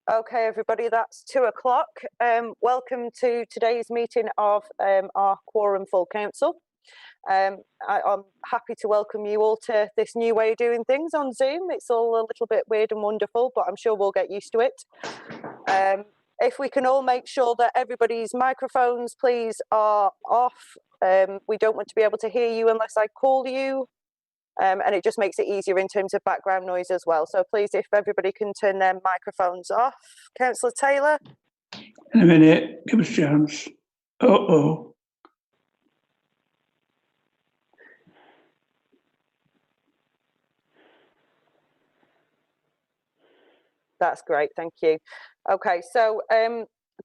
Okay, everybody, that's 2 o'clock. Welcome to today's meeting of our Quorum Full Council. I'm happy to welcome you all to this new way of doing things on Zoom. It's all a little bit weird and wonderful, but I'm sure we'll get used to it. If we can all make sure that everybody's microphones, please, are off. We don't want to be able to hear you unless I call you. And it just makes it easier in terms of background noise as well. So please, if everybody can turn their microphones off. Councillor Taylor? In a minute, give us a chance. Uh-oh. That's great, thank you. Okay, so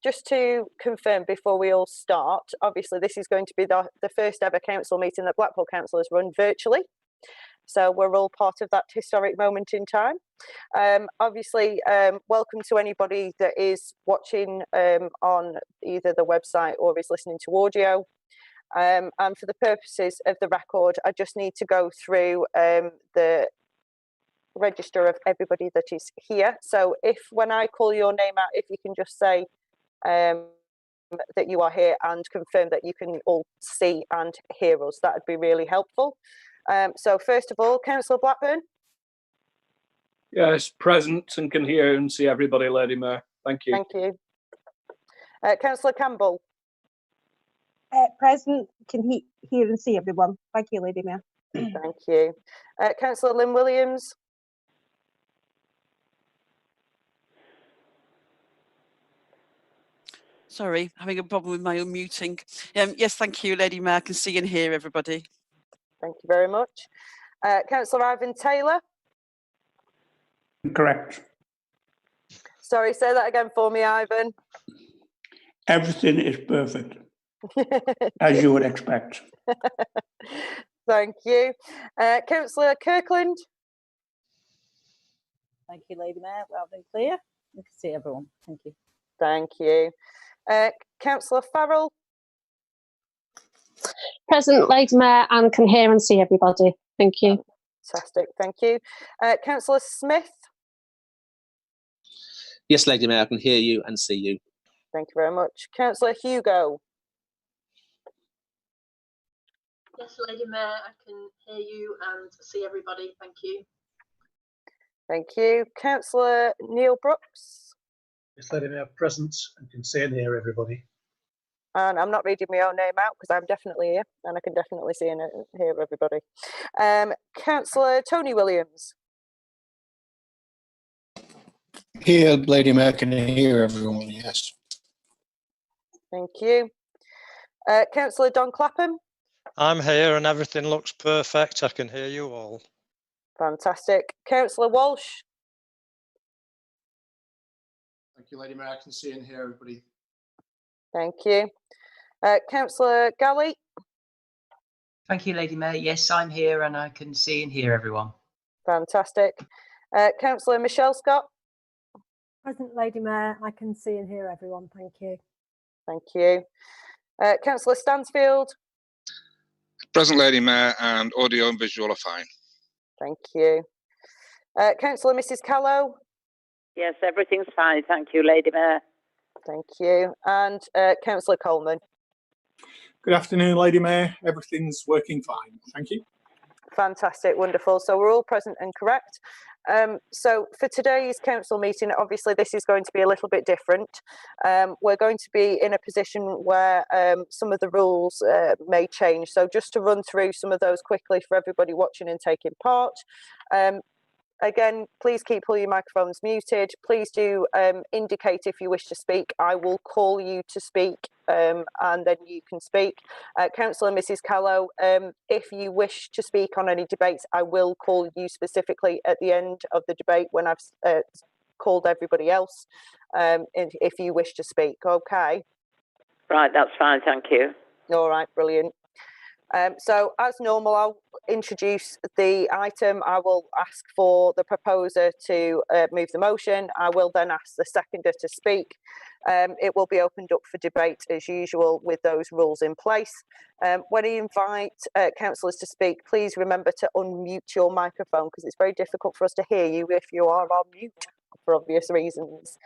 just to confirm before we all start, obviously this is going to be the first ever council meeting that Blackpool Council has run virtually. So we're all part of that historic moment in time. Obviously, welcome to anybody that is watching on either the website or is listening to audio. And for the purposes of the record, I just need to go through the register of everybody that is here. So if when I call your name out, if you can just say that you are here and confirm that you can all see and hear us, that would be really helpful. So first of all, Councillor Blackburn. Yes, present and can hear and see everybody, Lady Mayor. Thank you. Thank you. Councillor Campbell. Present, can hear and see everyone. Thank you, Lady Mayor. Thank you. Councillor Lynn Williams. Sorry, having a problem with my unmuting. Yes, thank you, Lady Mayor. I can see and hear everybody. Thank you very much. Councillor Ivan Taylor. Correct. Sorry, say that again for me, Ivan. Everything is perfect, as you would expect. Thank you. Councillor Kirkland. Thank you, Lady Mayor. Well and clear. You can see everyone. Thank you. Thank you. Councillor Farrell. Present, Lady Mayor, and can hear and see everybody. Thank you. Fantastic, thank you. Councillor Smith. Yes, Lady Mayor, I can hear you and see you. Thank you very much. Councillor Hugo. Yes, Lady Mayor, I can hear you and see everybody. Thank you. Thank you. Councillor Neil Brooks. Yes, Lady Mayor, present and can see and hear everybody. And I'm not reading my own name out because I'm definitely here and I can definitely see and hear everybody. Councillor Tony Williams. Here, Lady Mayor, can hear everyone, yes. Thank you. Councillor Don Clapham. I'm here and everything looks perfect. I can hear you all. Fantastic. Councillor Walsh. Thank you, Lady Mayor. I can see and hear everybody. Thank you. Councillor Galley. Thank you, Lady Mayor. Yes, I'm here and I can see and hear everyone. Fantastic. Councillor Michelle Scott. Present, Lady Mayor. I can see and hear everyone. Thank you. Thank you. Councillor Stansfield. Present, Lady Mayor, and audio and visual are fine. Thank you. Councillor Mrs. Callow. Yes, everything's fine. Thank you, Lady Mayor. Thank you. And Councillor Coleman. Good afternoon, Lady Mayor. Everything's working fine. Thank you. Fantastic, wonderful. So we're all present and correct. So for today's council meeting, obviously this is going to be a little bit different. We're going to be in a position where some of the rules may change. So just to run through some of those quickly for everybody watching and taking part. Again, please keep all your microphones muted. Please do indicate if you wish to speak. I will call you to speak and then you can speak. Councillor Mrs. Callow, if you wish to speak on any debates, I will call you specifically at the end of the debate when I've called everybody else, if you wish to speak, okay? Right, that's fine, thank you. All right, brilliant. So as normal, I'll introduce the item. I will ask for the proposer to move the motion. I will then ask the seconder to speak. It will be opened up for debate as usual with those rules in place. When you invite councillors to speak, please remember to unmute your microphone because it's very difficult for us to hear you if you are on mute for obvious reasons.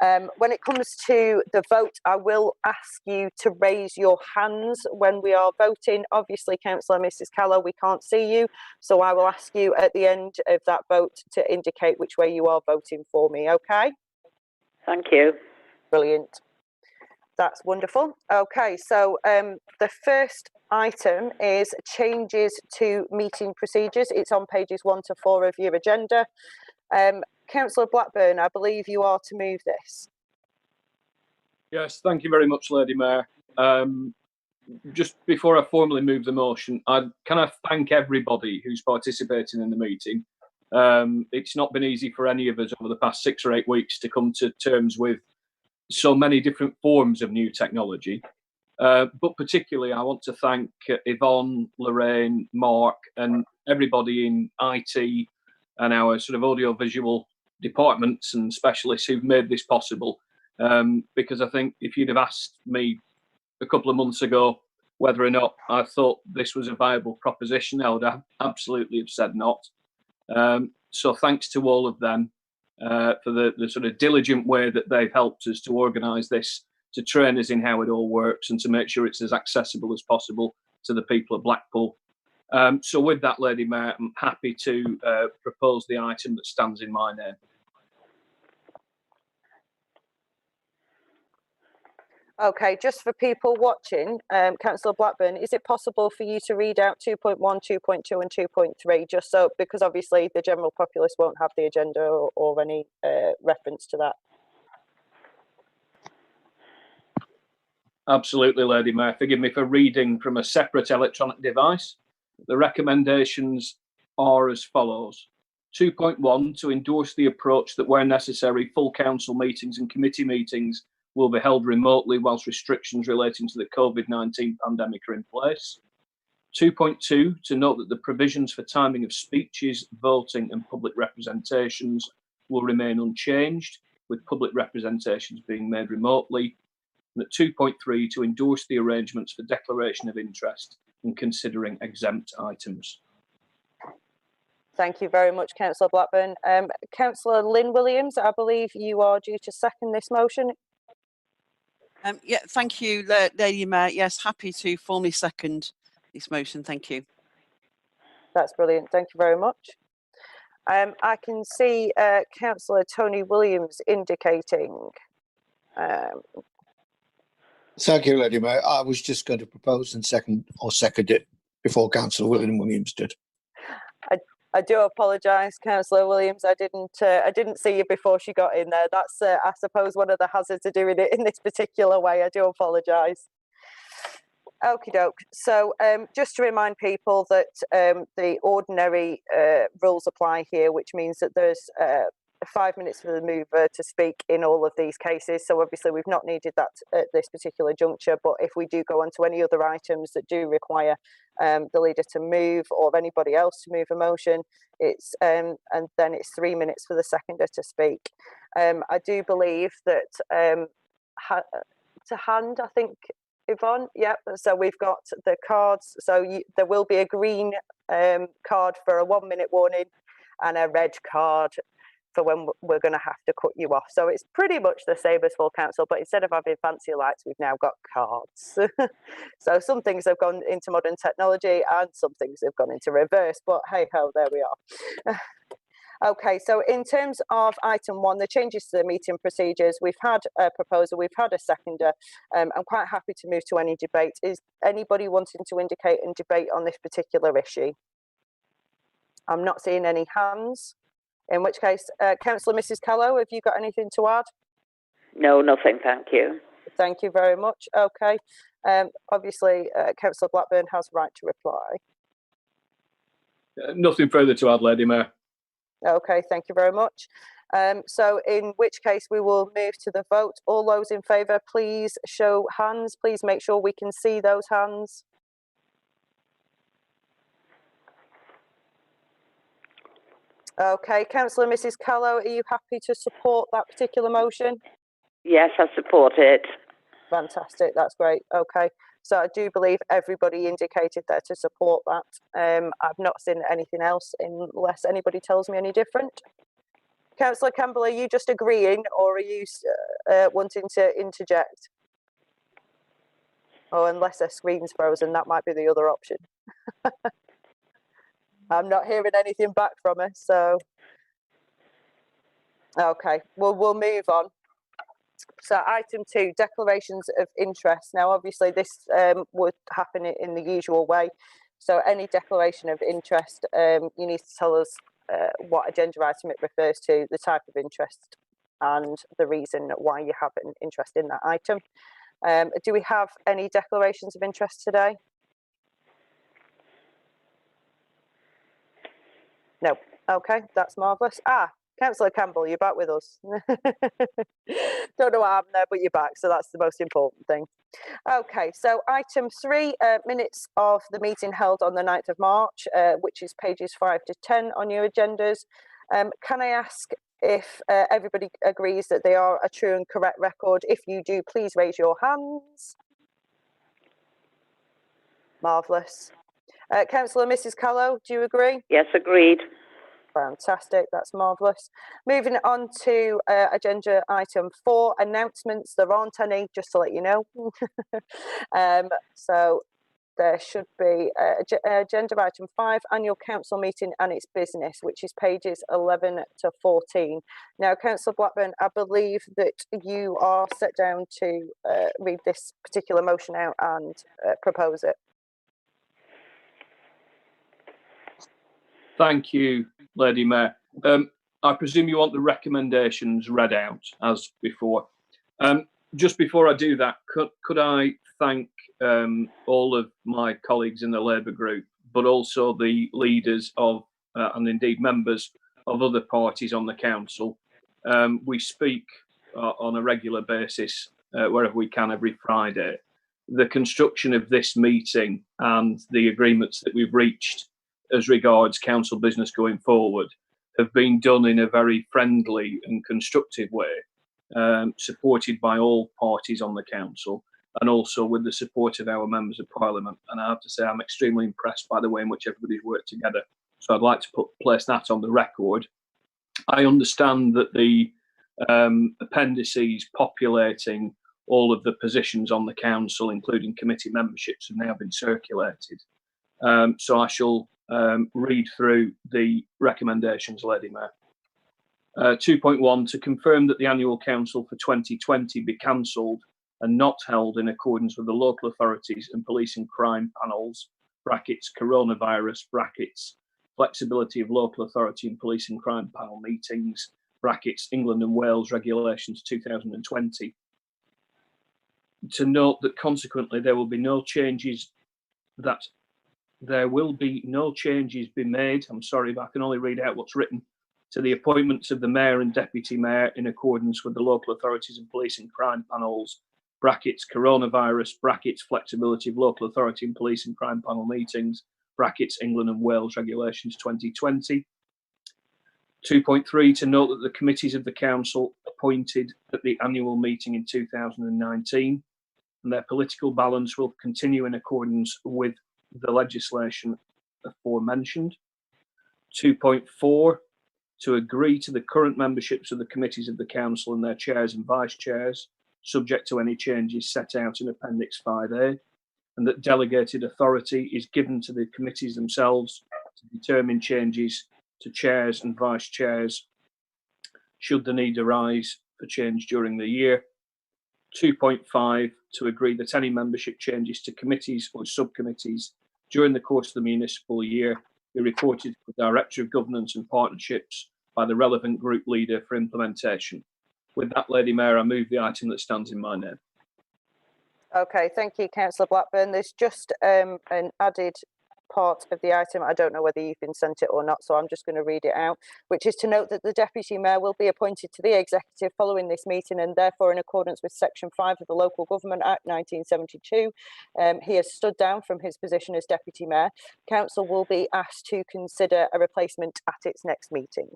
When it comes to the vote, I will ask you to raise your hands when we are voting. Obviously, Councillor Mrs. Callow, we can't see you, so I will ask you at the end of that vote to indicate which way you are voting for me, okay? Thank you. Brilliant. That's wonderful. Okay, so the first item is changes to meeting procedures. It's on pages 1 to 4 of your agenda. Councillor Blackburn, I believe you are to move this. Yes, thank you very much, Lady Mayor. Just before I formally move the motion, can I thank everybody who's participating in the meeting. It's not been easy for any of us over the past 6 or 8 weeks to come to terms with so many different forms of new technology. But particularly, I want to thank Yvonne, Lorraine, Mark, and everybody in IT and our sort of audiovisual departments and specialists who've made this possible. Because I think if you'd have asked me a couple of months ago whether or not I thought this was a viable proposition, I would have absolutely have said not. So thanks to all of them for the sort of diligent way that they've helped us to organise this, to train us in how it all works and to make sure it's as accessible as possible to the people of Blackpool. So with that, Lady Mayor, I'm happy to propose the item that stands in my name. Okay, just for people watching, Councillor Blackburn, is it possible for you to read out 2.1, 2.2 and 2.3, just so, because obviously the general populace won't have the agenda or any reference to that? Absolutely, Lady Mayor. Forgive me for reading from a separate electronic device. The recommendations are as follows. 2.1, to endorse the approach that where necessary, full council meetings and committee meetings will be held remotely whilst restrictions relating to the COVID-19 pandemic are in place. 2.2, to note that the provisions for timing of speeches, voting and public representations will remain unchanged, with public representations being made remotely. And at 2.3, to endorse the arrangements for declaration of interest in considering exempt items. Thank you very much, Councillor Blackburn. Councillor Lynn Williams, I believe you are due to second this motion. Yeah, thank you, Lady Mayor. Yes, happy to formally second this motion. Thank you. That's brilliant. Thank you very much. I can see Councillor Tony Williams indicating. Thank you, Lady Mayor. I was just going to propose and second it before Councillor Williams did. I do apologise, Councillor Williams. I didn't see you before she got in there. That's, I suppose, one of the hazards of doing it in this particular way. I do apologise. Okie doke. So just to remind people that the ordinary rules apply here, which means that there's 5 minutes for the mover to speak in all of these cases. So obviously we've not needed that at this particular juncture, but if we do go on to any other items that do require the leader to move or anybody else to move a motion, it's and then it's 3 minutes for the seconder to speak. I do believe that to hand, I think, Yvonne, yep. So we've got the cards. So there will be a green card for a 1 minute warning and a red card for when we're going to have to cut you off. So it's pretty much the same as full council, but instead of having fancy lights, we've now got cards. So some things have gone into modern technology and some things have gone into reverse, but hey ho, there we are. Okay, so in terms of item 1, the changes to the meeting procedures, we've had a proposal, we've had a seconder. I'm quite happy to move to any debate. Is anybody wanting to indicate and debate on this particular issue? I'm not seeing any hands. In which case, Councillor Mrs. Callow, have you got anything to add? No, nothing, thank you. Thank you very much. Okay. Obviously, Councillor Blackburn has right to reply. Nothing further to add, Lady Mayor. Okay, thank you very much. So in which case we will move to the vote. All those in favour, please show hands. Please make sure we can see those hands. Okay, Councillor Mrs. Callow, are you happy to support that particular motion? Yes, I support it. Fantastic, that's great. Okay, so I do believe everybody indicated there to support that. I've not seen anything else unless anybody tells me any different. Councillor Campbell, are you just agreeing, or are you wanting to interject? Oh, unless their screen's frozen, that might be the other option. I'm not hearing anything back from her, so okay, well, we'll move on. So item 2, declarations of interest. Now, obviously, this would happen in the usual way. So any declaration of interest, you need to tell us what agenda item it refers to, the type of interest, and the reason why you have an interest in that item. Do we have any declarations of interest today? No. Okay, that's marvellous. Councillor Campbell, you're back with us. Don't know what happened there, but you're back, so that's the most important thing. Okay, so item 3, minutes of the meeting held on the 9th of March, which is pages 5 to 10 on your agendas. Can I ask if everybody agrees that they are a true and correct record? If you do, please raise your hands. Marvellous. Councillor Mrs. Callow, do you agree? Yes, agreed. Fantastic, that's marvellous. Moving on to agenda item 4, announcements. There aren't any, just to let you know. So there should be agenda item 5, annual council meeting and its business, which is pages 11 to 14. Now, Councillor Blackburn, I believe that you are set down to read this particular motion out and propose it. Thank you, Lady Mayor. I presume you want the recommendations read out as before. Just before I do that, could I thank all of my colleagues in the Labour group, but also the leaders of, and indeed members of other parties on the council. We speak on a regular basis, wherever we can, every Friday. The construction of this meeting and the agreements that we've reached as regards council business going forward have been done in a very friendly and constructive way, supported by all parties on the council and also with the support of our members of parliament. And I have to say I'm extremely impressed by the way in which everybody's worked together. So I'd like to place that on the record. I understand that the appendices populating all of the positions on the council, including committee memberships, have now been circulated. So I shall read through the recommendations, Lady Mayor. 2.1, to confirm that the annual council for 2020 be cancelled and not held in accordance with the local authorities and police and crime panels, brackets, coronavirus, brackets, flexibility of local authority and police and crime panel meetings, brackets, England and Wales regulations 2020. To note that consequently there will be no changes be made, I'm sorry, but I can only read out what's written, to the appointments of the Mayor and Deputy Mayor in accordance with the local authorities and police and crime panels, brackets, coronavirus, brackets, flexibility of local authority and police and crime panel meetings, brackets, England and Wales regulations 2020. 2.3, to note that the committees of the council appointed at the annual meeting in 2019 and their political balance will continue in accordance with the legislation aforementioned. 2.4, to agree to the current memberships of the committees of the council and their chairs and vice chairs, subject to any changes set out in Appendix 5A, and that delegated authority is given to the committees themselves to determine changes to chairs and vice chairs should the need arise for change during the year. 2.5, to agree that any membership changes to committees or subcommittees during the course of the municipal year be reported to the Director of Governance and Partnerships by the relevant group leader for implementation. With that, Lady Mayor, I move the item that stands in my name. Okay, thank you, Councillor Blackburn. There's just an added part of the item. I don't know whether you've been sent it or not, so I'm just going to read it out, which is to note that the Deputy Mayor will be appointed to the Executive following this meeting and therefore in accordance with Section 5 of the Local Government Act 1972. He has stood down from his position as Deputy Mayor. Council will be asked to consider a replacement at its next meeting.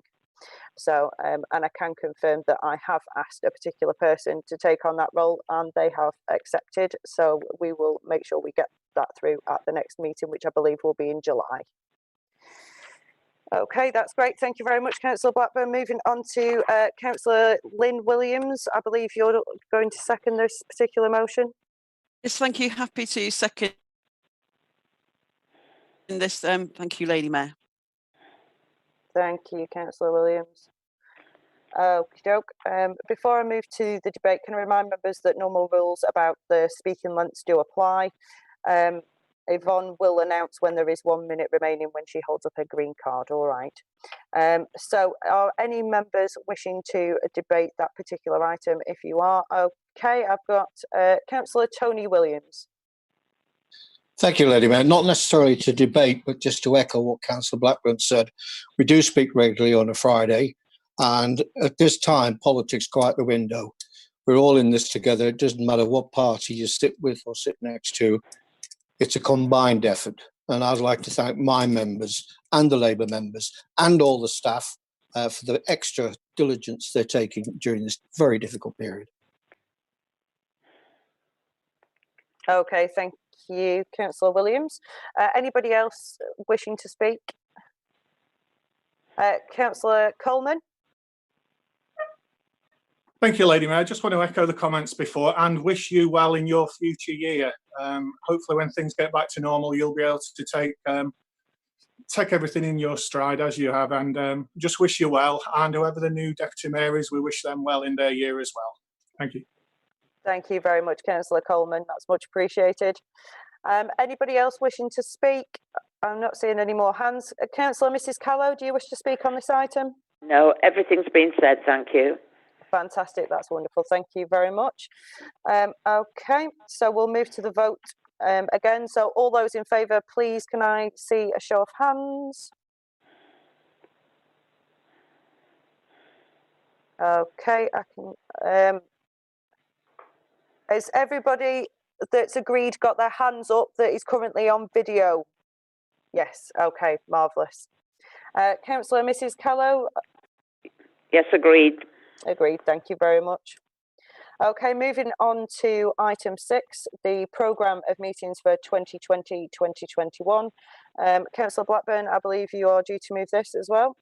So, and I can confirm that I have asked a particular person to take on that role and they have accepted. So we will make sure we get that through at the next meeting, which I believe will be in July. Okay, that's great. Thank you very much, Councillor Blackburn. Moving on to Councillor Lynn Williams. I believe you're going to second this particular motion. Yes, thank you. Happy to second this. Thank you, Lady Mayor. Thank you, Councillor Williams. Okie doke. Before I move to the debate, can I remind members that normal rules about the speaking lengths do apply. Yvonne will announce when there is 1 minute remaining when she holds up her green card. All right. So are any members wishing to debate that particular item? If you are, okay, I've got Councillor Tony Williams. Thank you, Lady Mayor. Not necessarily to debate, but just to echo what Councillor Blackburn said. We do speak regularly on a Friday, and at this time, politics go out the window. We're all in this together. It doesn't matter what party you sit with or sit next to. It's a combined effort, and I'd like to thank my members and the Labour members and all the staff for the extra diligence they're taking during this very difficult period. Okay, thank you, Councillor Williams. Anybody else wishing to speak? Councillor Coleman. Thank you, Lady Mayor. I just want to echo the comments before and wish you well in your future year. Hopefully when things get back to normal, you'll be able to take everything in your stride as you have, and just wish you well. And whoever the new Deputy Mayor is, we wish them well in their year as well. Thank you. Thank you very much, Councillor Coleman. That's much appreciated. Anybody else wishing to speak? I'm not seeing any more hands. Councillor Mrs. Callow, do you wish to speak on this item? No, everything's been said, thank you. Fantastic, that's wonderful. Thank you very much. Okay, so we'll move to the vote again. So all those in favour, please can I see a show of hands? Okay, I can. Has everybody that's agreed got their hands up that is currently on video? Yes, okay, marvellous. Councillor Mrs. Callow? Yes, agreed. Agreed, thank you very much. Okay, moving on to item 6, the programme of meetings for 2020-2021. Councillor Blackburn, I believe you are due to move this as well.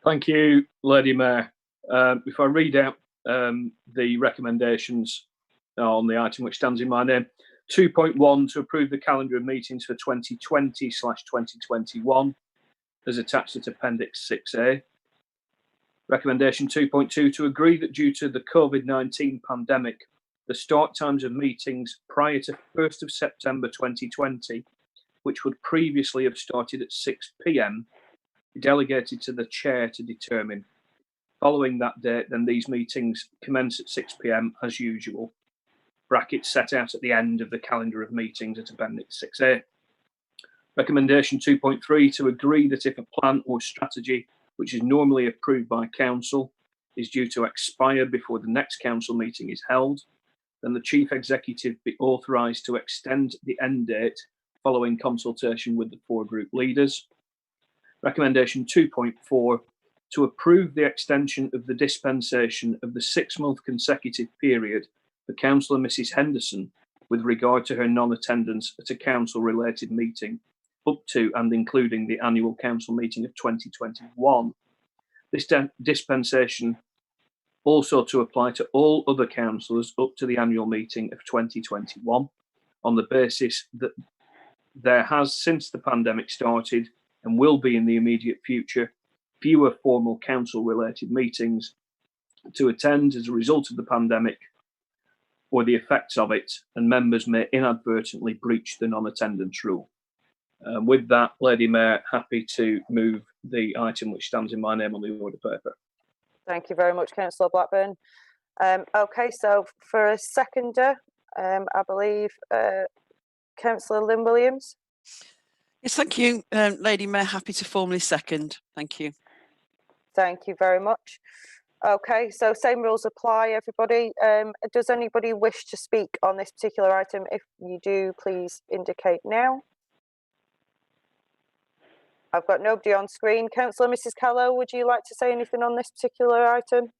Thank you, Lady Mayor. If I read out the recommendations on the item which stands in my name. 2.1, to approve the calendar of meetings for 2020/2021 as attached at Appendix 6A. Recommendation 2.2, to agree that due to the COVID-19 pandemic, the start times of meetings prior to 1st of September 2020, which would previously have started at 6 p.m, be delegated to the chair to determine. Following that date, then these meetings commence at 6 p.m. as usual. Brackets set out at the end of the calendar of meetings at Appendix 6A. Recommendation 2.3, to agree that if a plan or strategy which is normally approved by council is due to expire before the next council meeting is held, then the chief executive be authorised to extend the end date following consultation with the 4 group leaders. Recommendation 2.4, to approve the extension of the dispensation of the 6-month consecutive period for Councillor Mrs. Henderson with regard to her non-attendance at a council-related meeting, up to and including the annual council meeting of 2021. This dispensation also to apply to all other councillors up to the annual meeting of 2021, on the basis that there has, since the pandemic started, and will be in the immediate future, fewer formal council-related meetings to attend as a result of the pandemic or the effects of it, and members may inadvertently breach the non-attendance rule. With that, Lady Mayor, happy to move the item which stands in my name on the order paper. Thank you very much, Councillor Blackburn. Okay, so for a seconder, I believe Councillor Lynn Williams. Yes, thank you, Lady Mayor. Happy to formally second. Thank you. Thank you very much. Okay, so same rules apply, everybody. Does anybody wish to speak on this particular item? If you do, please indicate now. I've got nobody on screen. Councillor Mrs. Callow, would you like to say anything on this particular item?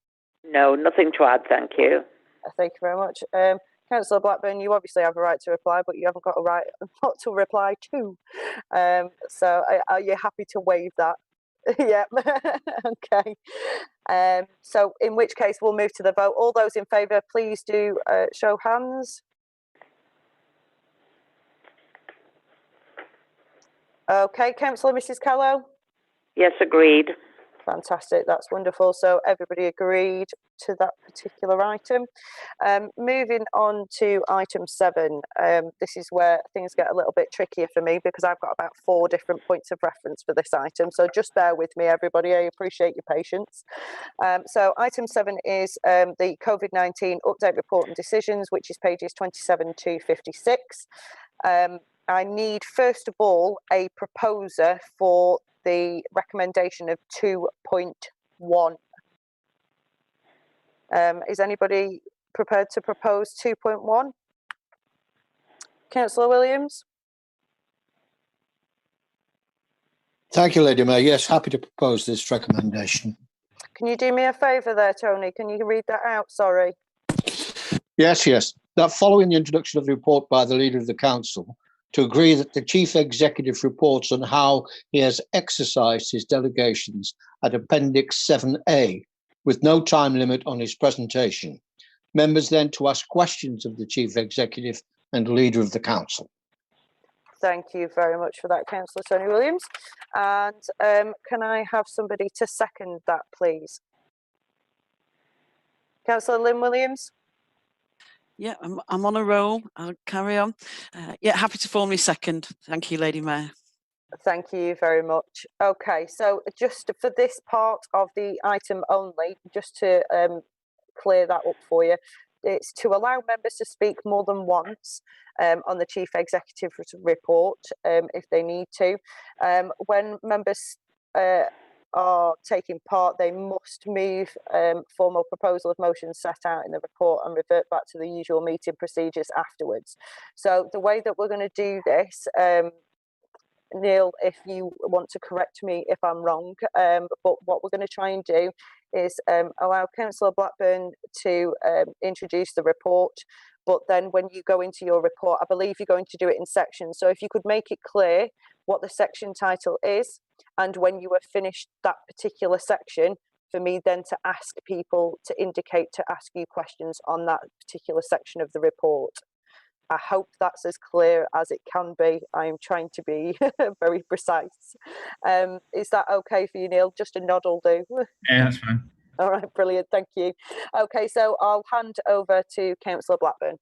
No, nothing to add, thank you. Thank you very much. Councillor Blackburn, you obviously have a right to reply, but you haven't got a right not to reply to. So are you happy to waive that? Yeah. Okay. So in which case we'll move to the vote. All those in favour, please do show hands. Okay, Councillor Mrs. Callow? Yes, agreed. Fantastic, that's wonderful. So everybody agreed to that particular item. Moving on to item 7, this is where things get a little bit trickier for me because I've got about 4 different points of reference for this item. So just bear with me, everybody. I appreciate your patience. So item 7 is the COVID-19 update report and decisions, which is pages 27 to 56. I need, first of all, a proposer for the recommendation of 2.1. Is anybody prepared to propose 2.1? Councillor Williams? Thank you, Lady Mayor. Yes, happy to propose this recommendation. Can you do me a favour there, Tony? Can you read that out? Sorry. Yes. That following the introduction of the report by the Leader of the Council, to agree that the Chief Executive reports on how he has exercised his delegations at Appendix 7A, with no time limit on his presentation. Members then to ask questions of the Chief Executive and Leader of the Council. Thank you very much for that, Councillor Tony Williams. And can I have somebody to second that, please? Councillor Lynn Williams? Yeah, I'm on a roll. I'll carry on. Yeah, happy to formally second. Thank you, Lady Mayor. Thank you very much. Okay, so just for this part of the item only, just to clear that up for you, it's to allow members to speak more than once on the Chief Executive report if they need to. When members are taking part, they must move formal proposal of motions set out in the report and revert back to the usual meeting procedures afterwards. So the way that we're going to do this, Neil, if you want to correct me if I'm wrong, but what we're going to try and do is allow Councillor Blackburn to introduce the report, but then when you go into your report, I believe you're going to do it in sections. So if you could make it clear what the section title is, and when you have finished that particular section, for me then to ask people to indicate to ask you questions on that particular section of the report. I hope that's as clear as it can be. I'm trying to be very precise. Is that okay for you, Neil? Just a nod will do. Yeah, that's fine. All right, brilliant, thank you. Okay, so I'll hand over to Councillor Blackburn.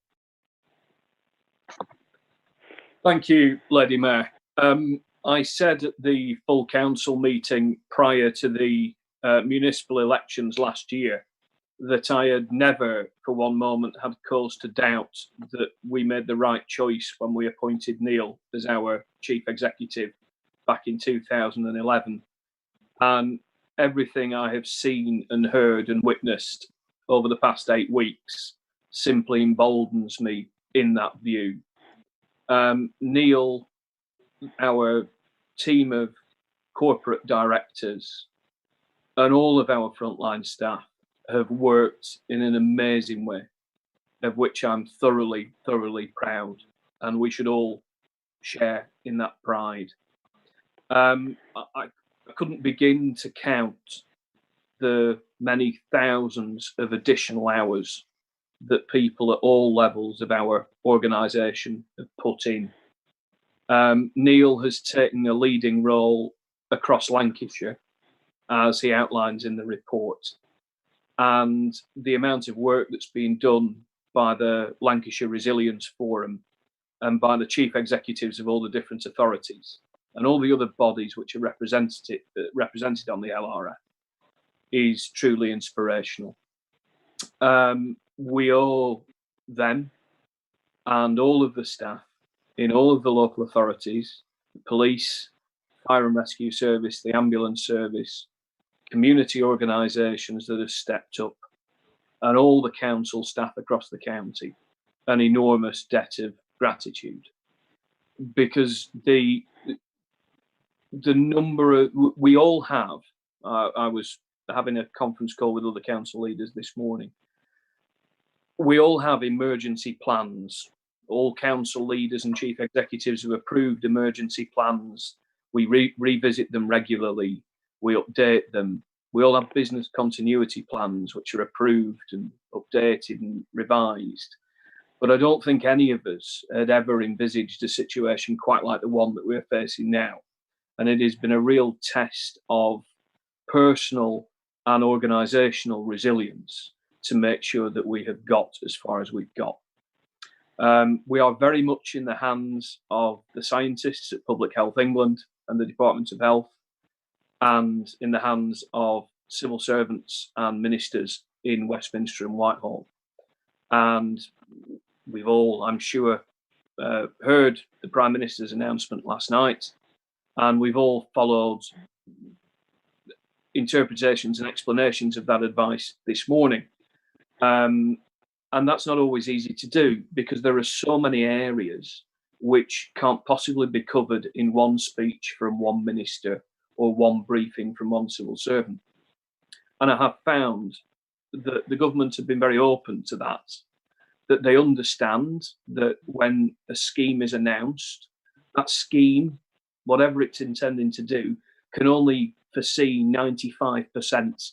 Thank you, Lady Mayor. I said at the full council meeting prior to the municipal elections last year that I had never for one moment had cause to doubt that we made the right choice when we appointed Neil as our chief executive back in 2011. And everything I have seen and heard and witnessed over the past 8 weeks simply emboldens me in that view. Neil, our team of corporate directors, and all of our frontline staff have worked in an amazing way, of which I'm thoroughly proud, and we should all share in that pride. I couldn't begin to count the many thousands of additional hours that people at all levels of our organisation have put in. Neil has taken a leading role across Lancashire, as he outlines in the report. And the amount of work that's been done by the Lancashire Resilience Forum and by the chief executives of all the different authorities and all the other bodies which are represented on the LRF is truly inspirational. We owe them and all of the staff in all of the local authorities, the police, fire and rescue service, the ambulance service, community organisations that have stepped up, and all the council staff across the county, an enormous debt of gratitude. Because the number of, we all have, I was having a conference call with other council leaders this morning, We all have emergency plans. All council leaders and chief executives have approved emergency plans. We revisit them regularly. We update them. We all have business continuity plans, which are approved and updated and revised. But I don't think any of us had ever envisaged a situation quite like the one that we're facing now. And it has been a real test of personal and organisational resilience to make sure that we have got as far as we've got. We are very much in the hands of the scientists at Public Health England and the Department of Health, and in the hands of civil servants and ministers in Westminster and Whitehall. And we've all, I'm sure, heard the Prime Minister's announcement last night, and we've all followed interpretations and explanations of that advice this morning. And that's not always easy to do, because there are so many areas which can't possibly be covered in one speech from one minister or one briefing from one civil servant. And I have found that the government have been very open to that they understand that when a scheme is announced, that scheme, whatever it's intending to do, can only foresee 95%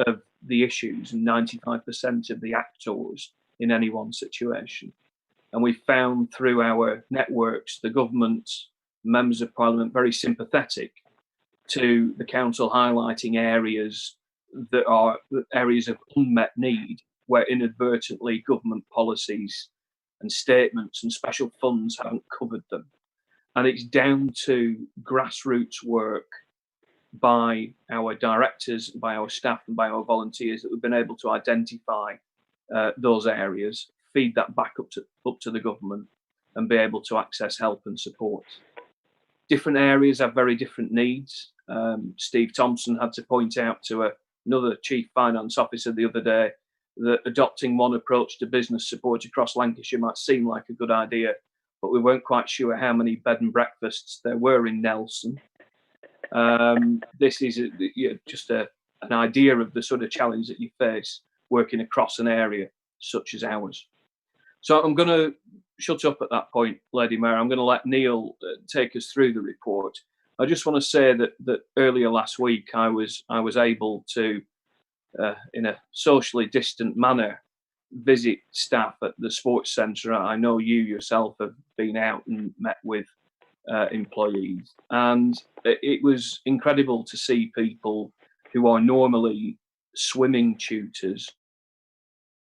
of the issues and 95% of the actors in any one situation. And we found through our networks, the government, members of parliament, very sympathetic to the council highlighting areas that are areas of unmet need, where inadvertently government policies and statements and special funds haven't covered them. And it's down to grassroots work by our directors, by our staff and by our volunteers that we've been able to identify those areas, feed that back up to the government and be able to access help and support. Different areas have very different needs. Steve Thompson had to point out to another chief finance officer the other day that adopting one approach to business support across Lancashire might seem like a good idea, but we weren't quite sure how many bed and breakfasts there were in Nelson. This is just an idea of the sort of challenge that you face working across an area such as ours. So I'm going to shut up at that point, Lady Mayor. I'm going to let Neil take us through the report. I just want to say that earlier last week I was able to, in a socially distant manner, visit staff at the sports centre. I know you yourself have been out and met with employees, and it was incredible to see people who are normally swimming tutors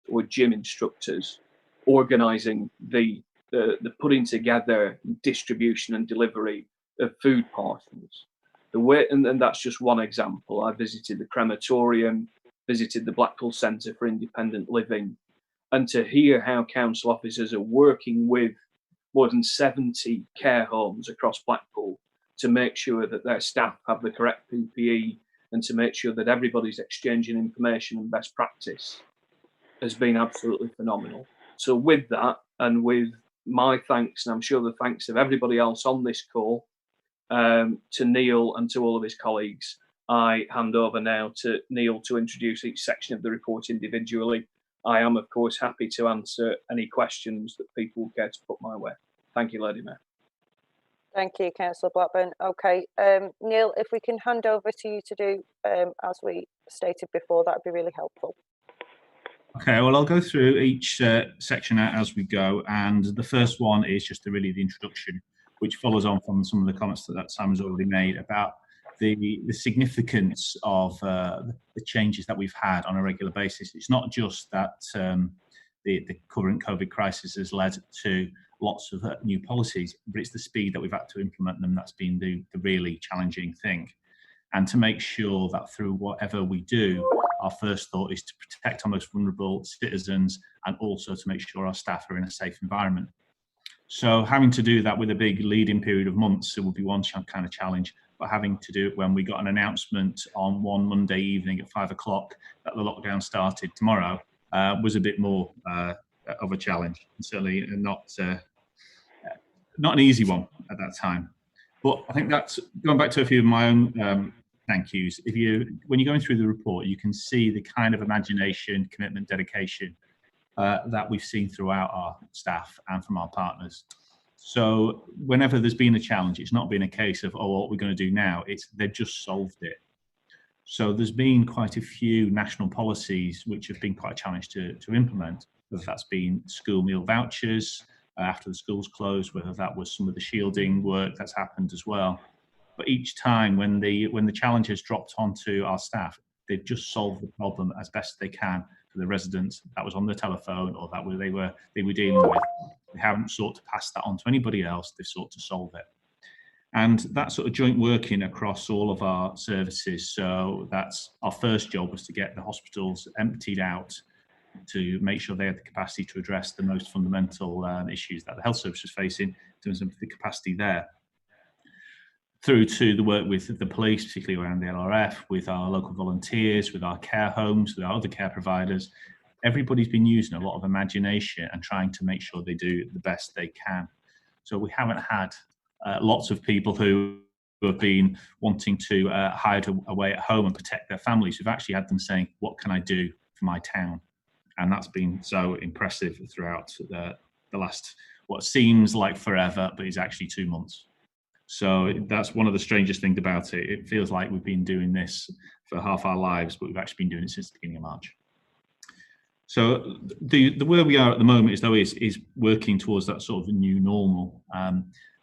or gym instructors organising the putting together, distribution and delivery of food parcels. The way, and that's just one example. I visited the crematorium, visited the Blackpool Centre for Independent Living, and to hear how council officers are working with more than 70 care homes across Blackpool to make sure that their staff have the correct PPE and to make sure that everybody's exchanging information and best practice has been absolutely phenomenal. So with that, and with my thanks, and I'm sure the thanks of everybody else on this call, to Neil and to all of his colleagues, I hand over now to Neil to introduce each section of the report individually. I am, of course, happy to answer any questions that people would care to put my way. Thank you, Lady Mayor. Thank you, Councillor Blackburn. Okay, Neil, if we can hand over to you to do, as we stated before, that would be really helpful. Okay, well, I'll go through each section as we go, and the first one is just really the introduction, which follows on from some of the comments that Simon's already made about the significance of the changes that we've had on a regular basis. It's not just that the current COVID crisis has led to lots of new policies, but it's the speed that we've had to implement them that's been the really challenging thing. And to make sure that through whatever we do, our first thought is to protect our most vulnerable citizens and also to make sure our staff are in a safe environment. So having to do that with a big lead-in period of months, it would be one kind of challenge, but having to do it when we got an announcement on one Monday evening at 5 o'clock that the lockdown started tomorrow was a bit more of a challenge, and certainly not an easy one at that time. But I think that's going back to a few of my own thank yous. When you're going through the report, you can see the kind of imagination, commitment, dedication that we've seen throughout our staff and from our partners. So whenever there's been a challenge, it's not been a case of, oh, what we're going to do now, it's they've just solved it. So there's been quite a few national policies which have been quite a challenge to implement, whether that's been school meal vouchers after the schools closed, whether that was some of the shielding work that's happened as well. But each time when the challenge has dropped onto our staff, they've just solved the problem as best they can for the residents that was on the telephone or that they were dealing with. They haven't sought to pass that on to anybody else, they've sought to solve it. And that sort of joint working across all of our services. So that's our first job, was to get the hospitals emptied out to make sure they had the capacity to address the most fundamental issues that the health service was facing in terms of the capacity there. Through to the work with the police, particularly around the LRF, with our local volunteers, with our care homes, with our other care providers. Everybody's been using a lot of imagination and trying to make sure they do the best they can. So we haven't had lots of people who have been wanting to hide away at home and protect their families. We've actually had them saying, what can I do for my town? And that's been so impressive throughout the last, what seems like forever, but is actually 2 months. So that's one of the strangest things about it. It feels like we've been doing this for half our lives, but we've actually been doing it since the beginning of March. So the where we are at the moment is working towards that sort of new normal.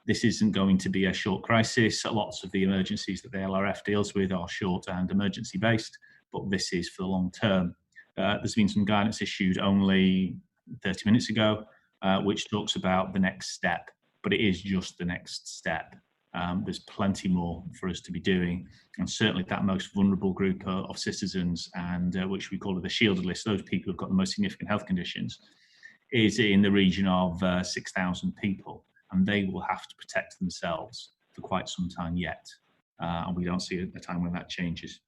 This isn't going to be a short crisis. Lots of the emergencies that the LRF deals with are short and emergency based, but this is for the long term. There's been some guidance issued only 30 minutes ago, which talks about the next step, but it is just the next step. There's plenty more for us to be doing, and certainly that most vulnerable group of citizens, and which we call the shielded list, those people who've got the most significant health conditions, is in the region of 6,000 people, and they will have to protect themselves for quite some time yet, and we don't see a time when that changes.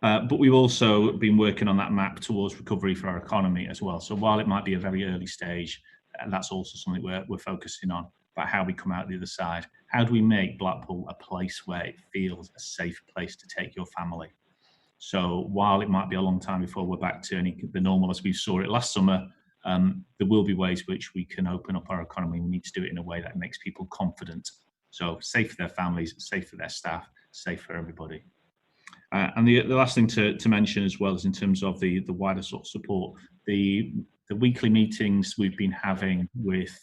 But we've also been working on that map towards recovery for our economy as well. So while it might be a very early stage, that's also something we're focusing on, about how we come out the other side. How do we make Blackpool a place where it feels a safe place to take your family? So while it might be a long time before we're back to the normal as we saw it last summer, there will be ways which we can open up our economy. We need to do it in a way that makes people confident. So safe for their families, safe for their staff, safe for everybody. And the last thing to mention as well is in terms of the wider sort of support, the weekly meetings we've been having with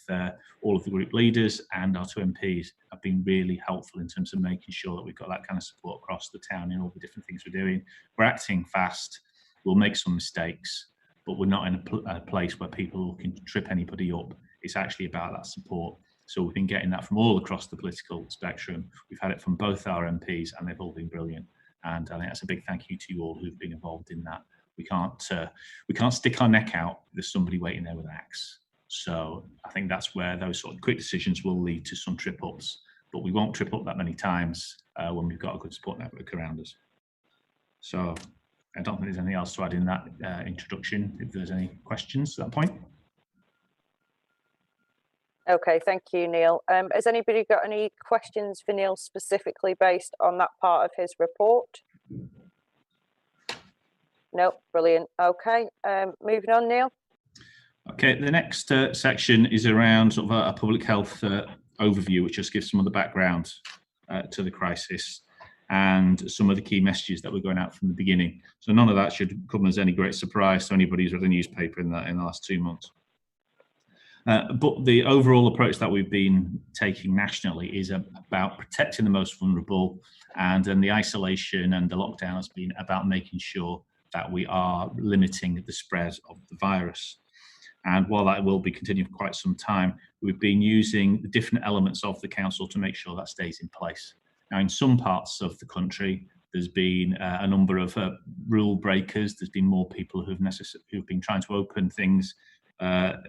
all of the group leaders and our 2 MPs have been really helpful in terms of making sure that we've got that kind of support across the town in all the different things we're doing. We're acting fast, we'll make some mistakes, but we're not in a place where people can trip anybody up. It's actually about that support. So we've been getting that from all across the political spectrum. We've had it from both our MPs and they've all been brilliant. And I think that's a big thank you to you all who've been involved in that. We can't stick our neck out. There's somebody waiting there with an axe. So I think that's where those sort of quick decisions will lead to some trip ups, but we won't trip up that many times when we've got a good support network around us. So I don't think there's anything else to add in that introduction. If there's any questions at that point. Okay, thank you, Neil. Has anybody got any questions for Neil specifically based on that part of his report? No, brilliant. Okay, moving on, Neil. Okay, the next section is around sort of a public health overview, which just gives some of the background to the crisis and some of the key messages that were going out from the beginning. So none of that should come as any great surprise to anybody who's read the newspaper in the last 2 months. But the overall approach that we've been taking nationally is about protecting the most vulnerable, and then the isolation and the lockdown has been about making sure that we are limiting the spread of the virus. And while that will be continuing for quite some time, we've been using the different elements of the council to make sure that stays in place. Now, in some parts of the country, there's been a number of rule breakers. There's been more people who've been trying to open things,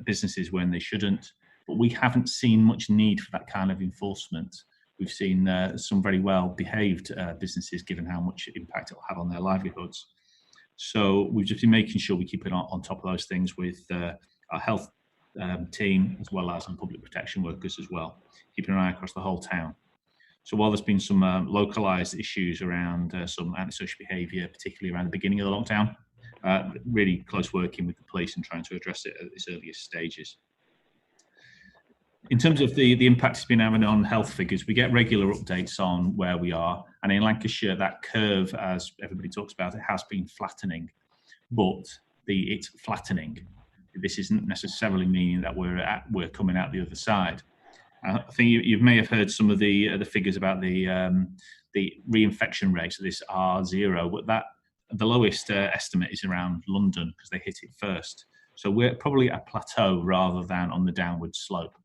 businesses when they shouldn't. But we haven't seen much need for that kind of enforcement. We've seen some very well behaved businesses, given how much impact it'll have on their livelihoods. So we've just been making sure we keep it on top of those things with our health team, as well as on public protection workers as well, keeping an eye across the whole town. So while there's been some localised issues around some antisocial behaviour, particularly around the beginning of the lockdown, really close working with the police and trying to address it at its earliest stages. In terms of the impact it's been having on health figures, we get regular updates on where we are. And in Lancashire, that curve, as everybody talks about, it has been flattening. But it's flattening. This isn't necessarily meaning that we're coming out the other side. I think you may have heard some of the figures about the reinfection rate. So this R0, but the lowest estimate is around London because they hit it first. So we're probably at a plateau rather than on the downward slope.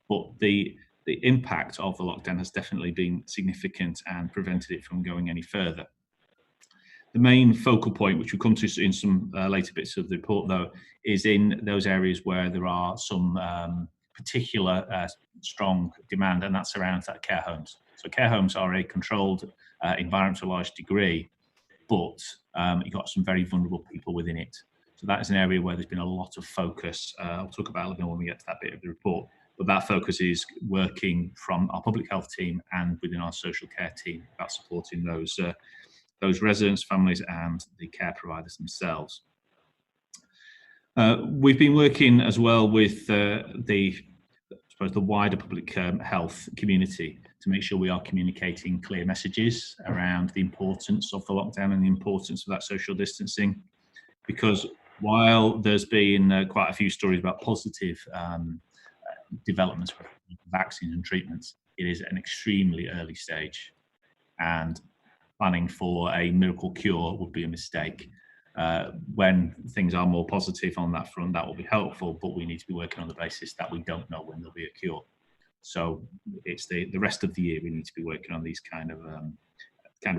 But the impact of the lockdown has definitely been significant and prevented it from going any further. The main focal point, which we'll come to in some later bits of the report, though, is in those areas where there are some particular strong demand, and that's around care homes. So care homes are a controlled environment to a large degree, but you've got some very vulnerable people within it. So that is an area where there's been a lot of focus. I'll talk about it a little bit when we get to that bit of the report. But that focus is working from our public health team and within our social care team about supporting those residents, families, and the care providers themselves. We've been working as well with the wider public health community to make sure we are communicating clear messages around the importance of the lockdown and the importance of that social distancing. Because while there's been quite a few stories about positive developments with vaccines and treatments, it is an extremely early stage, and planning for a miracle cure would be a mistake. When things are more positive on that front, that will be helpful, but we need to be working on the basis that we don't know when there'll be a cure. So it's the rest of the year we need to be working on these kind of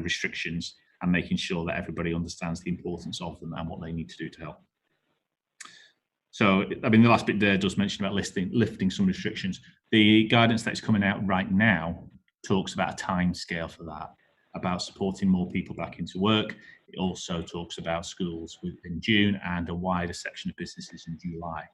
restrictions and making sure that everybody understands the importance of them and what they need to do to help. So, I mean, the last bit there does mention about lifting some restrictions. The guidance that's coming out right now talks about a time scale for that, about supporting more people back into work. It also talks about schools in June and a wider section of businesses in July.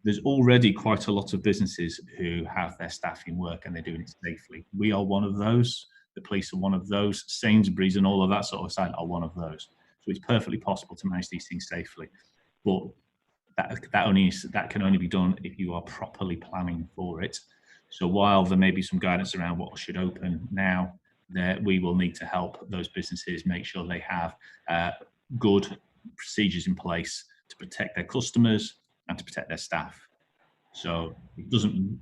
There's already quite a lot of businesses who have their staff in work and they're doing it safely. We are one of those. The police are one of those. Sainsbury's and all of that sort of side are one of those. So it's perfectly possible to manage these things safely. But that can only be done if you are properly planning for it. So while there may be some guidance around what should open now, we will need to help those businesses make sure they have good procedures in place to protect their customers and to protect their staff. So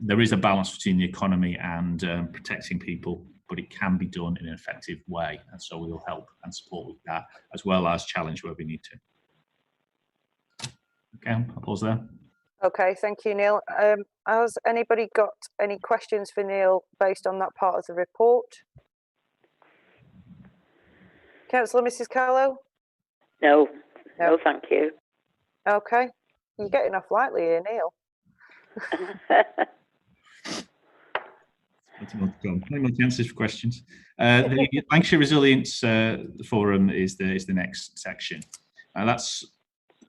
there is a balance between the economy and protecting people, but it can be done in an effective way. And so we will help and support with that, as well as challenge where we need to. Okay, I'll pause there. Okay, thank you, Neil. Has anybody got any questions for Neil based on that part of the report? Councillor Mrs. Carlow? No, thank you. Okay, you're getting off lightly here, Neil. No more chances for questions. The Lancashire Resilience Forum is the next section. That's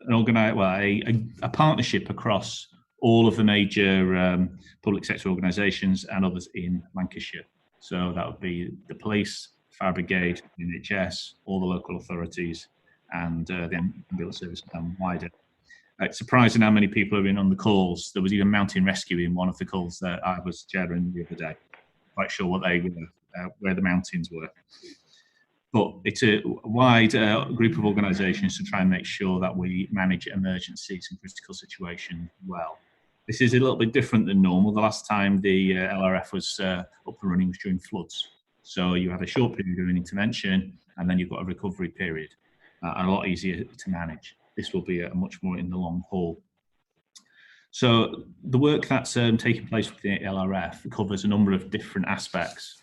a partnership across all of the major public sector organisations and others in Lancashire. So that would be the police, fire brigade, NHS, all the local authorities, and the ambulance service and wider. It's surprising how many people have been on the calls. There was even mountain rescue in one of the calls that I was chairing the other day. Quite sure what they were, where the mountains were. But it's a wide group of organisations to try and make sure that we manage emergencies and critical situations well. This is a little bit different than normal. The last time the LRF was up and running was during floods. So you have a short period of an intervention and then you've got a recovery period, and a lot easier to manage. This will be much more in the long haul. So the work that's taking place with the LRF covers a number of different aspects.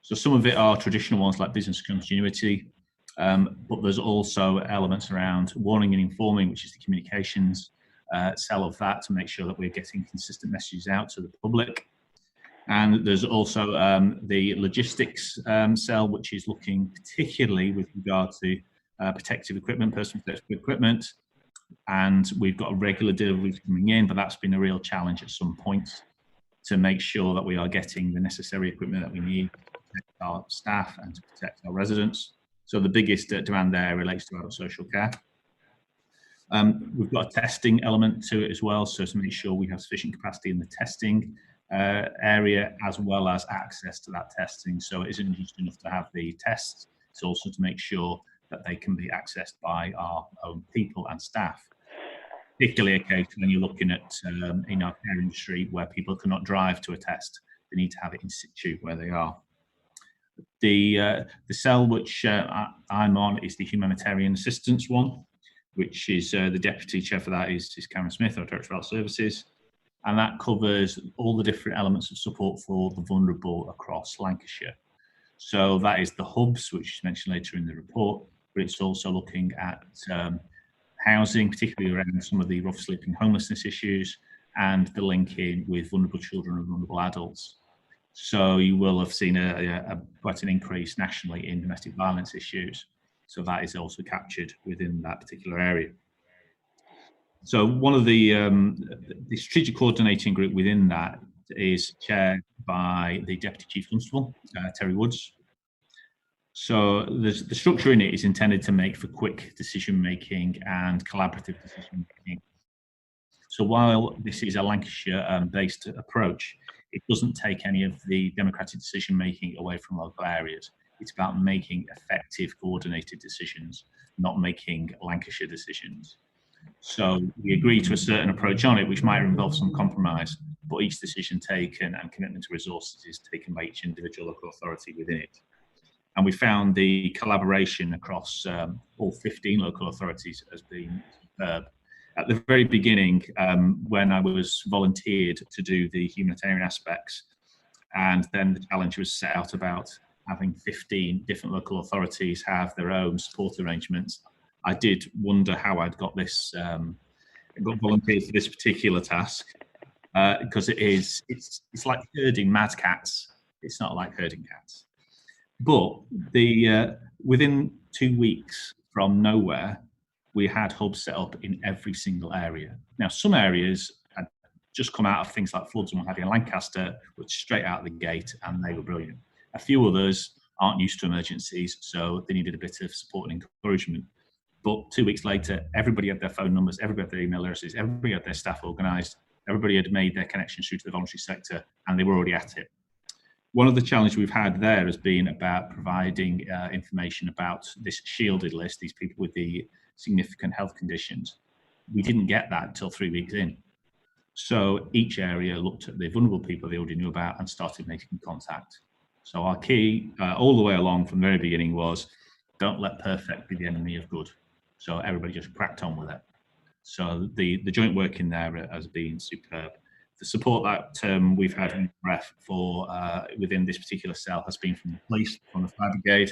So some of it are traditional ones like business continuity, but there's also elements around warning and informing, which is the communications cell of that, to make sure that we're getting consistent messages out to the public. And there's also the logistics cell, which is looking particularly with regard to protective equipment, personal protective equipment. And we've got regular deliveries coming in, but that's been a real challenge at some points to make sure that we are getting the necessary equipment that we need to protect our staff and to protect our residents. So the biggest demand there relates to adult social care. We've got a testing element to it as well, so to make sure we have sufficient capacity in the testing area as well as access to that testing. So it isn't just enough to have the tests, it's also to make sure that they can be accessed by our own people and staff. Particularly a case when you're looking at in our care industry where people cannot drive to a test, they need to have it in situ where they are. The cell which I'm on is the humanitarian assistance one, which is the deputy chair for that is Karen Smith, our Director of Health Services, and that covers all the different elements of support for the vulnerable across Lancashire. So that is the hubs, which is mentioned later in the report, but it's also looking at housing, particularly around some of the rough sleeping homelessness issues, and the link in with vulnerable children and vulnerable adults. So you will have seen quite an increase nationally in domestic violence issues. So that is also captured within that particular area. So one of the strategic coordinating group within that is chaired by the Deputy Chief Constable, Terry Woods. So the structure in it is intended to make for quick decision making and collaborative decision making. So while this is a Lancashire based approach, it doesn't take any of the democratic decision making away from local areas. It's about making effective coordinated decisions, not making Lancashire decisions. So we agree to a certain approach on it, which might involve some compromise, but each decision taken and commitment to resources is taken by each individual local authority within it. And we found the collaboration across all 15 local authorities as being superb. At the very beginning, when I was volunteered to do the humanitarian aspects, and then the challenge was set out about having 15 different local authorities have their own support arrangements, I did wonder how I'd got this, got volunteered for this particular task, because it's like herding mad cats. It's not like herding cats. But within 2 weeks from nowhere, we had hubs set up in every single area. Now, some areas had just come out of things like floods and what have you. In Lancaster, which straight out of the gate, and they were brilliant. A few others aren't used to emergencies, so they needed a bit of support and encouragement. But 2 weeks later, everybody had their phone numbers, everybody had their email addresses, everybody had their staff organised, everybody had made their connections through to the voluntary sector, and they were already at it. One of the challenges we've had there has been about providing information about this shielded list, these people with the significant health conditions. We didn't get that until 3 weeks in. So each area looked at the vulnerable people they already knew about and started making contact. So our key all the way along from the very beginning was, don't let perfect be the enemy of good. So everybody just cracked on with it. So the joint work in there has been superb. The support that we've had in REF for within this particular cell has been from the police, from the fire brigade,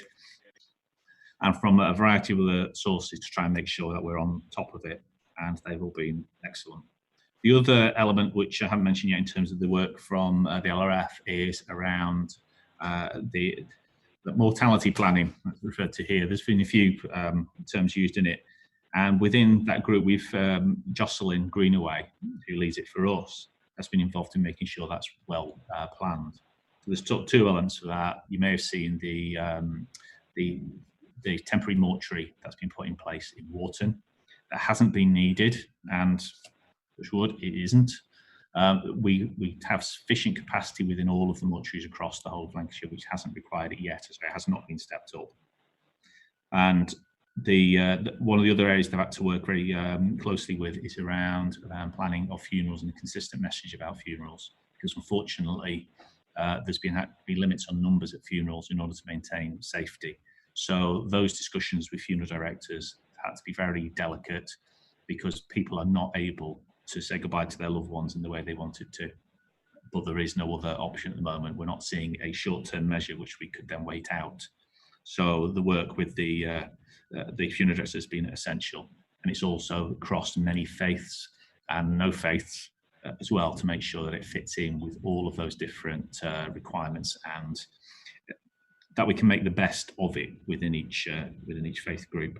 and from a variety of other sources to try and make sure that we're on top of it, and they've all been excellent. The other element, which I haven't mentioned yet in terms of the work from the LRF, is around the mortality planning that's referred to here. There's been a few terms used in it, and within that group, we've Jocelyn Greenaway, who leads it for us, has been involved in making sure that's well planned. So there's two elements for that. You may have seen the temporary mortuary that's been put in place in Wharton. That hasn't been needed, and touch wood, it isn't. We have sufficient capacity within all of the mortuaries across the whole of Lancashire, which hasn't required it yet, so it has not been stepped up. And one of the other areas they've had to work very closely with is around planning of funerals and a consistent message about funerals, because unfortunately there's been had to be limits on numbers at funerals in order to maintain safety. So those discussions with funeral directors had to be very delicate, because people are not able to say goodbye to their loved ones in the way they wanted to. But there is no other option at the moment. We're not seeing a short-term measure which we could then wait out. So the work with the funeral directors has been essential, and it's also crossed many faiths and no faiths as well, to make sure that it fits in with all of those different requirements, and that we can make the best of it within each faith group.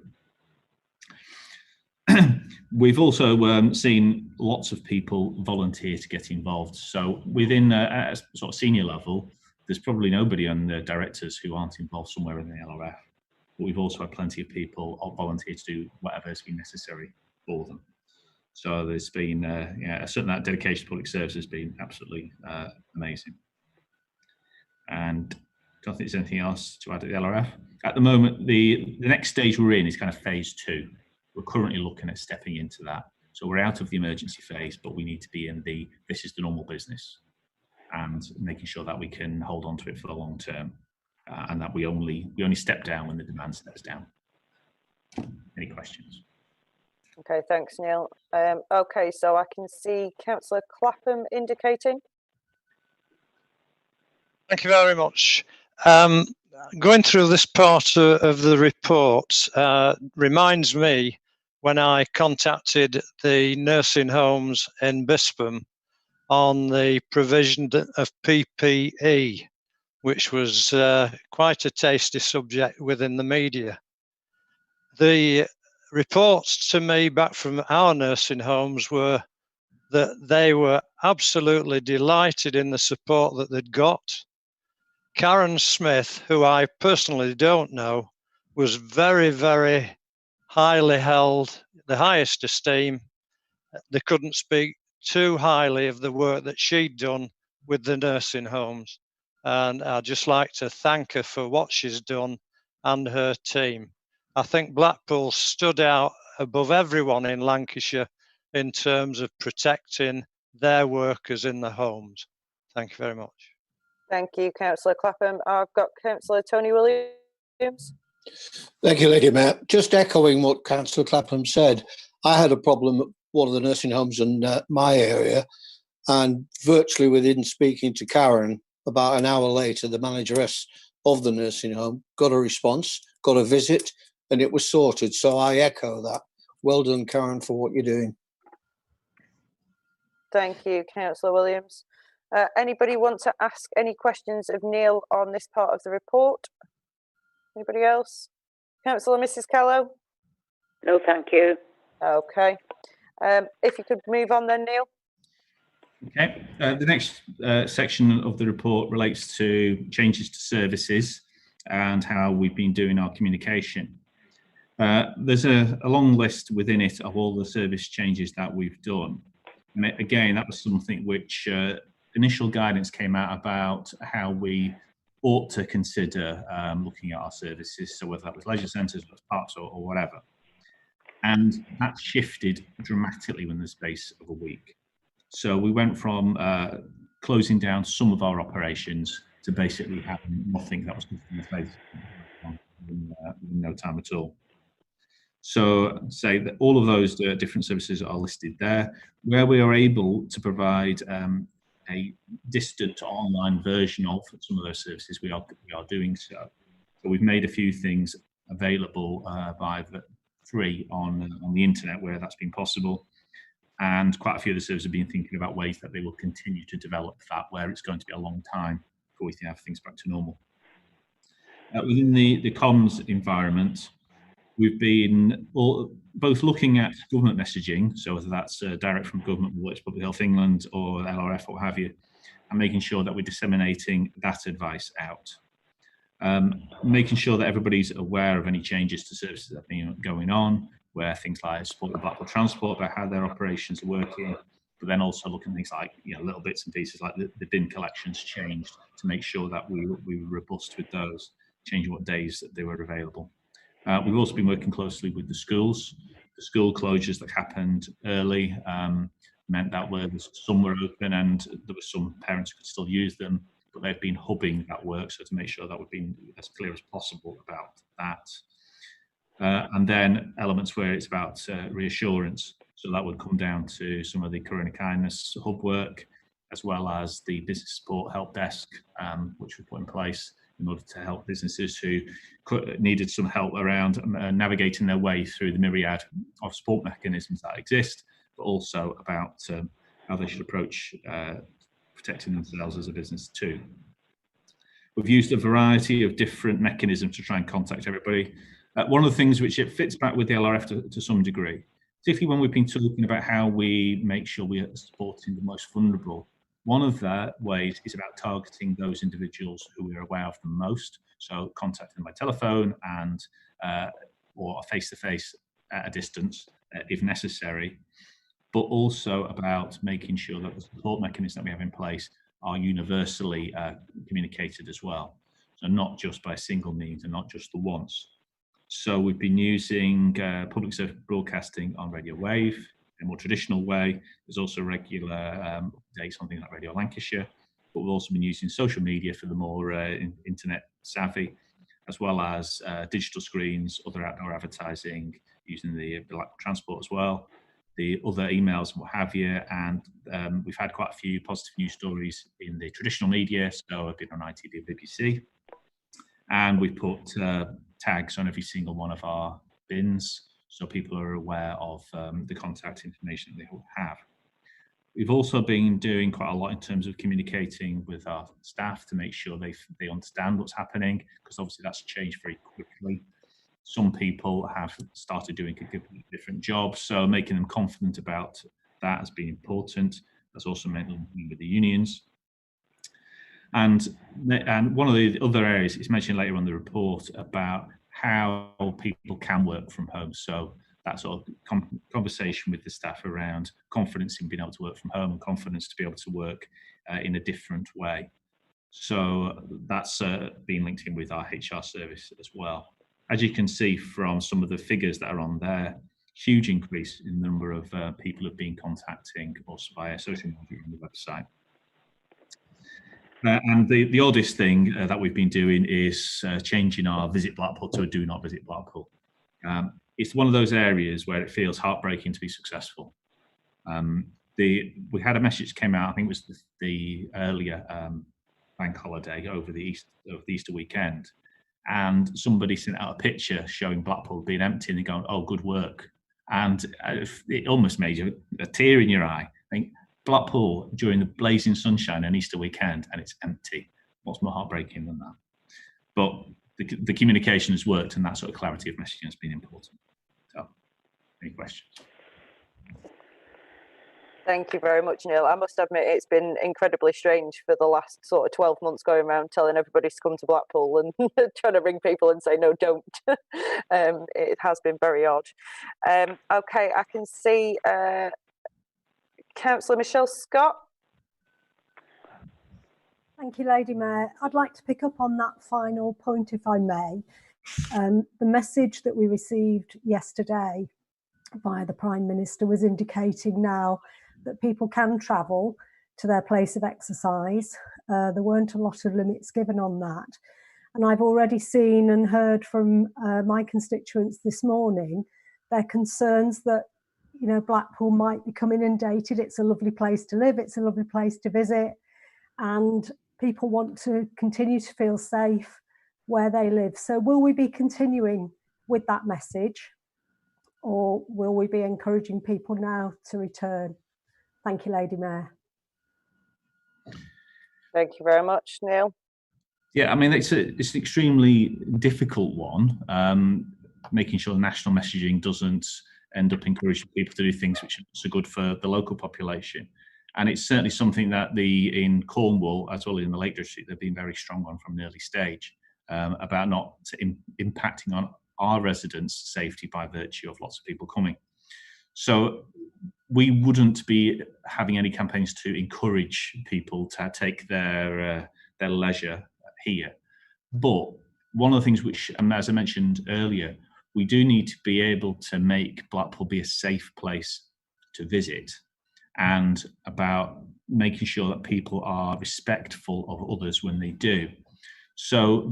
We've also seen lots of people volunteer to get involved. So within a sort of senior level, there's probably nobody on the directors who aren't involved somewhere in the LRF. But we've also had plenty of people volunteer to do whatever has been necessary. for them. So there's been yeah, certainly that dedication to public service has been absolutely amazing. And I don't think there's anything else to add at the LRF. At the moment, the next stage we're in is kind of phase 2. We're currently looking at stepping into that. So we're out of the emergency phase, but we need to be in the this is the normal business, and making sure that we can hold on to it for the long term, and that we only step down when the demand steps down. Any questions? Okay, thanks, Neil. Okay, so I can see Councillor Clapham indicating. Thank you very much. Going through this part of the report reminds me when I contacted the nursing homes in Bispam on the provision of PPE, which was quite a tasty subject within the media. The reports to me back from our nursing homes were that they were absolutely delighted in the support that they'd got. Karen Smith, who I personally don't know, was very, very highly held, the highest esteem. They couldn't speak too highly of the work that she'd done with the nursing homes. And I'd just like to thank her for what she's done and her team. I think Blackpool stood out above everyone in Lancashire in terms of protecting their workers in the homes. Thank you very much. Thank you, Councillor Clapham. I've got Councillor Tony Williams. Thank you, Lady Mayor. Just echoing what Councillor Clapham said, I had a problem at one of the nursing homes in my area, and virtually within speaking to Karen, about an hour later, the manageress of the nursing home got a response, got a visit, and it was sorted. So I echo that. Well done, Karen, for what you're doing. Thank you, Councillor Williams. Anybody want to ask any questions of Neil on this part of the report? Anybody else? Councillor Mrs. Callow? No, thank you. Okay. If you could move on then, Neil. Okay. The next section of the report relates to changes to services and how we've been doing our communication. There's a long list within it of all the service changes that we've done. And again, that was something which initial guidance came out about how we ought to consider looking at our services, so whether that was leisure centres, parks or whatever. And that shifted dramatically within the space of a week. So we went from closing down some of our operations to basically having nothing that was customer facing in no time at all. So say that all of those different services are listed there. Where we are able to provide a distant online version of some of those services, we are doing so. So we've made a few things available by free on the internet where that's been possible. And quite a few of the services have been thinking about ways that they will continue to develop that, where it's going to be a long time before we can have things back to normal. Within the comms environment, we've been both looking at government messaging, so whether that's direct from government, whether it's Public Health England or LRF or what have you, and making sure that we're disseminating that advice out. Making sure that everybody's aware of any changes to services that have been going on, where things like support the Blackpool Transport about how their operations are working, but then also looking at things like little bits and pieces like the bin collections changed to make sure that we were robust with those, changing what days that they were available. We've also been working closely with the schools. The school closures that happened early meant that some were open and there were some parents who could still use them, but they've been hubbing that work, so to make sure that we've been as clear as possible about that. And then elements where it's about reassurance. So that would come down to some of the Corona Kindness hub work, as well as the business support help desk, which we put in place in order to help businesses who needed some help around navigating their way through the myriad of support mechanisms that exist, but also about how they should approach protecting themselves as a business too. We've used a variety of different mechanisms to try and contact everybody. One of the things which it fits back with the LRF to some degree, particularly when we've been talking about how we make sure we are supporting the most vulnerable. One of the ways is about targeting those individuals who we are aware of the most. So contacting them by telephone and or face-to-face at a distance if necessary, but also about making sure that the support mechanisms that we have in place are universally communicated as well. So not just by single means and not just the once. So we've been using public service broadcasting on Radio Wave in a more traditional way. There's also regular updates on things like Radio Lancashire, but we've also been using social media for the more internet savvy, as well as digital screens, other outdoor advertising, using the Blackpool Transport as well, the other emails and what have you. And we've had quite a few positive news stories in the traditional media. So I've been on ITV and BBC. And we put tags on every single one of our bins so people are aware of the contact information they will have. We've also been doing quite a lot in terms of communicating with our staff to make sure they understand what's happening, because obviously that's changed very quickly. Some people have started doing different jobs, so making them confident about that has been important. That's also meant linking with the unions. And one of the other areas is mentioned later on in the report about how people can work from home. So that sort of conversation with the staff around confidence in being able to work from home and confidence to be able to work in a different way. So that's been linked in with our HR service as well. As you can see from some of the figures that are on there, huge increase in the number of people who have been contacting us via social media and the website. And the oddest thing that we've been doing is changing our Visit Blackpool to a Do Not Visit Blackpool. It's one of those areas where it feels heartbreaking to be successful. We had a message came out, I think it was the earlier bank holiday over the Easter weekend, and somebody sent out a picture showing Blackpool being empty and going, "Oh, good work." And it almost made you a tear in your eye. I think, Blackpool during the blazing sunshine and Easter weekend, and it's empty. What's more heartbreaking than that? But the communication has worked, and that sort of clarity of messaging has been important. So, any questions? Thank you very much, Neil. I must admit it's been incredibly strange for the last sort of 12 months going around telling everybody to come to Blackpool and trying to ring people and say, no, don't. It has been very odd. Okay, I can see Councillor Michelle Scott. Thank you, Lady Mayor. I'd like to pick up on that final point, if I may. The message that we received yesterday via the Prime Minister was indicating now that people can travel to their place of exercise. There weren't a lot of limits given on that. And I've already seen and heard from my constituents this morning their concerns that, you know, Blackpool might become inundated. It's a lovely place to live. It's a lovely place to visit. And people want to continue to feel safe where they live. So will we be continuing with that message, or will we be encouraging people now to return? Thank you, Lady Mayor. Thank you very much, Neil. Yeah, I mean, it's an extremely difficult one, making sure national messaging doesn't end up encouraging people to do things which are so good for the local population. And it's certainly something that in Cornwall, as well as in the Lake District, they've been very strong on from an early stage, about not impacting on our residents' safety by virtue of lots of people coming. So we wouldn't be having any campaigns to encourage people to take their leisure here. But one of the things which, as I mentioned earlier, we do need to be able to make Blackpool be a safe place to visit, and about making sure that people are respectful of others when they do. So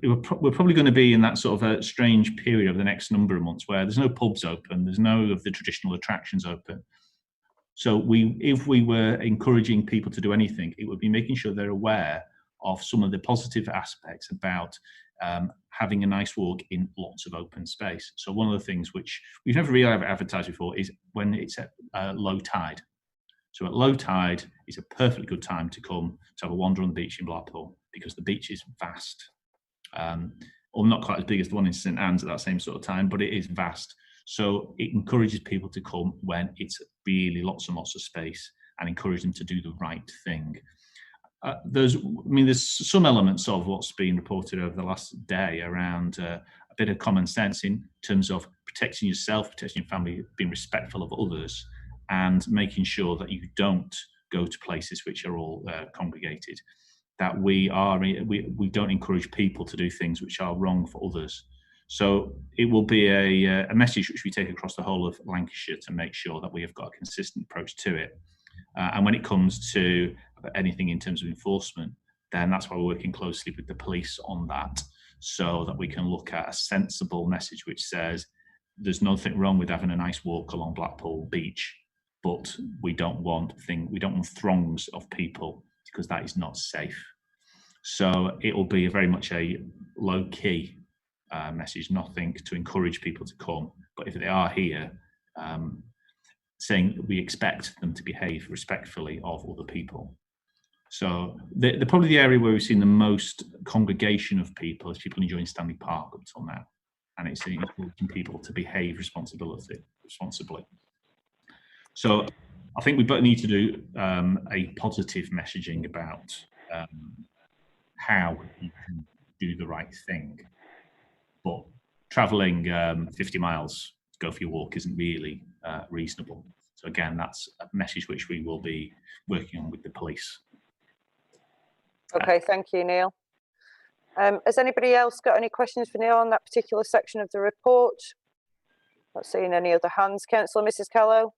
we're probably going to be in that sort of a strange period over the next number of months where there's no pubs open, there's no of the traditional attractions open. So if we were encouraging people to do anything, it would be making sure they're aware of some of the positive aspects about having a nice walk in lots of open space. So one of the things which we've never really advertised before is when it's at low tide. So at low tide is a perfectly good time to come to have a wander on the beach in Blackpool, because the beach is vast. Or not quite as big as the one in St Anne's at that same sort of time, but it is vast. So it encourages people to come when it's really lots and lots of space, and encourage them to do the right thing. There's some elements of what's been reported over the last day around a bit of common sense in terms of protecting yourself, protecting your family, being respectful of others, and making sure that you don't go to places which are all congregated. That we don't encourage people to do things which are wrong for others. So it will be a message which we take across the whole of Lancashire to make sure that we have got a consistent approach to it. And when it comes to anything in terms of enforcement, then that's why we're working closely with the police on that, so that we can look at a sensible message which says there's nothing wrong with having a nice walk along Blackpool Beach, but we don't want throngs of people, because that is not safe. So it will be very much a low-key message, nothing to encourage people to come, but if they are here, saying we expect them to behave respectfully of other people. So probably the area where we've seen the most congregation of people is people enjoying Stanley Park up till now, and it's encouraging people to behave responsibly. So I think we both need to do a positive messaging about how you can do the right thing. But travelling 50 miles to go for your walk isn't really reasonable. So again, that's a message which we will be working on with the police. Okay, thank you, Neil. Has anybody else got any questions for Neil on that particular section of the report? Not seeing any other hands. Councillor Mrs. Callow?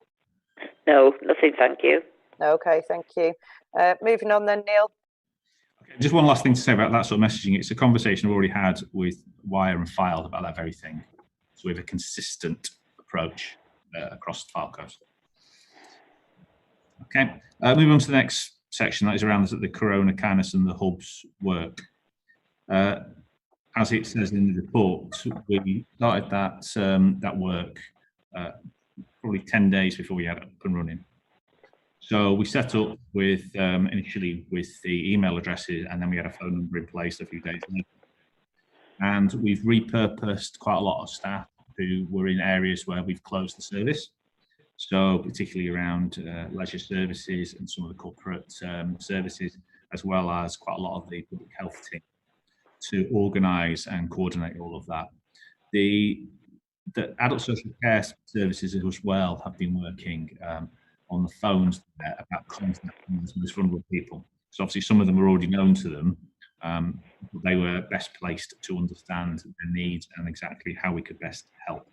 No, nothing, thank you. Okay, thank you. Moving on then, Neil. Just one last thing to say about that sort of messaging. It's a conversation I've already had with Wire and Fylde about that very thing. So we have a consistent approach across the file coast. Okay, moving on to the next section, that is around the Corona kindness and the hub's work. As it says in the report, we started that work probably 10 days before we had it up and running. So we set up with initially with the email addresses, and then we had a phone number in place a few days later. And we've repurposed quite a lot of staff who were in areas where we've closed the service. So particularly around leisure services and some of the corporate services, as well as quite a lot of the public health team, to organise and coordinate all of that. The adult social care services as well have been working on the phones about contacting those most vulnerable people. So obviously some of them were already known to them, but they were best placed to understand their needs and exactly how we could best help.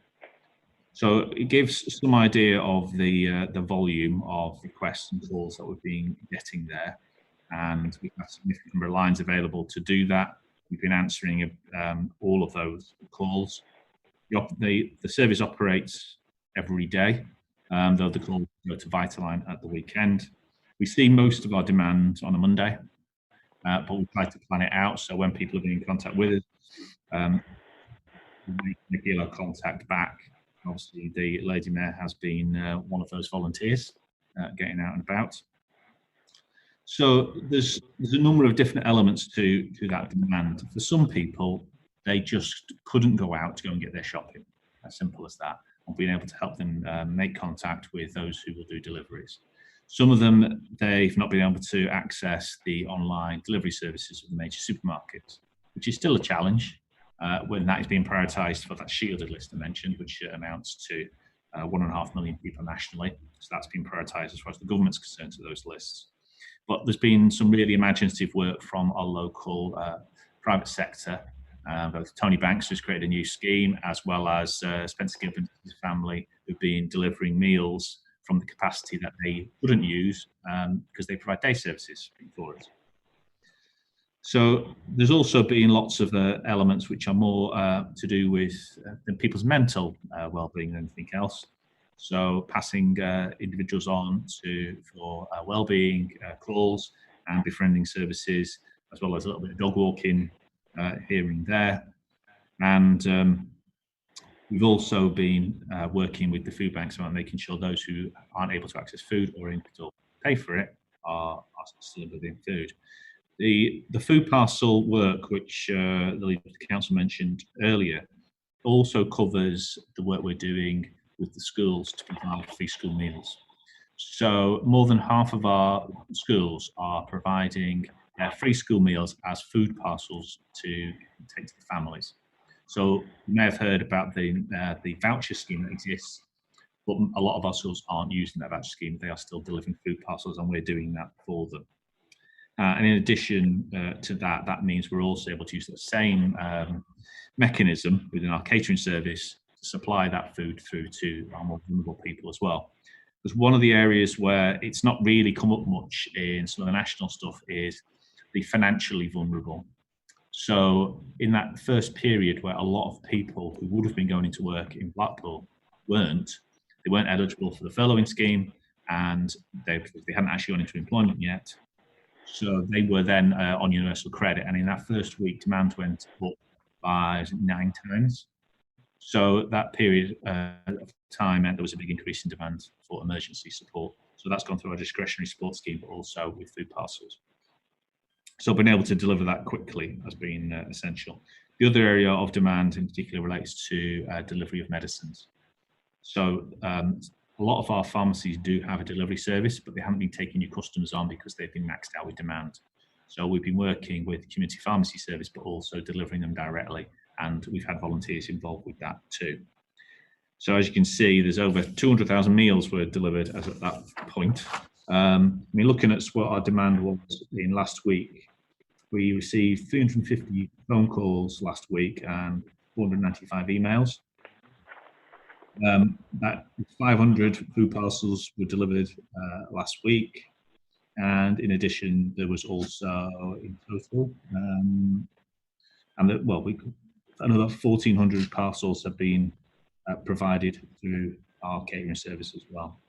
So it gives some idea of the volume of requests and calls that we've been getting there, and we've got a significant number of lines available to do that. We've been answering all of those calls. The service operates every day, though the calls go to Vitaline at the weekend. We see most of our demand on a Monday, but we try to plan it out, so when people are in contact with us, we make our contact back. Obviously, the Lady Mayor has been one of those volunteers getting out and about. So there's a number of different elements to that demand. For some people, they just couldn't go out to go and get their shopping, as simple as that, and being able to help them make contact with those who will do deliveries. Some of them, they've not been able to access the online delivery services of the major supermarkets, which is still a challenge when that is being prioritised for that shielded list I mentioned, which amounts to 1.5 million people nationally. So that's been prioritised as far as the government's concerned to those lists. But there's been some really imaginative work from our local private sector. Both Tony Banks, who's created a new scheme, as well as Spencer Gibbons and his family, who've been delivering meals from the capacity that they couldn't use because they provide day services for us. So there's also been lots of elements which are more to do with people's mental well-being than anything else. So passing individuals on for well-being calls and befriending services, as well as a little bit of dog walking here and there. And we've also been working with the food banks about making sure those who aren't able to access food or able to pay for it are still within food. The food parcel work, which the Leader of the Council mentioned earlier, also covers the work we're doing with the schools to provide free school meals. So more than half of our schools are providing free school meals as food parcels to take to the families. So you may have heard about the voucher scheme that exists, but a lot of our schools aren't using that voucher scheme. They are still delivering food parcels, and we're doing that for them. And in addition to that, that means we're also able to use the same mechanism within our catering service to supply that food through to our more vulnerable people as well. Because one of the areas where it's not really come up much in some of the national stuff is the financially vulnerable. So in that first period where a lot of people who would have been going into work in Blackpool they weren't eligible for the furloughing scheme, and they hadn't actually gone into employment yet. So they were then on universal credit, and in that first week, demand went up by 9 times. So that period of time meant there was a big increase in demand for emergency support. So that's gone through our discretionary support scheme, but also with food parcels. So being able to deliver that quickly has been essential. The other area of demand in particular relates to delivery of medicines. So a lot of our pharmacies do have a delivery service, but they haven't been taking new customers on because they've been maxed out with demand. So we've been working with community pharmacy service, but also delivering them directly. And we've had volunteers involved with that too. So as you can see, there's over 200,000 meals were delivered as at that point. I mean, looking at what our demand was in last week, we received 350 phone calls last week and 495 emails. That 500 food parcels were delivered last week, and in addition, there was also in total, another 1,400 parcels have been provided through our catering service as well.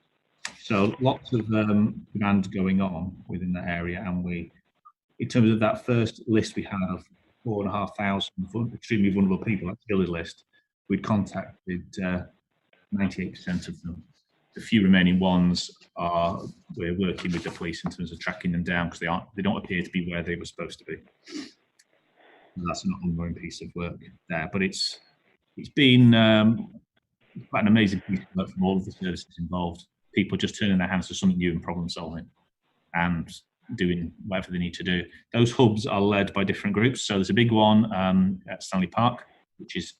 So lots of demand going on within that area, and we, in terms of that first list we had of 4,500 extremely vulnerable people, that skilled list, we'd contacted 98% of them. The few remaining ones we're working with the police in terms of tracking them down because they don't appear to be where they were supposed to be. And that's an ongoing piece of work there, but it's been quite an amazing piece of work from all of the services involved. People just turning their hands to something new and problem solving, and doing whatever they need to do. Those hubs are led by different groups. So there's a big one at Stanley Park, which is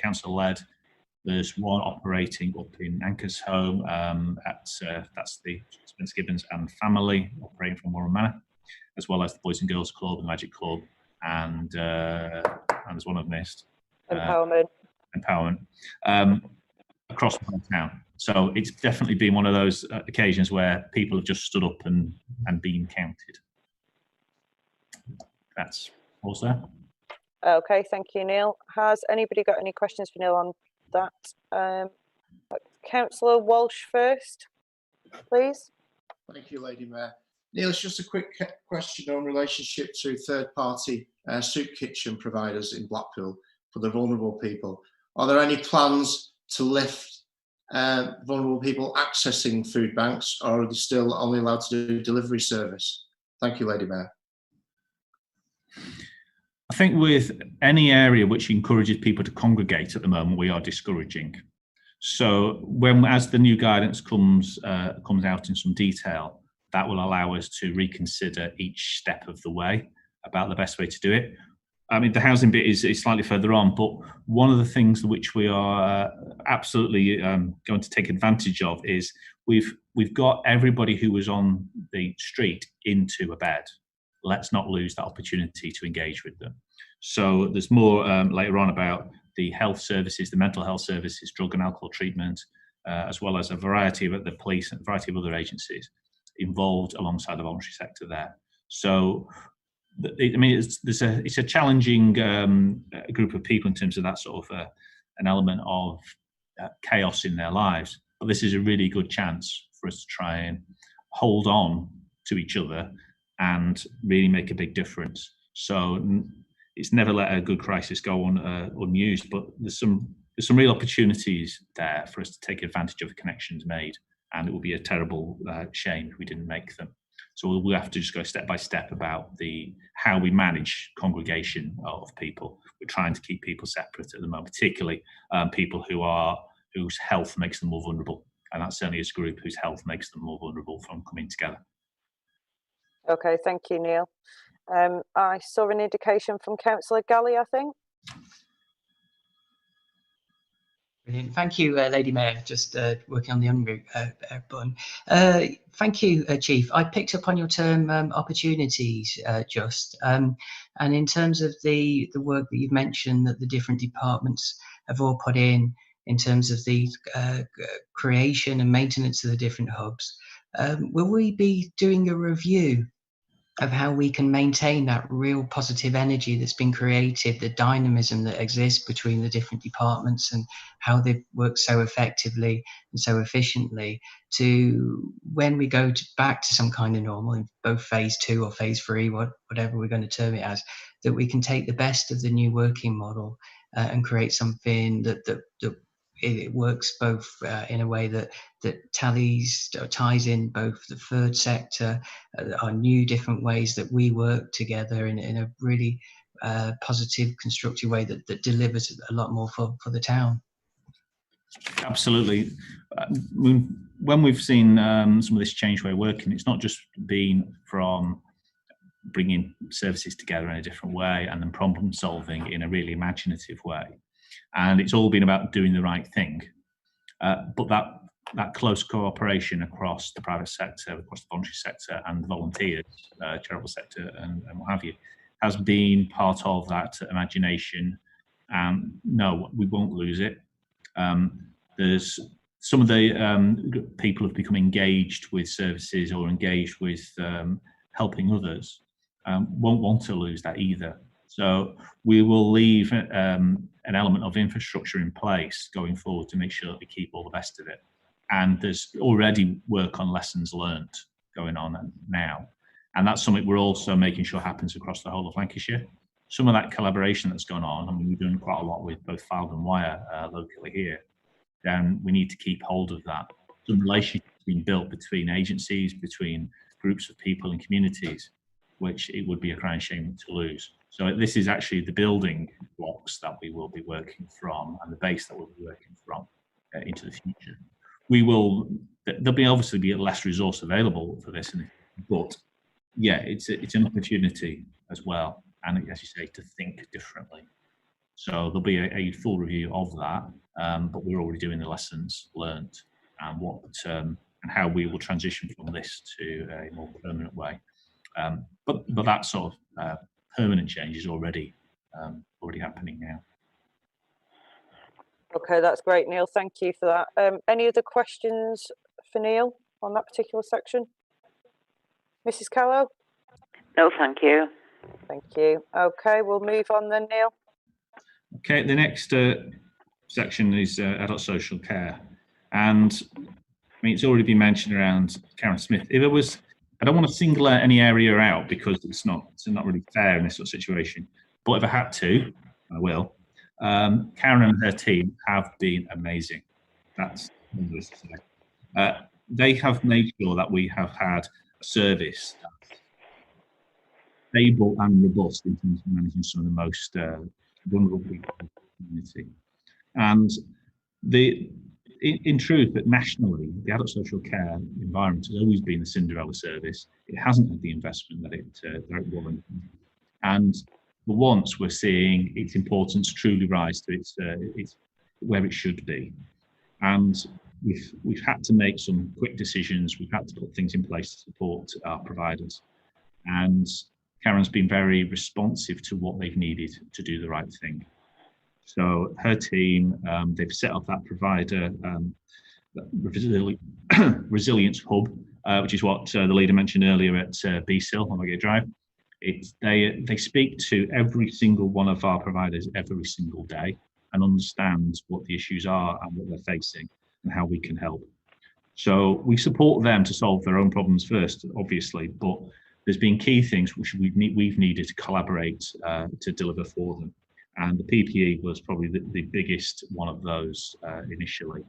council led. There's one operating up in Anchor's Home that's the Spence Gibbons and family operating from Warren Manor, as well as the Boys and Girls Club, the Magic Club, and there's one I've missed. Empowerment. Across the whole town. So it's definitely been one of those occasions where people have just stood up and been counted. That's all there. Okay, thank you, Neil. Has anybody got any questions for Neil on that? Councillor Walsh first, please. Thank you, Lady Mayor. Neil, it's just a quick question on relationship to third-party soup kitchen providers in Blackpool for the vulnerable people. Are there any plans to lift vulnerable people accessing food banks, or are they still only allowed to do delivery service? Thank you, Lady Mayor. I think with any area which encourages people to congregate at the moment, we are discouraging. So as the new guidance comes out in some detail, that will allow us to reconsider each step of the way about the best way to do it. I mean, the housing bit is slightly further on, but one of the things which we are absolutely going to take advantage of is we've got everybody who was on the street into a bed. Let's not lose that opportunity to engage with them. So there's more later on about the health services, the mental health services, drug and alcohol treatment, as well as a variety of the police and a variety of other agencies involved alongside the voluntary sector there. So I mean, it's a challenging group of people in terms of that sort of an element of chaos in their lives. But this is a really good chance for us to try and hold on to each other and really make a big difference. So it's never let a good crisis go unused, but there's some real opportunities there for us to take advantage of the connections made, and it would be a terrible shame if we didn't make them. So we'll have to just go step by step about how we manage congregation of people. We're trying to keep people separate at the moment, particularly people whose health makes them more vulnerable. And that certainly is a group whose health makes them more vulnerable from coming together. Okay, thank you, Neil. I saw an indication from Councillor Galley, I think. Brilliant. Thank you, Lady Mayor. Just working on the unmute button. Thank you, Chief. I picked up on your term opportunities, and in terms of the work that you've mentioned that the different departments have all put in terms of the creation and maintenance of the different hubs, will we be doing a review of how we can maintain that real positive energy that's been created, the dynamism that exists between the different departments and how they work so effectively and so efficiently, to when we go back to some kind of normal in both phase 2 or phase 3, whatever we're going to term it as, that we can take the best of the new working model and create something that it works both in a way that ties in both the third sector, our new different ways that we work together in a really positive, constructive way that delivers a lot more for the town. Absolutely. When we've seen some of this change way of working, it's not just been from bringing services together in a different way and then problem solving in a really imaginative way. And it's all been about doing the right thing. But that close cooperation across the private sector, across the voluntary sector and the volunteers, charitable sector and what have you, has been part of that imagination. No, we won't lose it. There's some of the people have become engaged with services or engaged with helping others, won't want to lose that either. So we will leave an element of infrastructure in place going forward to make sure that we keep all the best of it. And there's already work on lessons learned going on now. And that's something we're also making sure happens across the whole of Lancashire. Some of that collaboration that's gone on, I mean, we're doing quite a lot with both Fylde and Wyre locally here. Then we need to keep hold of that. Some relationships being built between agencies, between groups of people and communities, which it would be a crying shame to lose. So this is actually the building blocks that we will be working from and the base that we'll be working from into the future. There'll be obviously be less resource available for this, but yeah, it's an opportunity as well. And as you say, to think differently. So there'll be a full review of that, but we're already doing the lessons learned and and how we will transition from this to a more permanent way. But that sort of permanent change is already happening now. Okay, that's great, Neil. Thank you for that. Any other questions for Neil on that particular section? Mrs. Callow? No, thank you. Thank you. Okay, we'll move on then, Neil. Okay, the next section is adult social care. And I mean, it's already been mentioned around Karen Smith. If it was, I don't want to single any area out because it's not really fair in this sort of situation. But if I had to, I will. Karen and her team have been amazing. That's needless to say. They have made sure that we have had a service that's stable and robust in terms of managing some of the most vulnerable people in the community. And in truth, that nationally, the adult social care environment has always been the Cinderella service. It hasn't had the investment that it warranted. And for once, we're seeing its importance truly rise to its where it should be. And we've had to make some quick decisions. We've had to put things in place to support our providers. And Karen's been very responsive to what they've needed to do the right thing. So her team, they've set up that provider resilience hub, which is what the leader mentioned earlier at BSIL on Highgate Drive. They speak to every single one of our providers every single day and understand what the issues are and what they're facing and how we can help. So we support them to solve their own problems first, obviously, but there's been key things which we've needed to collaborate to deliver for them. And the PPE was probably the biggest one of those initially.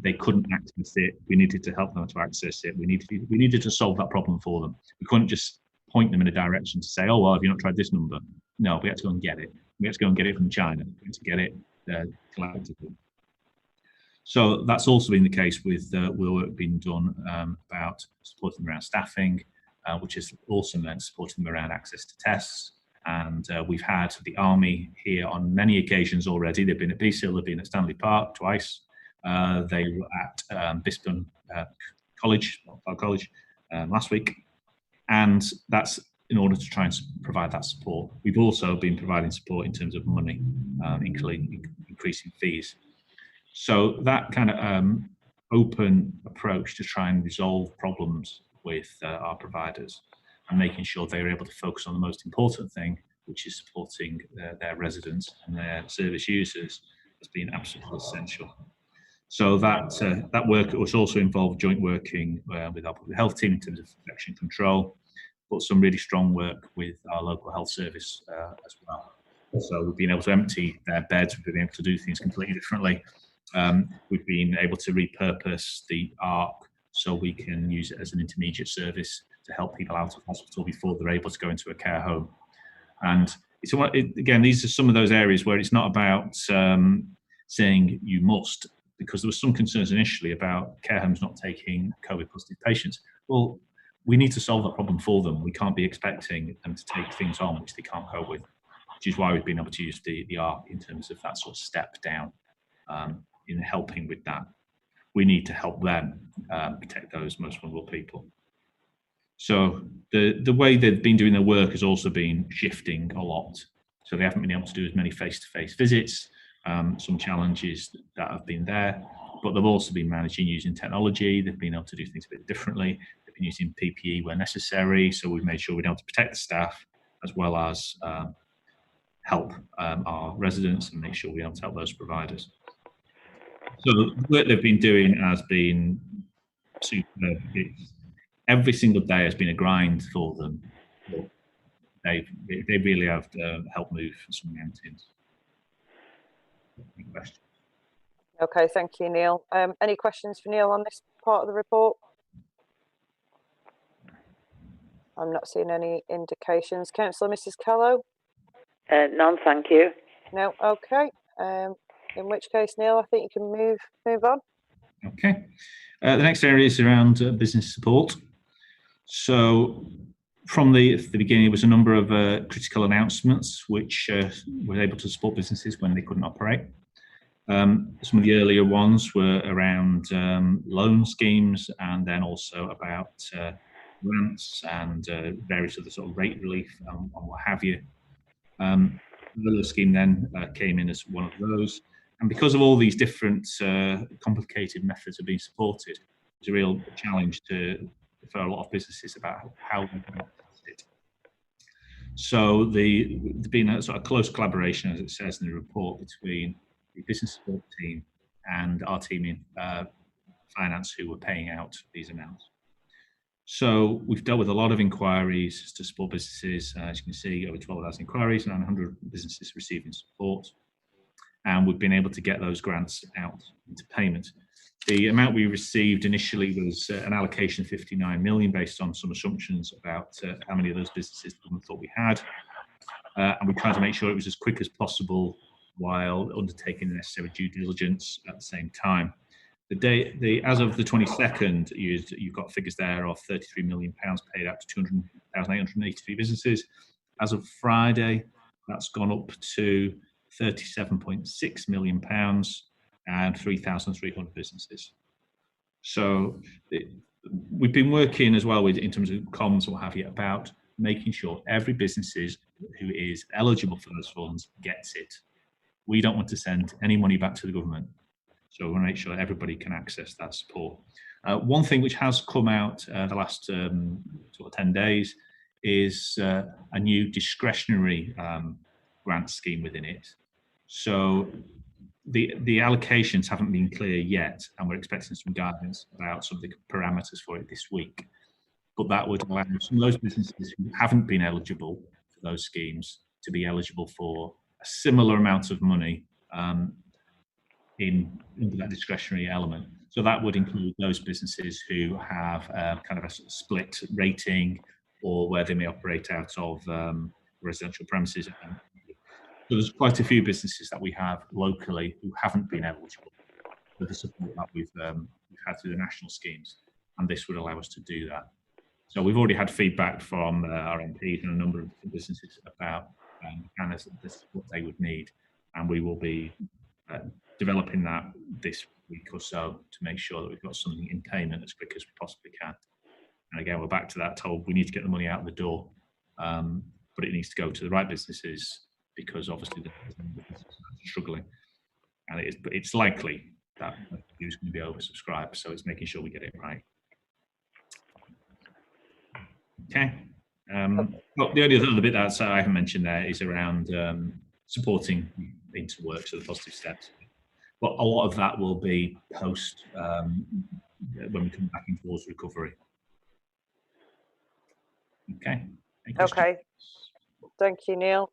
They couldn't access it. We needed to help them to access it. We needed to solve that problem for them. We couldn't just point them in a direction to say, oh, well, have you not tried this number? No, we had to go and get it. We had to go and get it from China. We had to get it collectively. So that's also been the case with work being done about supporting them around staffing, which has also meant supporting them around access to tests, And we've had the Army here on many occasions already. They've been at Beesill, they've been at Stanley Park twice. They were at Bisburn College last week. And that's in order to try and provide that support. We've also been providing support in terms of money, increasing fees. So that kind of open approach to try and resolve problems with our providers and making sure they're able to focus on the most important thing, which is supporting their residents and their service users, has been absolutely essential. So that work was also involved joint working with our public health team in terms of infection control, but some really strong work with our local health service as well. So we've been able to empty their beds, we've been able to do things completely differently. We've been able to repurpose the ARC so we can use it as an intermediate service to help people out of hospital before they're able to go into a care home. And again, these are some of those areas where it's not about saying you must, because there was some concerns initially about care homes not taking COVID positive patients. Well, we need to solve that problem for them. We can't be expecting them to take things on which they can't cope with, which is why we've been able to use the ARC in terms of that sort of step down in helping with that. We need to help them protect those most vulnerable people. So the way they've been doing their work has also been shifting a lot. So they haven't been able to do as many face-to-face visits, some challenges that have been there, but they've also been managing using technology. They've been able to do things a bit differently. They've been using PPE where necessary. So we've made sure we're able to protect the staff as well as help our residents and make sure we're able to help those providers. So the work they've been doing has been superb. Every single day has been a grind for them. They really have helped move some mountains. Any questions? Okay, thank you, Neil. Any questions for Neil on this part of the report? I'm not seeing any indications. Councillor Mrs. Callow? None, thank you. No, okay. In which case, Neil, I think you can move on. Okay. The next area is around business support. So from the beginning, there was a number of critical announcements which were able to support businesses when they couldn't operate. Some of the earlier ones were around loan schemes and then also about grants and various other sort of rate relief and what have you. The little scheme then came in as one of those. And because of all these different complicated methods of being supported, it's a real challenge for a lot of businesses about how they can access it. So there's been a sort of close collaboration, as it says in the report, between the business support team and our team in finance who were paying out these amounts. So we've dealt with a lot of inquiries to support businesses. As you can see, over 12,000 inquiries, around 100 businesses receiving support. And we've been able to get those grants out into payment. The amount we received initially was an allocation of 59 million based on some assumptions about how many of those businesses we thought we had. And we tried to make sure it was as quick as possible while undertaking the necessary due diligence at the same time. As of the 22nd, you've got figures there of £33 million paid out to 200,883 businesses. As of Friday, that's gone up to £37.6 million and 3,300 businesses. So we've been working as well with, in terms of comms or what have you, about making sure every business who is eligible for those funds gets it. We don't want to send any money back to the government. So we want to make sure everybody can access that support. One thing which has come out the last sort of 10 days is a new discretionary grant scheme within it. So the allocations haven't been clear yet, and we're expecting some guidance about some of the parameters for it this week. But that would allow some of those businesses who haven't been eligible for those schemes to be eligible for a similar amount of money into that discretionary element. So that would include those businesses who have kind of a split rating, or where they may operate out of residential premises. So there's quite a few businesses that we have locally who haven't been eligible for the support that we've had through the national schemes, and this would allow us to do that. So we've already had feedback from our MPs and a number of businesses about kind of what they would need, and we will be developing that this week or so to make sure that we've got something in payment as quick as we possibly can. And again, we're back to that told we need to get the money out the door, but it needs to go to the right businesses, because obviously the businesses are struggling, and it's likely that it's going to be oversubscribed, so it's making sure we get it right. Okay. Well, the only other bit that I haven't mentioned there is around supporting into work, so the positive steps. But a lot of that will be post when we come back in towards recovery. Okay. Okay. Thank you, Neil.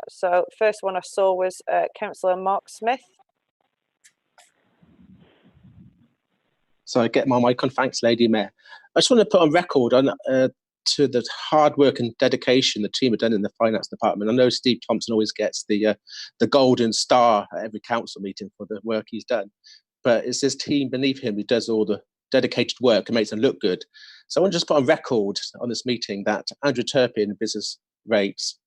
So first one I saw was Councillor Mark Smith. So I get my mic on. Thanks, Lady Mayor. I just want to put on record on to the hard work and dedication the team have done in the finance department. I know Steve Thompson always gets the golden star at every council meeting for the work he's done, but it's this team beneath him who does all the dedicated work and makes them look good. So I want to just put on record on this meeting that Andrew Turpin in business rates,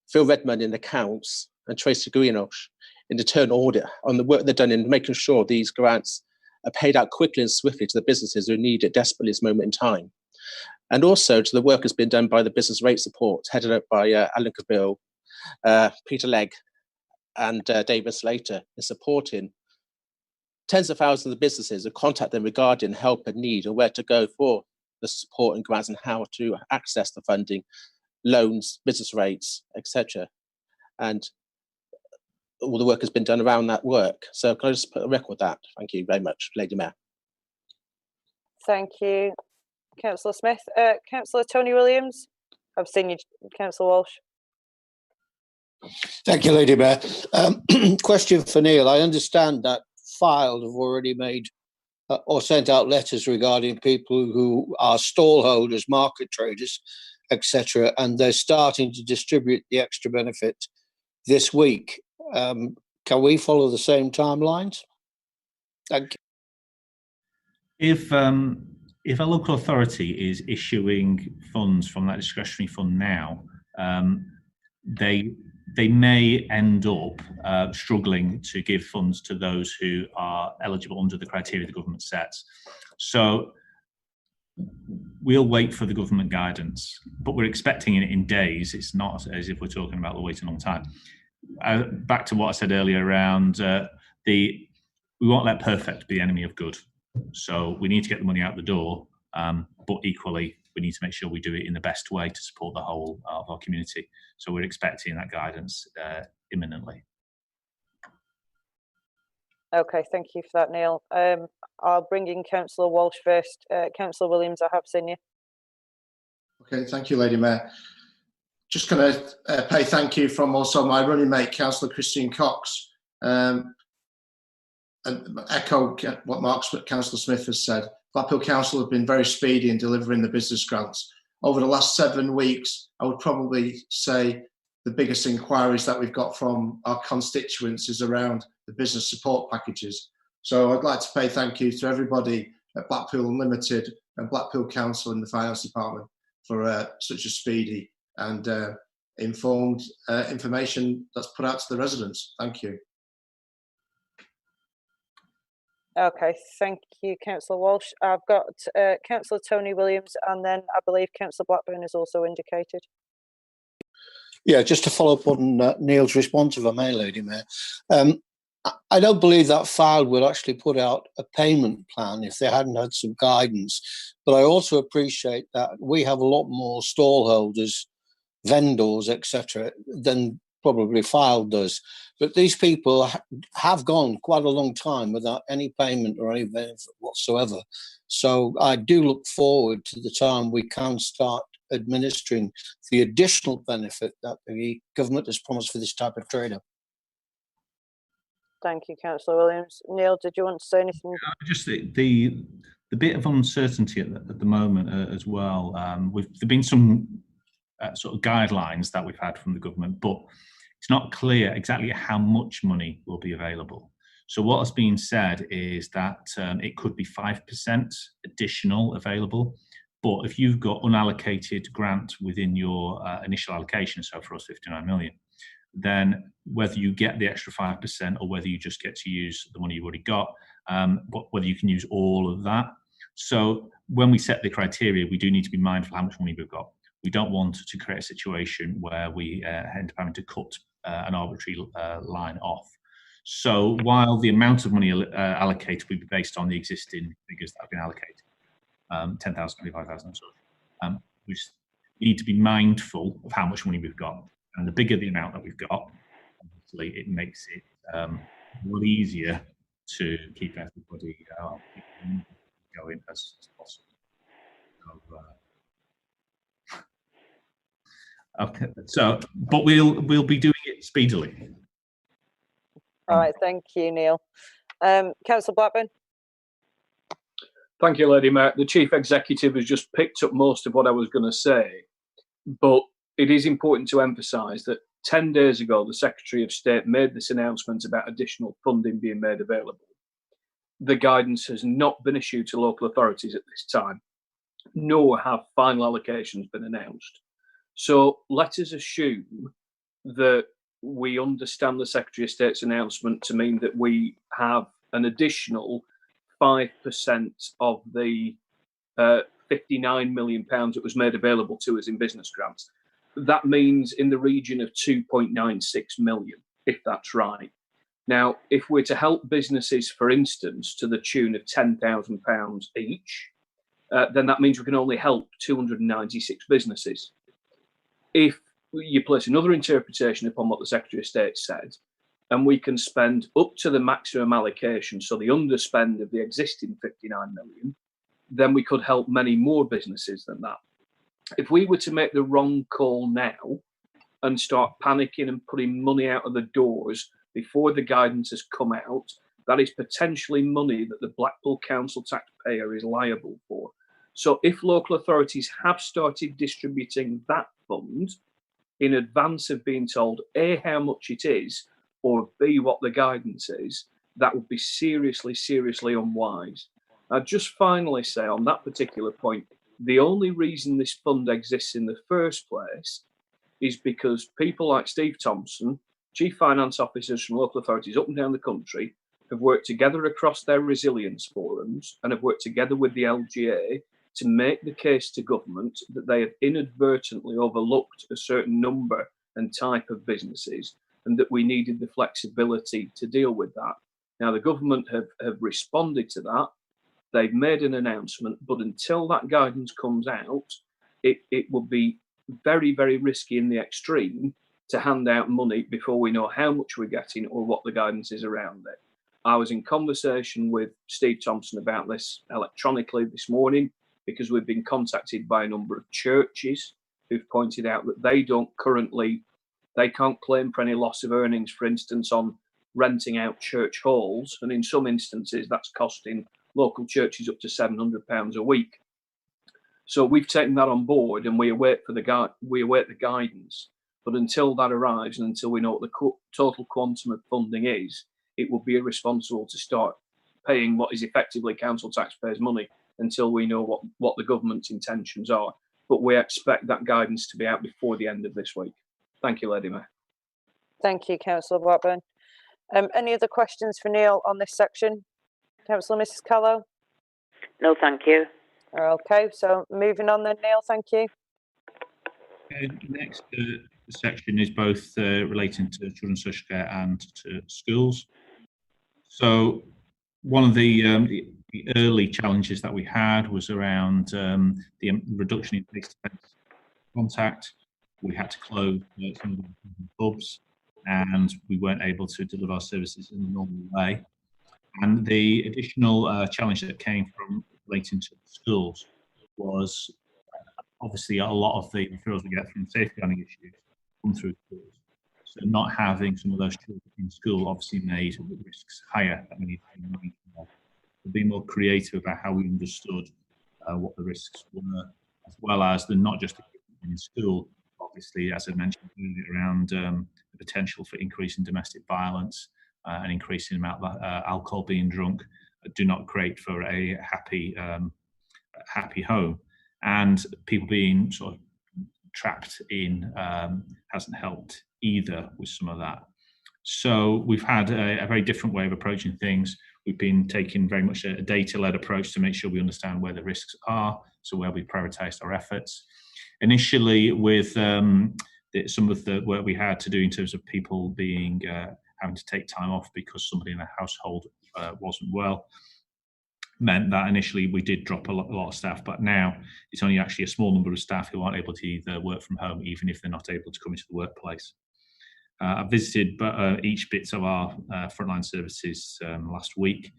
Phil Redmond in accounts, and Tracy Greenosh in the turn audit on the work they've done in making sure these grants are paid out quickly and swiftly to the businesses who need it desperately at this moment in time. And also to the work that's been done by the business rate support, headed up by Alan Cavill, Peter Legg, and David Slater, in supporting tens of thousands of businesses who contact them regarding help and need and where to go for the support and grants and how to access the funding, loans, business rates, etc. And all the work has been done around that work. So can I just put a record that? Thank you very much, Lady Mayor. Thank you, Councillor Smith. Councillor Tony Williams. I've seen you, Councillor Walsh. Thank you, Lady Mayor. Question for Neil. I understand that Fylde have already made or sent out letters regarding people who are stall holders, market traders, etc., and they're starting to distribute the extra benefit this week. Can we follow the same timelines? Thank you. If a local authority is issuing funds from that discretionary fund now, they may end up struggling to give funds to those who are eligible under the criteria the government sets. So we'll wait for the government guidance, but we're expecting it in days. It's not as if we're talking about waiting a long time. Back to what I said earlier around we won't let perfect be the enemy of good. So we need to get the money out the door, but equally we need to make sure we do it in the best way to support the whole of our community. So we're expecting that guidance imminently. Okay, thank you for that, Neil. I'll bring in Councillor Walsh first. Councillor Williams, I have seen you. Okay, thank you, Lady Mayor. Just going to pay thank you from also my running mate, Councillor Christine Cox, and echo what Councillor Smith has said. Blackpool Council have been very speedy in delivering the business grants. Over the last 7 weeks, I would probably say the biggest inquiries that we've got from our constituents is around the business support packages. So I'd like to pay thank you to everybody at Blackpool Unlimited and Blackpool Council in the Finance Department for such a speedy and informed information that's put out to the residents. Thank you. Okay, thank you, Councillor Walsh. I've got Councillor Tony Williams, and then I believe Councillor Blackburn is also indicated. Yeah, just to follow up on Neil's response, if I may, Lady Mayor. I don't believe that Fylde would actually put out a payment plan if they hadn't had some guidance. But I also appreciate that we have a lot more stall holders, vendors, etc., than probably Fylde does. But these people have gone quite a long time without any payment or any benefit whatsoever. So I do look forward to the time we can start administering the additional benefit that the government has promised for this type of trader. Thank you, Councillor Williams. Neil, did you want to say anything? Just the bit of uncertainty at the moment as well. There've been some sort of guidelines that we've had from the government, but it's not clear exactly how much money will be available. So what has been said is that it could be 5% additional available, But if you've got unallocated grant within your initial allocation, so for us 59 million, then whether you get the extra 5% or whether you just get to use the money you've already got, but whether you can use all of that. So when we set the criteria, we do need to be mindful how much money we've got. We don't want to create a situation where we end up having to cut an arbitrary line off. So while the amount of money allocated will be based on the existing figures that have been allocated, 10,000, 25,000 and so we need to be mindful of how much money we've got. And the bigger the amount that we've got, obviously it makes it a lot easier to keep everybody going as possible. So, okay, so but we'll be doing it speedily. All right, thank you, Neil. Councillor Blackburn. Thank you, Lady Mayor. The Chief Executive has just picked up most of what I was going to say, but it is important to emphasise that 10 days ago, the Secretary of State made this announcement about additional funding being made available. The guidance has not been issued to local authorities at this time, nor have final allocations been announced. So let us assume that we understand the Secretary of State's announcement to mean that we have an additional 5% of the £59 million that was made available to us in business grants. That means in the region of 2.96 million, if that's right. Now, if we're to help businesses, for instance, to the tune of £10,000 each, then that means we can only help 296 businesses. If you place another interpretation upon what the Secretary of State said, and we can spend up to the maximum allocation, so the underspend of the existing 59 million, then we could help many more businesses than that. If we were to make the wrong call now and start panicking and putting money out of the doors before the guidance has come out, that is potentially money that the Blackpool Council taxpayer is liable for. So if local authorities have started distributing that fund in advance of being told A, how much it is, or B, what the guidance is, that would be seriously, seriously unwise. I'd just finally say on that particular point, the only reason this fund exists in the first place is because people like Steve Thompson, chief finance officers from local authorities up and down the country, have worked together across their resilience forums and have worked together with the LGA to make the case to government that they have inadvertently overlooked a certain number and type of businesses and that we needed the flexibility to deal with that. Now, the government have responded to that. They've made an announcement, but until that guidance comes out, it will be very, very risky in the extreme to hand out money before we know how much we're getting or what the guidance is around it. I was in conversation with Steve Thompson about this electronically this morning because we've been contacted by a number of churches who've pointed out that they can't claim for any loss of earnings, for instance, on renting out church halls. And in some instances, that's costing local churches up to £700 a week. So we've taken that on board and we await the guidance. But until that arrives and until we know what the total quantum of funding is, it will be irresponsible to start paying what is effectively council taxpayers' money until we know what the government's intentions are. But we expect that guidance to be out before the end of this week. Thank you, Lady Mayor. Thank you, Councillor Blackburn. Any other questions for Neil on this section? Councillor Mrs. Callow? No, thank you. Okay, so moving on then, Neil, thank you. Next section is both relating to children's social care and to schools. So one of the early challenges that we had was around the reduction in face-to-face contact. We had to close some of the hubs and we weren't able to deliver our services in the normal way. And the additional challenge that came from relating to schools was obviously a lot of the referrals we get from safeguarding issues come through schools. So not having some of those children in school obviously made the risks higher that we need to be more creative about how we understood what the risks were, as well as not just in school, obviously, as I mentioned earlier, around the potential for increasing domestic violence and increasing amount of alcohol being drunk do not create for a happy home. and people being sort of trapped in hasn't helped either with some of that. So we've had a very different way of approaching things. We've been taking very much a data-led approach to make sure we understand where the risks are, so where we prioritised our efforts. Initially, with some of the work we had to do in terms of people being having to take time off because somebody in the household wasn't well, meant that initially we did drop a lot of staff, but now it's only actually a small number of staff who aren't able to either work from home, even if they're not able to come into the workplace. I visited each bit of our frontline services last week,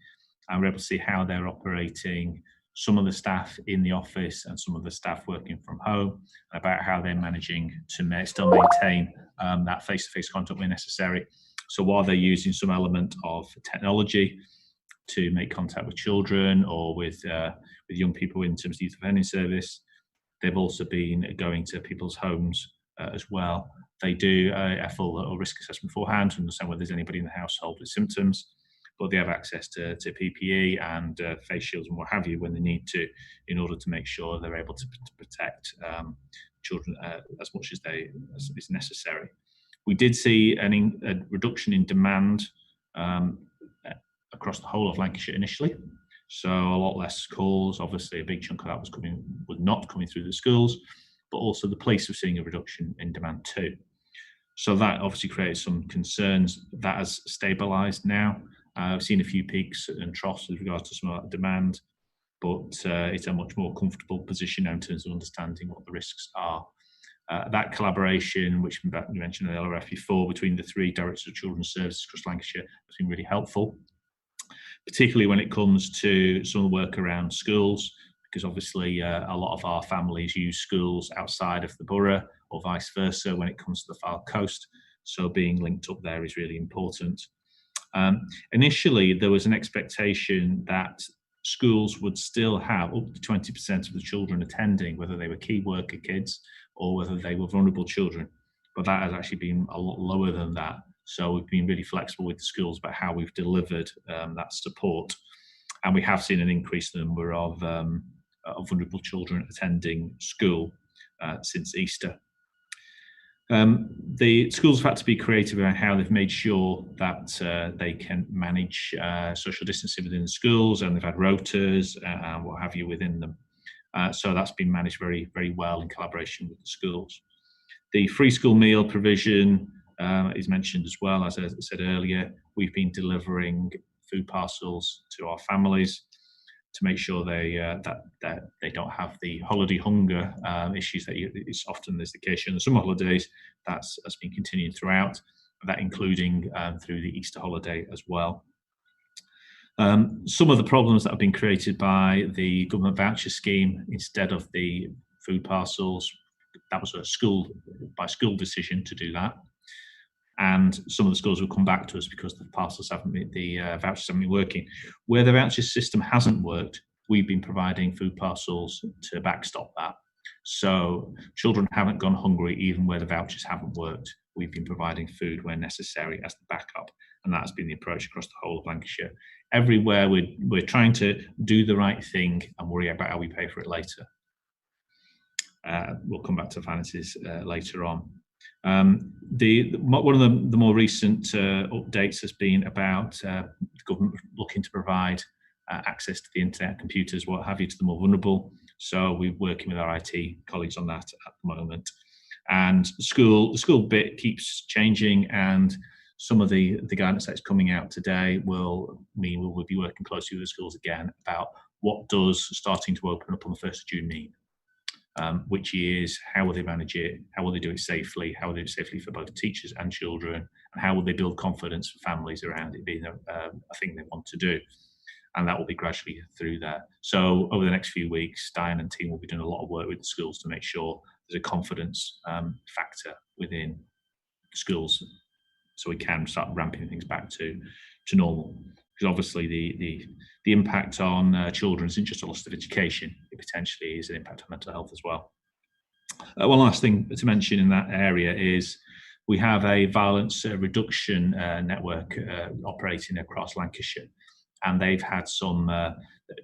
and we're able to see how they're operating, some of the staff in the office and some of the staff working from home, about how they're managing to still maintain that face-to-face contact where necessary. So while they're using some element of technology to make contact with children or with young people in terms of youth offending service, they've also been going to people's homes as well. They do a full risk assessment beforehand to understand whether there's anybody in the household with symptoms, but they have access to PPE and face shields and what have you when they need to, in order to make sure they're able to protect children as much as is necessary. We did see a reduction in demand across the whole of Lancashire initially, so a lot less calls. Obviously, a big chunk of that was not coming through the schools, but also the police were seeing a reduction in demand too. So that obviously created some concerns. That has stabilised now. I've seen a few peaks and troughs with regards to some of that demand, but it's a much more comfortable position now in terms of understanding what the risks are. That collaboration, which we mentioned in the LRF before, between the 3 directors of children's services across Lancashire has been really helpful, particularly when it comes to some of the work around schools, because obviously a lot of our families use schools outside of the borough or vice versa when it comes to the far coast. So being linked up there is really important. Initially, there was an expectation that schools would still have up to 20% of the children attending, whether they were key worker kids or whether they were vulnerable children. But that has actually been a lot lower than that. So we've been really flexible with the schools about how we've delivered that support. And we have seen an increased number of vulnerable children attending school since Easter. The schools have had to be creative around how they've made sure that they can manage social distancing within the schools, and they've had rotas and what have you within them. So that's been managed very, very well in collaboration with the schools. The free school meal provision is mentioned as well. As I said earlier, we've been delivering food parcels to our families to make sure that they don't have the holiday hunger issues that it's often is the case in the summer holidays. That's been continuing throughout, that including through the Easter holiday as well. Some of the problems that have been created by the government voucher scheme instead of the food parcels, that was a school decision to do that. And some of the schools will come back to us because the parcels haven't been, the vouchers haven't been working. Where the voucher system hasn't worked, we've been providing food parcels to backstop that. So children haven't gone hungry even where the vouchers haven't worked. We've been providing food where necessary as the backup, and that has been the approach across the whole of Lancashire. Everywhere we're trying to do the right thing and worry about how we pay for it later. We'll come back to finances later on. One of the more recent updates has been about the government looking to provide access to the internet, computers, what have you, to the more vulnerable. So we're working with our IT colleagues on that at the moment. And the school bit keeps changing, and some of the guidance that's coming out today will mean we will be working closely with the schools again about what does starting to open up on the 1st of June mean. Which is, how will they manage it? How will they do it safely? How will they do it safely for both teachers and children? And how will they build confidence for families around it being a thing they want to do? And that will be gradually through there. So over the next few weeks, Diane and team will be doing a lot of work with the schools to make sure there's a confidence factor within the schools, so we can start ramping things back to normal. Because obviously the impact on children isn't just a loss of education, it potentially is an impact on mental health as well. One last thing to mention in that area is we have a violence reduction network operating across Lancashire, and they've had some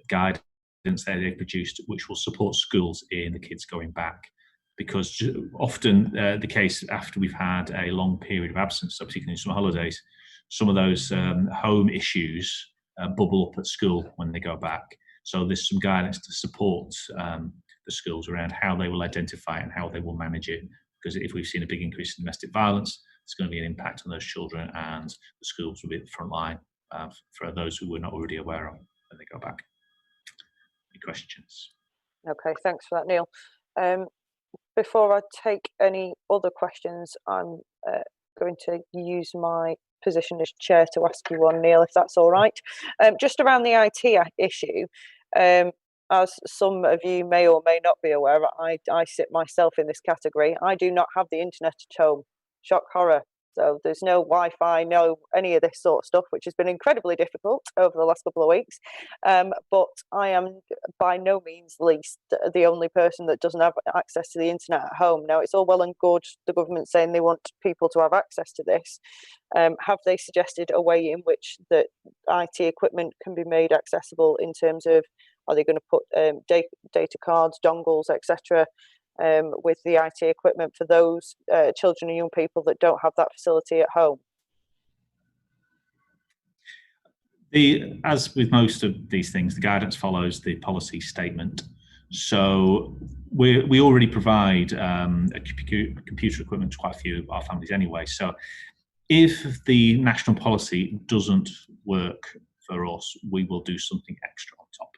guidance evidence that they've produced which will support schools in the kids going back. Because often the case after we've had a long period of absence, so particularly in summer holidays, some of those home issues bubble up at school when they go back. So there's some guidance to support the schools around how they will identify and how they will manage it. Because if we've seen a big increase in domestic violence, it's going to be an impact on those children, and the schools will be at the front line for those who we're not already aware of when they go back. Any questions? Okay, thanks for that, Neil. Before I take any other questions, I'm going to use my position as chair to ask you one, Neil, if that's all right. Just around the IT issue, as some of you may or may not be aware, I sit myself in this category. I do not have the internet at home. Shock horror. So there's no Wi-Fi, no any of this sort of stuff, which has been incredibly difficult over the last couple of weeks. But I am by no means least the only person that doesn't have access to the internet at home. Now, it's all well and good, the government saying they want people to have access to this. Have they suggested a way in which the IT equipment can be made accessible in terms of, are they going to put data cards, dongles, etc., with the IT equipment for those children and young people that don't have that facility at home? As with most of these things, the guidance follows the policy statement. So we already provide computer equipment to quite a few of our families anyway. So if the national policy doesn't work for us, we will do something extra on top.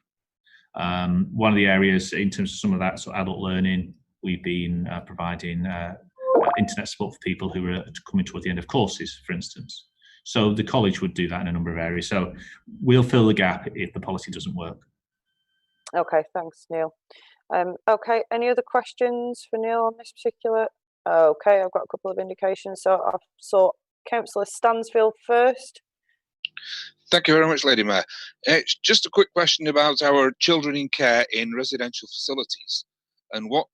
One of the areas in terms of some of that, so adult learning, we've been providing internet support for people who are coming towards the end of courses, for instance. So the college would do that in a number of areas. So we'll fill the gap if the policy doesn't work. Okay, thanks, Neil. Okay, any other questions for Neil on this particular? Okay, I've got a couple of indications. So I saw Councillor Stansfield first. Thank you very much, Lady Mayor. It's just a quick question about our children in care in residential facilities, and what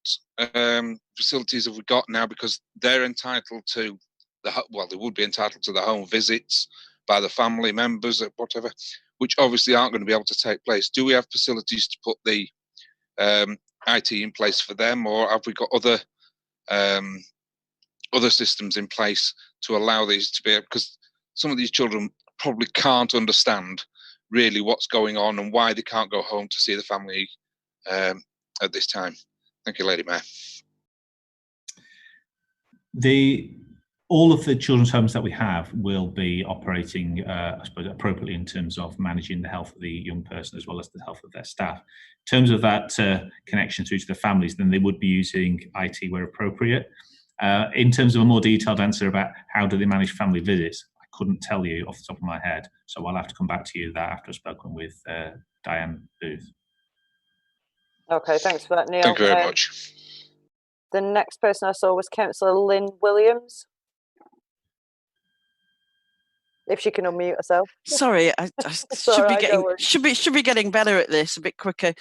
facilities have we got now, because they're entitled to they would be entitled to the home visits by the family members or whatever, which obviously aren't going to be able to take place. Do we have facilities to put the IT in place for them, or have we got other systems in place to allow these to be, because some of these children probably can't understand really what's going on and why they can't go home to see the family at this time. Thank you, Lady Mayor. All of the children's homes that we have will be operating, I suppose, appropriately in terms of managing the health of the young person as well as the health of their staff. In terms of that connection through to the families, then they would be using IT where appropriate. In terms of a more detailed answer about how do they manage family visits, I couldn't tell you off the top of my head, so I'll have to come back to you that after I've spoken with Diane Booth. Okay, thanks for that, Neil. Thank you very much. The next person I saw was Councillor Lynn Williams. If she can unmute herself. Sorry, I should be getting better at this a bit quicker.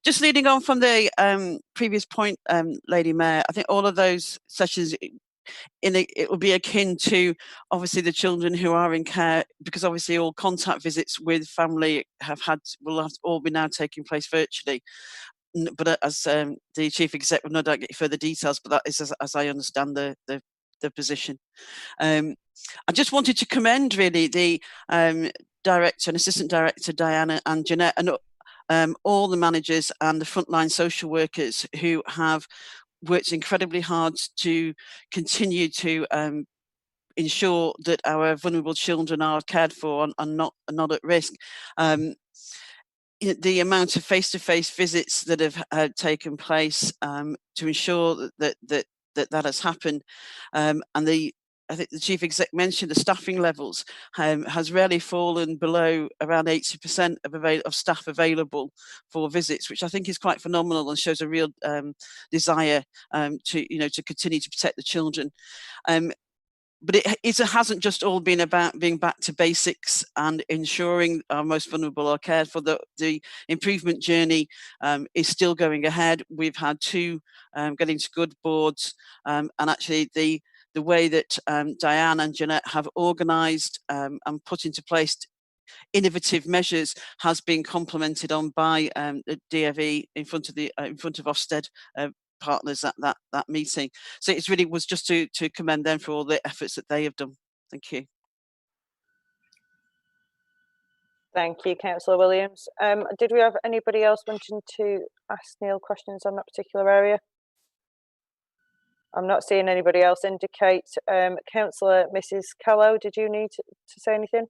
Just leading on from the previous point, Lady Mayor, I think all of those sessions it will be akin to obviously the children who are in care, because obviously all contact visits with family will have all be now taking place virtually. But as the Chief Exec will no doubt get you further details, but that is as I understand the position. I just wanted to commend really the Director and Assistant Director Diana and Jeanette and all the managers and the frontline social workers who have worked incredibly hard to continue to ensure that our vulnerable children are cared for and not at risk. The amount of face-to-face visits that have taken place to ensure that has happened, and I think the Chief Exec mentioned the staffing levels has rarely fallen below around 80% of staff available for visits, which I think is quite phenomenal and shows a real desire to continue to protect the children. But it hasn't just all been about being back to basics and ensuring our most vulnerable are cared for. The improvement journey is still going ahead. We've had 2 getting to good boards, and actually the way that Diane and Jeanette have organised and put into place innovative measures has been complemented on by the DFE in front of Ofsted partners at that meeting. So it really was just to commend them for all the efforts that they have done. Thank you. Thank you, Councillor Williams. Did we have anybody else wanting to ask Neil questions on that particular area? I'm not seeing anybody else indicate. Councillor Mrs. Callow, did you need to say anything?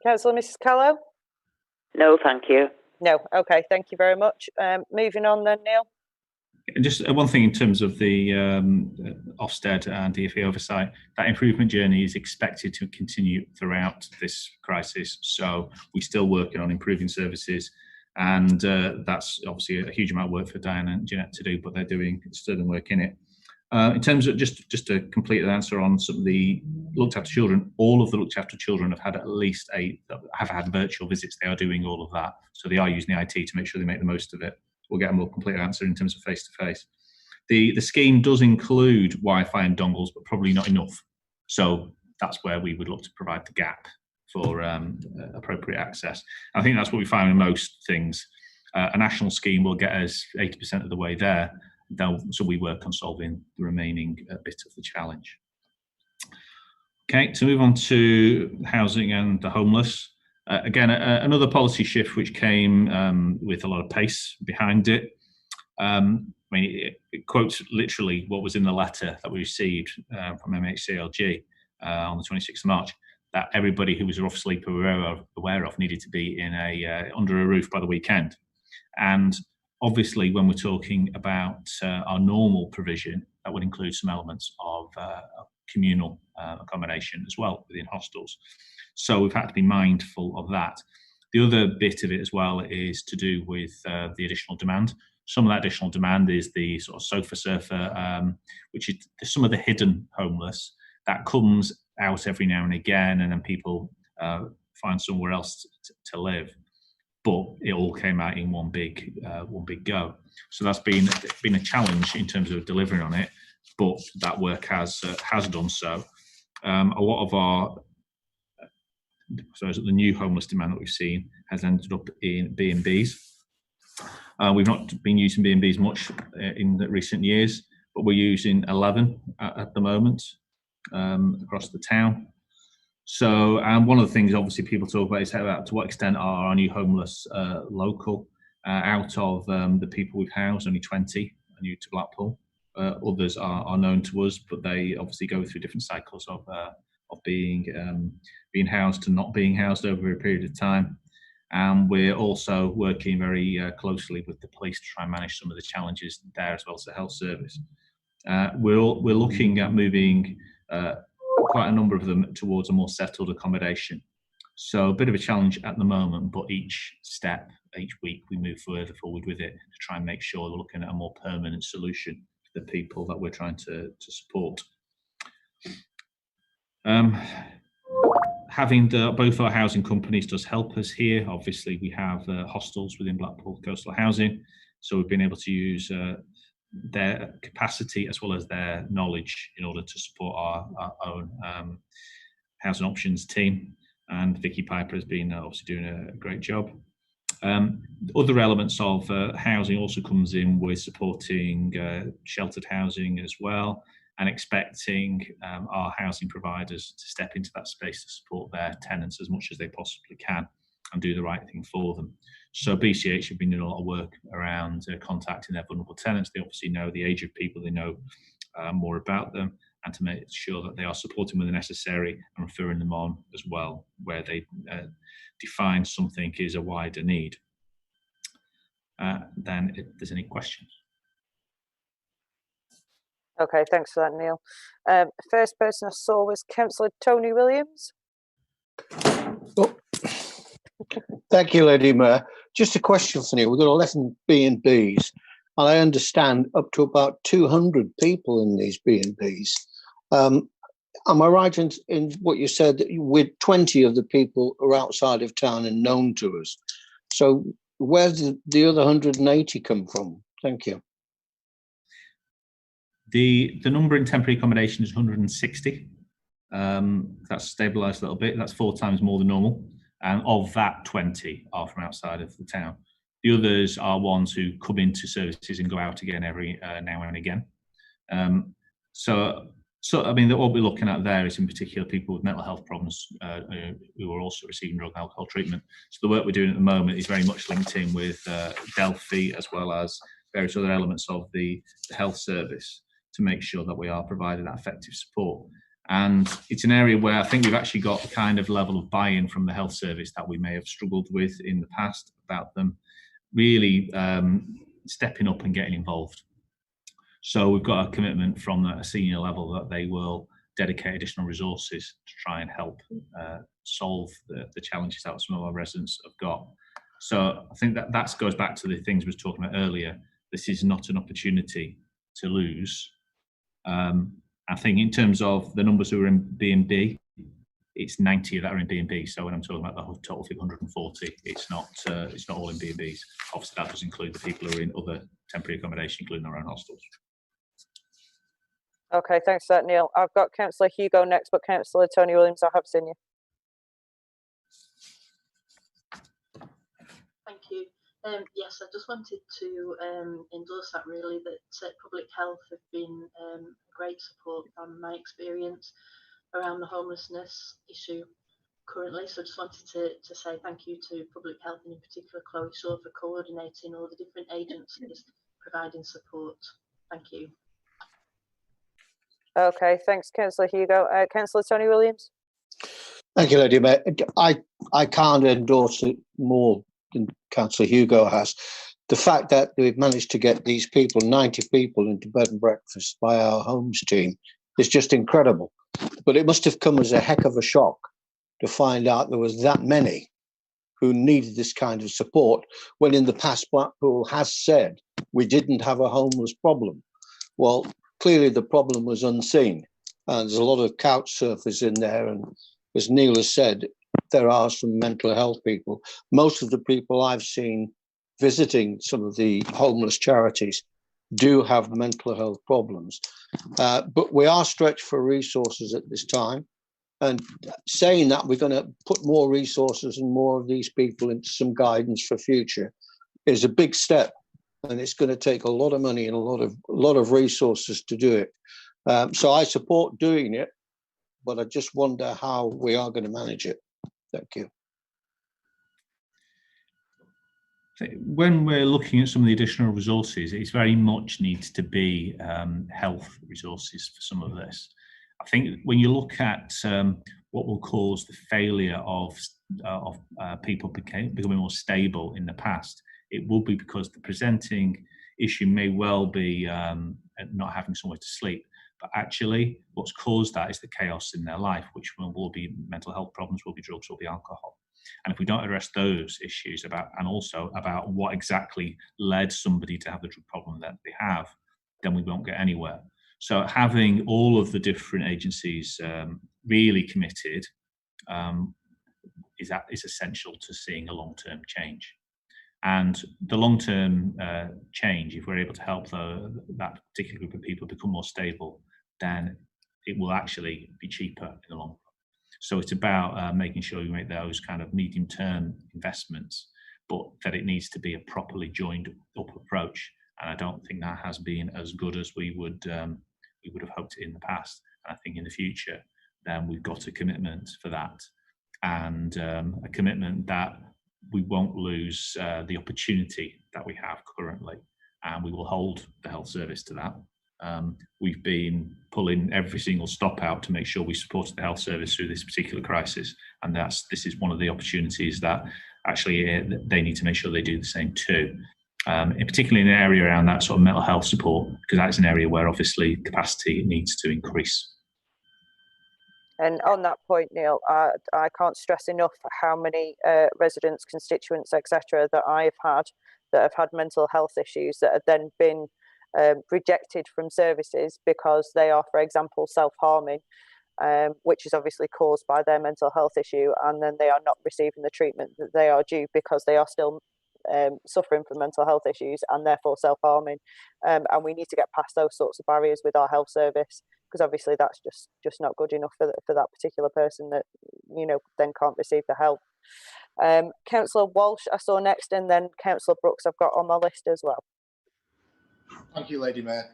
Councillor Mrs. Callow? No, thank you. No, okay, thank you very much. Moving on then, Neil. Just one thing in terms of the Ofsted and DFE oversight, that improvement journey is expected to continue throughout this crisis. So we're still working on improving services, and that's obviously a huge amount of work for Diane and Jeanette to do, but they're doing sterling work in it. In terms of just to complete the answer on some of the looked after children, all of the looked after children have had at least have had virtual visits. They are doing all of that, so they are using the IT to make sure they make the most of it. We'll get a more complete answer in terms of face-to-face. The scheme does include Wi-Fi and dongles, but probably not enough. So that's where we would look to provide the gap for appropriate access. I think that's what we find in most things. A national scheme will get us 80% of the way there. So we work on solving the remaining bit of the challenge. Okay, to move on to housing and the homeless. Again, another policy shift which came with a lot of pace behind it. I mean, it quotes literally what was in the letter that we received from MHCLG on the 26th of March, that everybody who was rough sleep aware of needed to be in under a roof by the weekend. And obviously, when we're talking about our normal provision, that would include some elements of communal accommodation as well within hostels. So we've had to be mindful of that. The other bit of it as well is to do with the additional demand. Some of that additional demand is the sort of sofa surfer, which is some of the hidden homeless that comes out every now and again, and then people find somewhere else to live. But it all came out in one big go. So that's been a challenge in terms of delivering on it, but that work has done so. A lot of our the new homeless demand that we've seen has ended up in B&Bs. We've not been using B&Bs much in the recent years, but we're using 11 at the moment across the town. So, and one of the things obviously people talk about is to what extent are our new homeless local. Out of the people we've housed, only 20 are new to Blackpool. Others are known to us, but they obviously go through different cycles of being housed to not being housed over a period of time. And we're also working very closely with the police to try and manage some of the challenges there, as well as the health service. We're looking at moving quite a number of them towards a more settled accommodation. So a bit of a challenge at the moment, but each week we move further forward with it to try and make sure we're looking at a more permanent solution for the people that we're trying to support. Having both our housing companies does help us here. Obviously, we have hostels within Blackpool Coastal Housing, so we've been able to use their capacity as well as their knowledge in order to support our own housing options team. And Vicky Piper has been obviously doing a great job. Other elements of housing also comes in with supporting sheltered housing as well, and expecting our housing providers to step into that space to support their tenants as much as they possibly can and do the right thing for them. So BCH have been doing a lot of work around contacting their vulnerable tenants. They obviously know the age of people, they know more about them, and to make sure that they are supporting with the necessary and referring them on as well, where they define something is a wider need. Then if there's any questions. Okay, thanks for that, Neil. First person I saw was Councillor Tony Williams. Oh. Thank you, Lady Mayor. Just a question for you. We've got 11 B&Bs, and I understand up to about 200 people in these B&Bs. Am I right in what you said, that with 20 of the people are outside of town and known to us? So where did the other 180 come from? Thank you. The number in temporary accommodation is 160. That's stabilised a little bit. That's 4 times more than normal. And of that, 20 are from outside of the town. The others are ones who come into services and go out again every now and again. So I mean, what we're looking at there is in particular people with mental health problems who are also receiving drug and alcohol treatment. So the work we're doing at the moment is very much linked in with Delphi as well as various other elements of the health service to make sure that we are providing that effective support. And it's an area where I think we've actually got the kind of level of buy-in from the health service that we may have struggled with in the past about them really stepping up and getting involved. So we've got a commitment from a senior level that they will dedicate additional resources to try and help solve the challenges that some of our residents have got. So I think that goes back to the things we were talking about earlier. This is not an opportunity to lose. I think in terms of the numbers who are in B&B, it's 90 that are in B&B. So when I'm talking about the total of 140, it's not all in B&Bs. Obviously, that does include the people who are in other temporary accommodation, including their own hostels. Okay, thanks for that, Neil. I've got Councillor Hugo next, but Councillor Tony Williams, I have seen you. Thank you. Yes, I just wanted to endorse that really, that public health have been great support from my experience around the homelessness issue currently. So I just wanted to say thank you to public health and in particular Chloe Shaw for coordinating all the different agencies providing support. Thank you. Okay, thanks, Councillor Hugo. Councillor Tony Williams. Thank you, Lady Mayor. I can't endorse it more than Councillor Hugo has. The fact that we've managed to get these people, 90 people, into bed and breakfast by our homes team is just incredible. But it must have come as a heck of a shock to find out there was that many who needed this kind of support, when in the past Blackpool has said we didn't have a homeless problem. Well, clearly the problem was unseen. And there's a lot of couch surfers in there. And as Neil has said, there are some mental health people. Most of the people I've seen visiting some of the homeless charities do have mental health problems. But we are stretched for resources at this time. And saying that we're going to put more resources and more of these people into some guidance for future is a big step. And it's going to take a lot of money and a lot of resources to do it. So I support doing it, but I just wonder how we are going to manage it. Thank you. When we're looking at some of the additional resources, it very much needs to be health resources for some of this. I think when you look at what will cause the failure of people becoming more stable in the past, it will be because the presenting issue may well be not having somewhere to sleep. But actually, what's caused that is the chaos in their life, which will be mental health problems, will be drugs, will be alcohol. And if we don't address those issues and also about what exactly led somebody to have the drug problem that they have, then we won't get anywhere. So having all of the different agencies really committed is essential to seeing a long-term change. And the long-term change, if we're able to help that particular group of people become more stable, then it will actually be cheaper in the long run. So it's about making sure you make those kind of medium-term investments, but that it needs to be a properly joined up approach. And I don't think that has been as good as we would have hoped in the past. And I think in the future, then we've got a commitment for that, and a commitment that we won't lose the opportunity that we have currently, and we will hold the health service to that. We've been pulling every single stop out to make sure we supported the health service through this particular crisis, and this is one of the opportunities that actually they need to make sure they do the same too. Particularly in an area around that sort of mental health support, because that's an area where obviously capacity needs to increase. And on that point, Neil, I can't stress enough how many residents, constituents, etc., that I've had that have had mental health issues that have then been rejected from services because they are, for example, self-harming, which is obviously caused by their mental health issue, and then they are not receiving the treatment that they are due because they are still suffering from mental health issues and therefore self-harming, and we need to get past those sorts of barriers with our health service, because obviously that's just not good enough for that particular person that, you know, then can't receive the help. Councillor Walsh I saw next, and then Councillor Brooks I've got on my list as well. Thank you, Lady Mayor.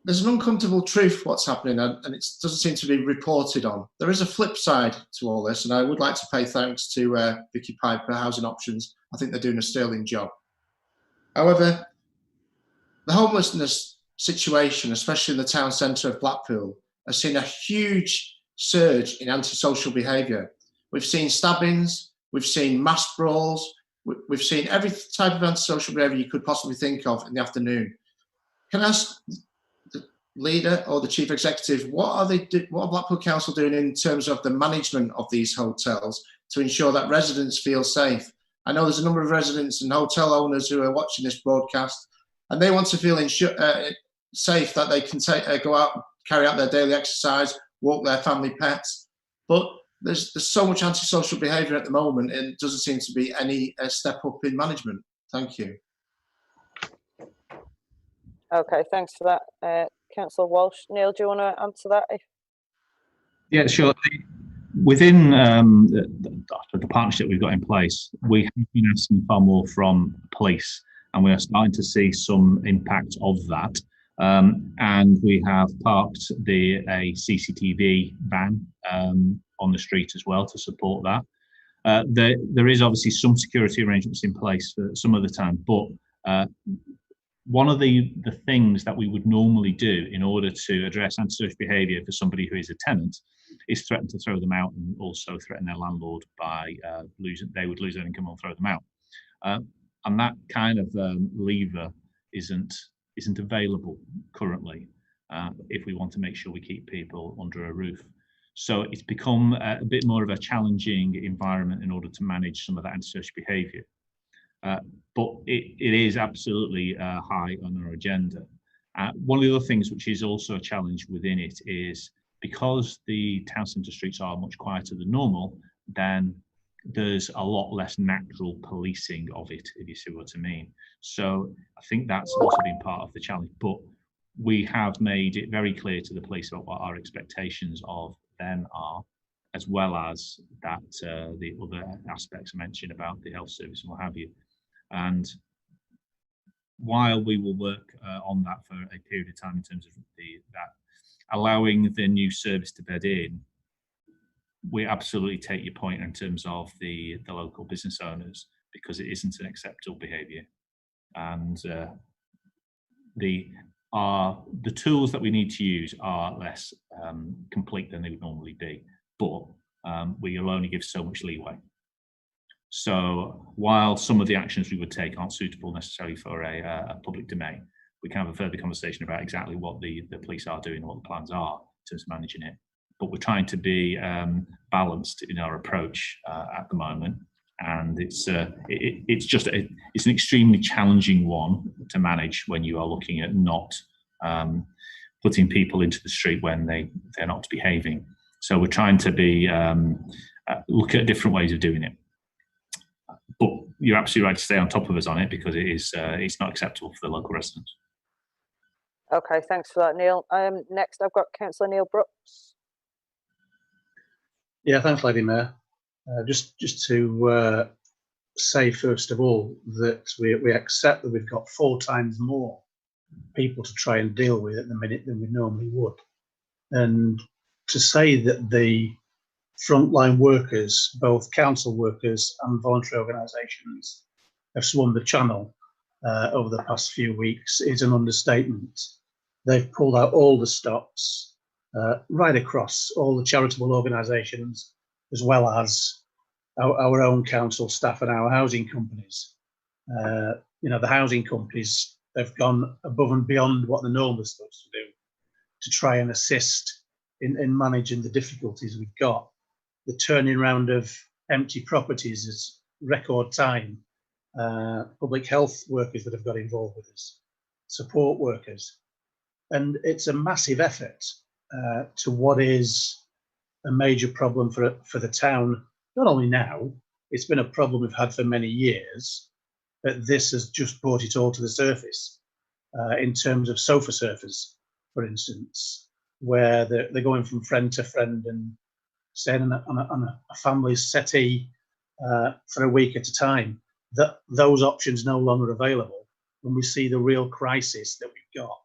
There's an uncomfortable truth what's happening, and it doesn't seem to be reported on. There is a flip side to all this, and I would like to pay thanks to Vicky Piper, Housing Options. I think they're doing a sterling job. However, the homelessness situation, especially in the town centre of Blackpool, has seen a huge surge in antisocial behaviour. We've seen stabbings, we've seen mass brawls, we've seen every type of antisocial behaviour you could possibly think of in the afternoon. Can I ask the leader or the chief executive, what are Blackpool Council doing in terms of the management of these hotels to ensure that residents feel safe? I know there's a number of residents and hotel owners who are watching this broadcast, and they want to feel safe that they can go out, carry out their daily exercise, walk their family pets. But there's so much antisocial behaviour at the moment, and it doesn't seem to be any step up in management. Thank you. Okay, thanks for that, Councillor Walsh. Neil, do you want to answer that? Yeah, sure. Within the partnership we've got in place, we have been asking far more from police, and we are starting to see some impact of that. And we have parked a CCTV van on the street as well to support that. There is obviously some security arrangements in place for some of the time, but one of the things that we would normally do in order to address antisocial behaviour for somebody who is a tenant is threaten to throw them out, and also threaten their landlord by they would lose their income and throw them out. And that kind of lever isn't available currently if we want to make sure we keep people under a roof. So it's become a bit more of a challenging environment in order to manage some of that antisocial behaviour. But it is absolutely high on our agenda. One of the other things which is also a challenge within it is, because the town centre streets are much quieter than normal, then there's a lot less natural policing of it, if you see what I mean. So I think that's also been part of the challenge. But we have made it very clear to the police about what our expectations of them are, as well as that the other aspects I mentioned about the health service and what have you. And while we will work on that for a period of time in terms of allowing the new service to bed in, we absolutely take your point in terms of the local business owners, because it isn't an acceptable behaviour, and the tools that we need to use are less complete than they would normally be, but we will only give so much leeway. So while some of the actions we would take aren't suitable necessarily for a public domain, we can have a further conversation about exactly what the police are doing and what the plans are in terms of managing it. But we're trying to be balanced in our approach at the moment, and it's an extremely challenging one to manage when you are looking at not putting people into the street when they're not behaving. So we're trying to be look at different ways of doing it. But you're absolutely right to stay on top of us on it, because it's not acceptable for the local residents. Okay, thanks for that, Neil. Next, I've got Councillor Neil Brooks. Yeah, thanks, Lady Mayor. Just to say, first of all, that we accept that we've got 4 times more people to try and deal with at the minute than we normally would. And to say that the frontline workers, both council workers and voluntary organisations, have swum the channel over the past few weeks is an understatement. They've pulled out all the stops right across all the charitable organisations, as well as our own council staff and our housing companies. The housing companies have gone above and beyond what they're normally supposed to do to try and assist in managing the difficulties we've got. The turning around of empty properties is record time. Public health workers that have got involved with us, support workers, and it's a massive effort to what is a major problem for the town, not only now, It's been a problem we've had for many years, but this has just brought it all to the surface in terms of sofa surfers, for instance, where they're going from friend to friend and staying on a family's settee for a week at a time. Those options no longer available when we see the real crisis that we've got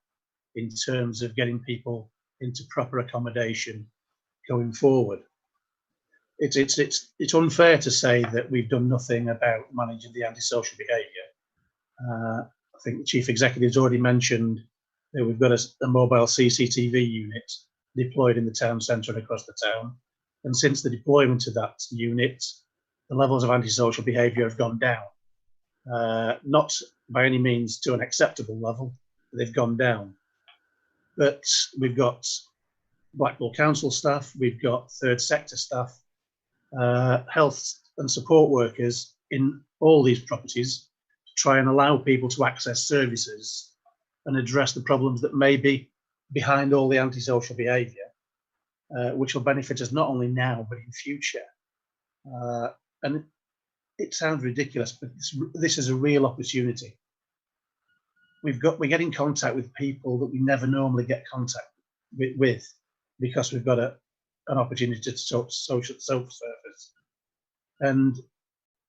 in terms of getting people into proper accommodation going forward. It's unfair to say that we've done nothing about managing the antisocial behaviour. I think the Chief Executive's already mentioned that we've got a mobile CCTV unit deployed in the town centre and across the town. And since the deployment of that unit, the levels of antisocial behaviour have gone down. Not by any means to an acceptable level, but they've gone down. But we've got Blackpool Council staff, we've got third sector staff, health and support workers in all these properties to try and allow people to access services and address the problems that may be behind all the antisocial behaviour, which will benefit us not only now but in future. And it sounds ridiculous, but this is a real opportunity. We get in contact with people that we never normally get contact with because we've got an opportunity to social surface. And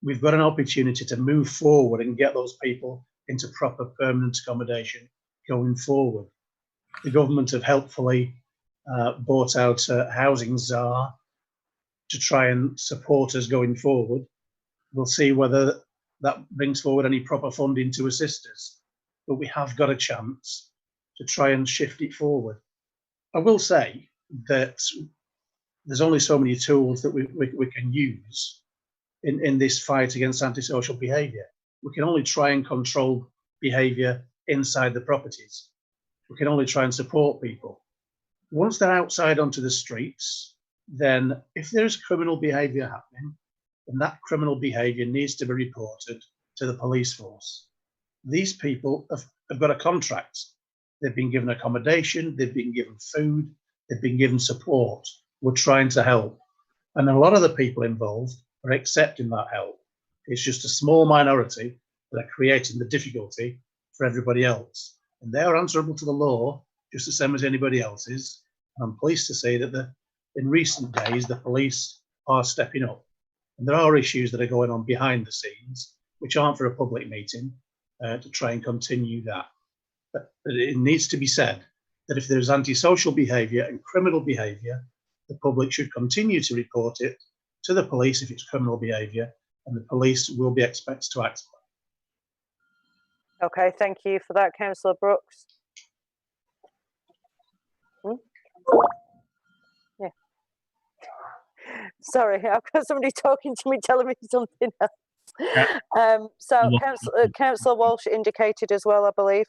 we've got an opportunity to move forward and get those people into proper permanent accommodation going forward. The government have helpfully bought out a housing czar to try and support us going forward. We'll see whether that brings forward any proper funding to assist us. But we have got a chance to try and shift it forward. I will say that there's only so many tools that we can use in this fight against antisocial behaviour. We can only try and control behaviour inside the properties. We can only try and support people. Once they're outside onto the streets, then if there's criminal behaviour happening, then that criminal behaviour needs to be reported to the police force. These people have got a contract. They've been given accommodation, they've been given food, they've been given support. We're trying to help. And a lot of the people involved are accepting that help. It's just a small minority that are creating the difficulty for everybody else. And they are answerable to the law, just the same as anybody else is. And I'm pleased to say that in recent days, the police are stepping up. And there are issues that are going on behind the scenes, which aren't for a public meeting, to try and continue that. But it needs to be said that if there's antisocial behaviour and criminal behaviour, the public should continue to report it to the police if it's criminal behaviour, and the police will be expected to act. Okay, thank you for that, Councillor Brooks. Yeah. Sorry, I've got somebody talking to me, telling me something else. So Councillor Walsh indicated as well, I believe.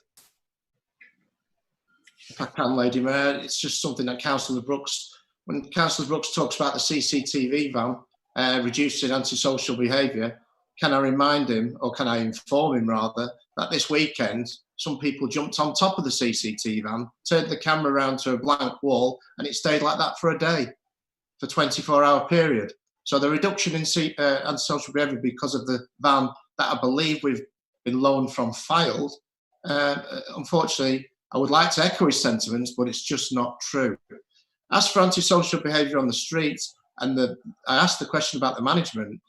If I can, Lady Mayor, it's just something that Councillor Brooks, when Councillor Brooks talks about the CCTV van reducing antisocial behaviour, can I remind him, or can I inform him rather, that this weekend some people jumped on top of the CCTV van, turned the camera around to a blank wall, and it stayed like that for a day, for 24-hour period. So the reduction in antisocial behaviour because of the van that I believe we've been loaned from filed, unfortunately, I would like to echo his sentiments, but it's just not true. As for antisocial behaviour on the streets, and I asked the question about the management,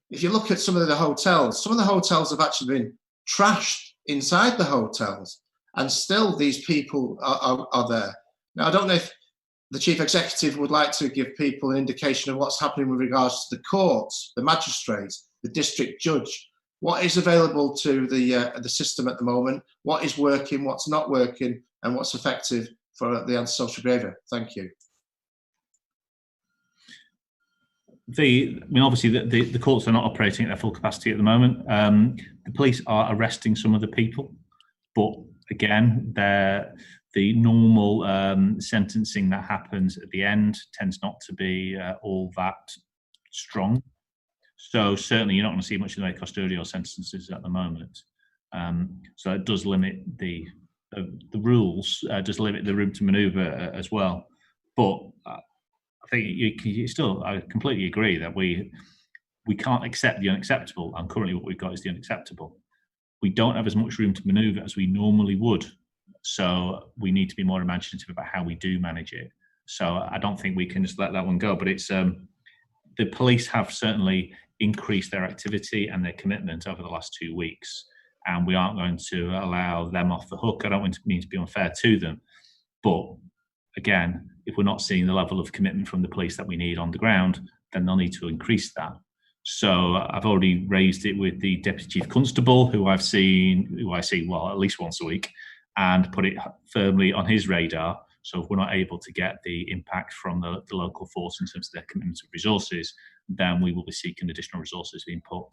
if you look at some of the hotels have actually been trashed inside the hotels, and still these people are there. Now, I don't know if the Chief Executive would like to give people an indication of what's happening with regards to the courts, the magistrates, the district judge. What is available to the system at the moment? What is working, what's not working, and what's effective for the antisocial behaviour? Thank you. Obviously, the courts are not operating at their full capacity at the moment. The police are arresting some of the people, but again, the normal sentencing that happens at the end tends not to be all that strong. So certainly, you're not going to see much in the way of custodial sentences at the moment. So it does limit the rules, does limit the room to manoeuvre as well. But I think I completely agree that we can't accept the unacceptable, and currently what we've got is the unacceptable. We don't have as much room to manoeuvre as we normally would, so we need to be more imaginative about how we do manage it. So I don't think we can just let that one go, but it's the police have certainly increased their activity and their commitment over the last 2 weeks, and we aren't going to allow them off the hook. I don't mean to be unfair to them, but again, if we're not seeing the level of commitment from the police that we need on the ground, then they'll need to increase that. So I've already raised it with the Deputy Chief Constable, who I see well at least once a week, and put it firmly on his radar. So if we're not able to get the impact from the local force in terms of their commitment of resources, then we will be seeking additional resources being put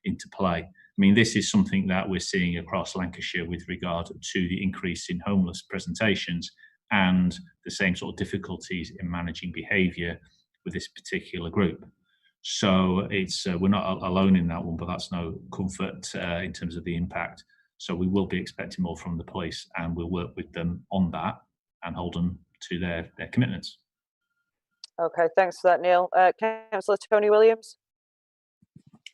into play. I mean, this is something that we're seeing across Lancashire with regard to the increase in homeless presentations and the same sort of difficulties in managing behaviour with this particular group. So it's we're not alone in that one, but that's no comfort in terms of the impact. So we will be expecting more from the police, and we'll work with them on that and hold them to their commitments. Okay, thanks for that, Neil. Councillor Tony Williams.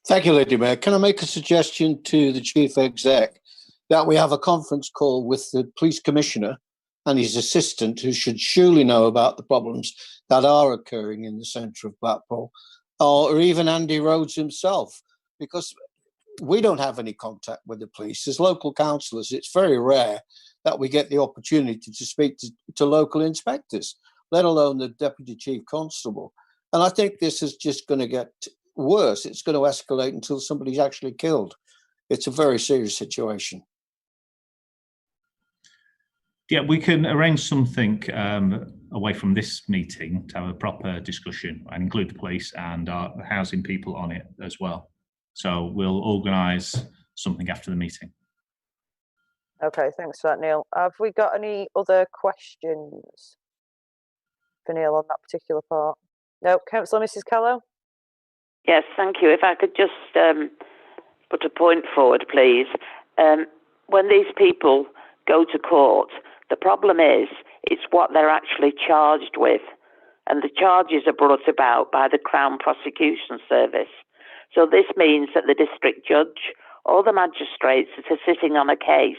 Thank you, Lady Mayor. Can I make a suggestion to the Chief Exec that we have a conference call with the Police Commissioner and his assistant, who should surely know about the problems that are occurring in the centre of Blackpool, or even Andy Rhodes himself, because we don't have any contact with the police. As local councillors, it's very rare that we get the opportunity to speak to local inspectors, let alone the Deputy Chief Constable. And I think this is just going to get worse. It's going to escalate until somebody's actually killed. It's a very serious situation. Yeah, we can arrange something away from this meeting to have a proper discussion and include the police and our housing people on it as well. So we'll organise something after the meeting. Okay, thanks for that, Neil. Have we got any other questions for Neil on that particular part? No, Councillor Mrs. Callow? Yes, thank you. If I could just put a point forward, please. When these people go to court, the problem is it's what they're actually charged with. And the charges are brought about by the Crown Prosecution Service. So this means that the district judge or the magistrates that are sitting on a case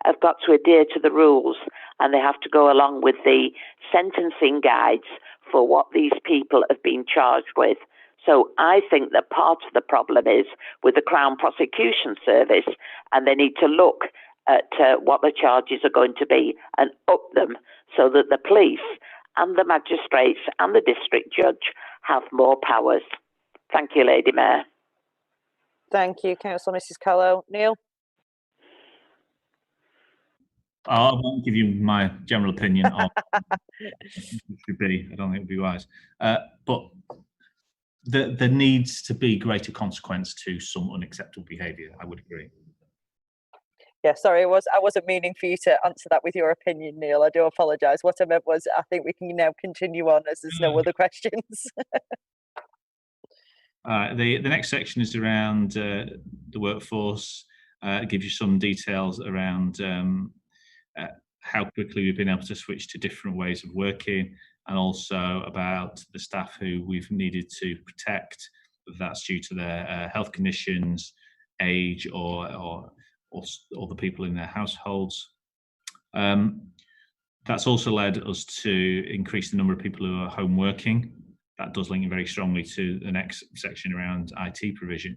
have got to adhere to the rules, and they have to go along with the sentencing guides for what these people have been charged with. So I think that part of the problem is with the Crown Prosecution Service, and they need to look at what the charges are going to be and up them so that the police and the magistrates and the district judge have more powers. Thank you, Lady Mayor. Thank you, Councillor Mrs. Callow. Neil? I won't give you my general opinion on it should be. I don't think it would be wise. But there needs to be greater consequence to some unacceptable behaviour. I would agree. Yeah, sorry, I wasn't meaning for you to answer that with your opinion, Neil. I do apologise. What I meant was I think we can now continue on as there's no other questions. The next section is around the workforce. It gives you some details around how quickly we've been able to switch to different ways of working, and also about the staff who we've needed to protect, whether that's due to their health conditions, age, or the people in their households. That's also led us to increase the number of people who are home working. That does link very strongly to the next section around IT provision.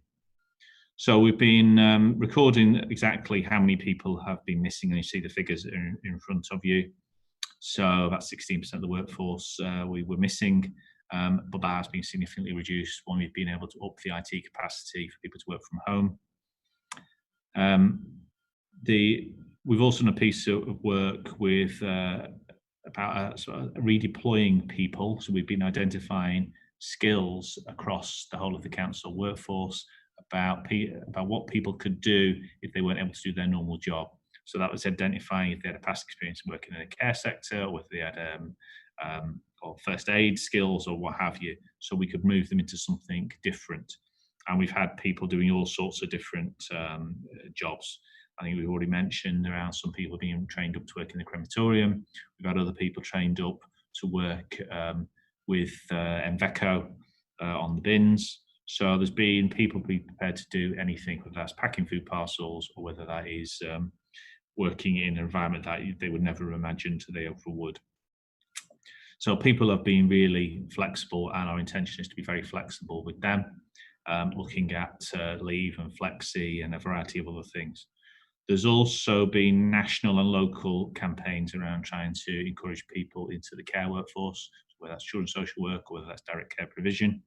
So we've been recording exactly how many people have been missing, and you see the figures in front of you. So about 16% of the workforce we were missing, but that has been significantly reduced when we've been able to up the IT capacity for people to work from home. We've also done a piece of work with about sort of redeploying people. So we've been identifying skills across the whole of the council workforce about what people could do if they weren't able to do their normal job. So that was identifying if they had a past experience working in the care sector, or if they had or first aid skills or what have you, so we could move them into something different. And we've had people doing all sorts of different jobs. I think we've already mentioned around some people being trained up to work in the crematorium. We've had other people trained up to work with Enveco on the bins. So there's been people be prepared to do anything, whether that's packing food parcels or whether that is working in an environment that they would never imagine they ever would. So people have been really flexible, and our intention is to be very flexible with them, looking at leave and flexi and a variety of other things. There's also been national and local campaigns around trying to encourage people into the care workforce, whether that's children's social work or whether that's direct care provision.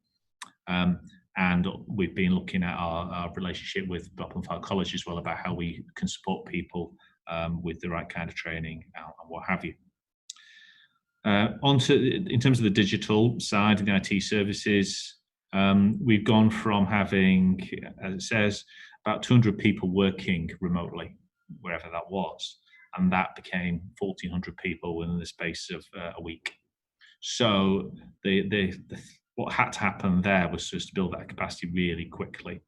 And we've been looking at our relationship with Blackpool Fylde College as well, about how we can support people with the right kind of training and what have you. In terms of the digital side of the IT services, we've gone from having, as it says, about 200 people working remotely, wherever that was, and that became 1,400 people within the space of a week. So what had to happen there was just to build that capacity really quickly.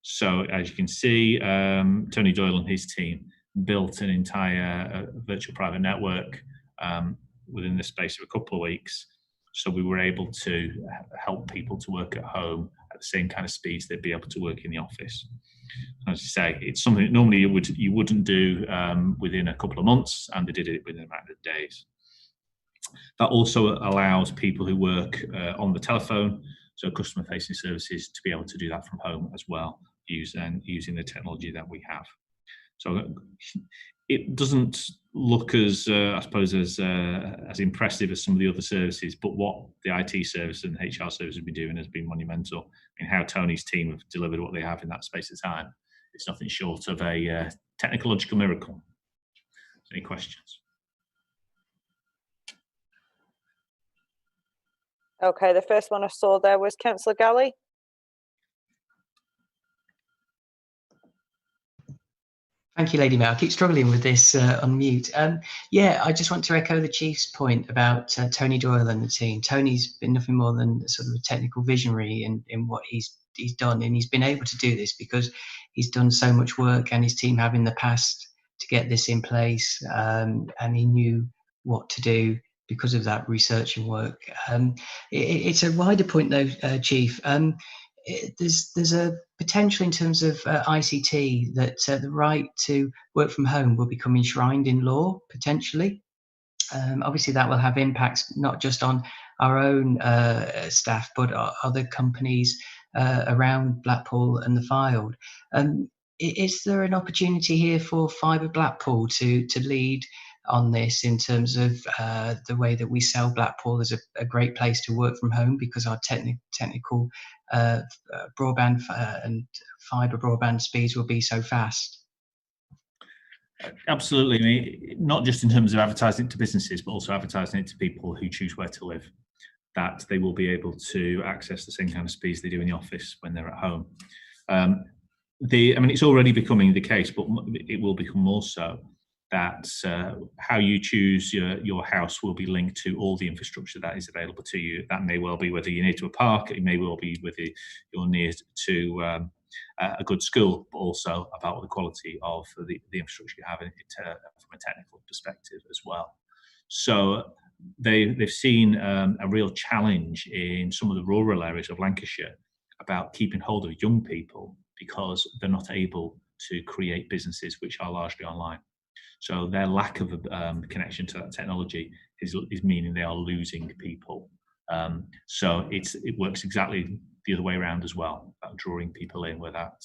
So as you can see, Tony Doyle and his team built an entire virtual private network within the space of a couple of weeks. So we were able to help people to work at home at the same kind of speeds they'd be able to work in the office. As you say, it's something that normally you wouldn't do within a couple of months, and they did it within a matter of days. That also allows people who work on the telephone, so customer-facing services, to be able to do that from home as well, using the technology that we have. So it doesn't look as, I suppose, as impressive as some of the other services, but what the IT service and HR service have been doing has been monumental. I mean, how Tony's team have delivered what they have in that space of time, it's nothing short of a technological miracle. Any questions? Okay, the first one I saw there was Councillor Galley. Thank you, Lady Mayor. I keep struggling with this unmute. Yeah, I just want to echo the Chief's point about Tony Doyle and the team. Tony's been nothing more than sort of a technical visionary in what he's done, and he's been able to do this because he's done so much work, and his team have in the past to get this in place, and he knew what to do because of that research and work. It's a wider point though, Chief. There's a potential in terms of ICT that the right to work from home will become enshrined in law, potentially. Obviously, that will have impacts not just on our own staff, but other companies around Blackpool and the Fylde. Is there an opportunity here for Fibre Blackpool to lead on this in terms of the way that we sell Blackpool as a great place to work from home, because our technical broadband and fibre broadband speeds will be so fast? Absolutely. I mean, not just in terms of advertising it to businesses, but also advertising it to people who choose where to live, that they will be able to access the same kind of speeds they do in the office when they're at home. I mean, it's already becoming the case, but it will become more so, that how you choose your house will be linked to all the infrastructure that is available to you. That may well be whether you're near to a park, it may well be whether you're near to a good school, but also about the quality of the infrastructure you have from a technical perspective as well. So they've seen a real challenge in some of the rural areas of Lancashire about keeping hold of young people, because they're not able to create businesses which are largely online. So their lack of connection to that technology is meaning they are losing people. So it works exactly the other way around as well, about drawing people in where that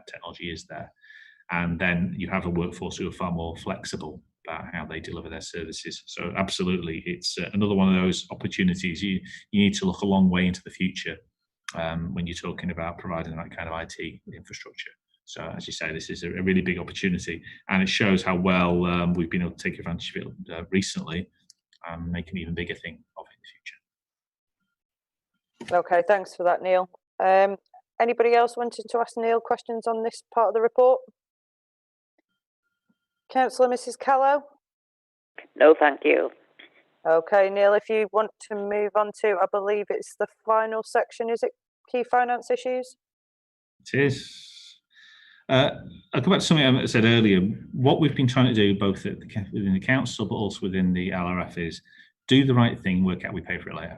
technology is there. And then you have a workforce who are far more flexible about how they deliver their services. So absolutely, it's another one of those opportunities. You need to look a long way into the future when you're talking about providing that kind of IT infrastructure. So as you say, this is a really big opportunity, and it shows how well we've been able to take advantage of it recently and make an even bigger thing of it in the future. Okay, thanks for that, Neil. Anybody else wanted to ask Neil questions on this part of the report? Councillor Mrs. Callow? No, thank you. Okay, Neil, if you want to move on to, I believe it's the final section, is it key finance issues? It is. I'll come back to something I said earlier. What we've been trying to do, both within the council but also within the LRF, is do the right thing, work out we pay for it later.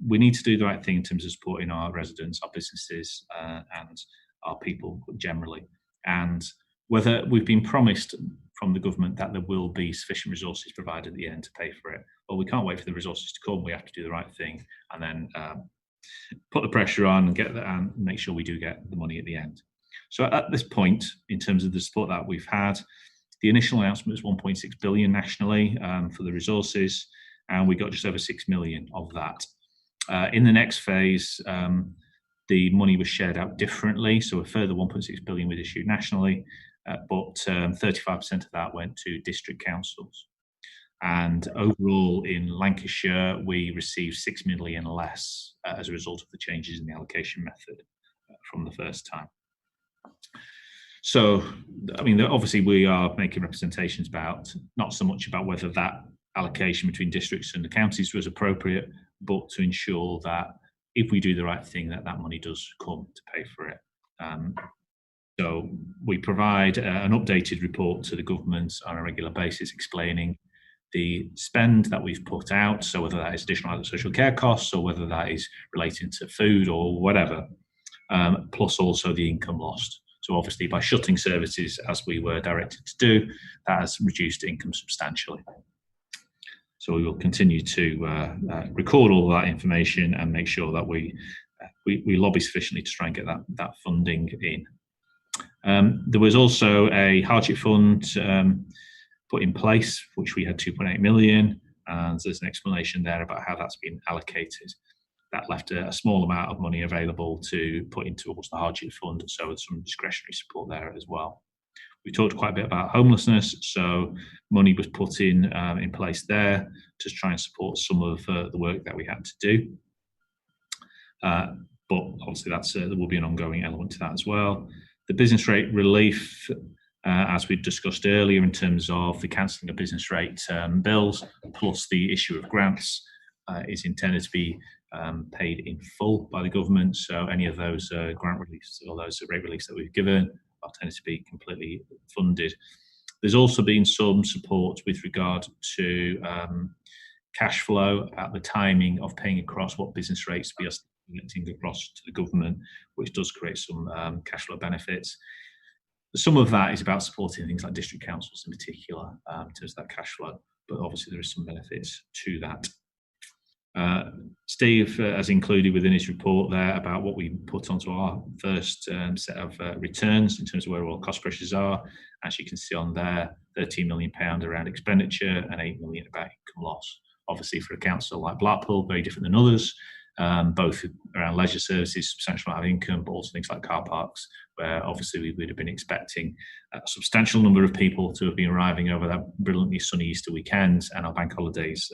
We need to do the right thing in terms of supporting our residents, our businesses, and our people generally. And whether we've been promised from the government that there will be sufficient resources provided at the end to pay for it, well, we can't wait for the resources to come. We have to do the right thing and then put the pressure on and get that and make sure we do get the money at the end. So at this point, in terms of the support that we've had, the initial announcement was 1.6 billion nationally for the resources, and we got just over 6 million of that. In the next phase, the money was shared out differently, so a further 1.6 billion was issued nationally, but 35% of that went to district councils. And overall in Lancashire, we received 6 million less as a result of the changes in the allocation method from the first time. So, I mean, obviously we are making representations about, not so much about whether that allocation between districts and the counties was appropriate, but to ensure that if we do the right thing, that money does come to pay for it. So we provide an updated report to the government on a regular basis explaining the spend that we've put out, so whether that is additional adult social care costs or whether that is relating to food or whatever, plus also the income lost. So obviously by shutting services as we were directed to do, that has reduced income substantially. So we will continue to record all of that information and make sure that we lobby sufficiently to try and get that funding in. There was also a hardship fund put in place, which we had 2.8 million, and there's an explanation there about how that's been allocated. That left a small amount of money available to put into the hardship fund, so there's some discretionary support there as well. We talked quite a bit about homelessness, so money was put in place there to try and support some of the work that we had to do. But obviously there will be an ongoing element to that as well. The business rate relief, as we discussed earlier, in terms of the cancelling of business rate bills, plus the issue of grants, is intended to be paid in full by the government. So any of those grant reliefs or those rate reliefs that we've given are tended to be completely funded. There's also been some support with regard to cash flow at the timing of paying across what business rates we are collecting across to the government, which does create some cash flow benefits. Some of that is about supporting things like district councils in particular in terms of that cash flow, but obviously there is some benefits to that. Steve has included within his report there about what we put onto our first set of returns in terms of where all cost pressures are. As you can see on there, £13 million around expenditure and £8 million about income loss. Obviously for a council like Blackpool, very different than others, both around leisure services, substantial amount of income, but also things like car parks, where obviously we would have been expecting a substantial number of people to have been arriving over that brilliantly sunny Easter weekend and our bank holidays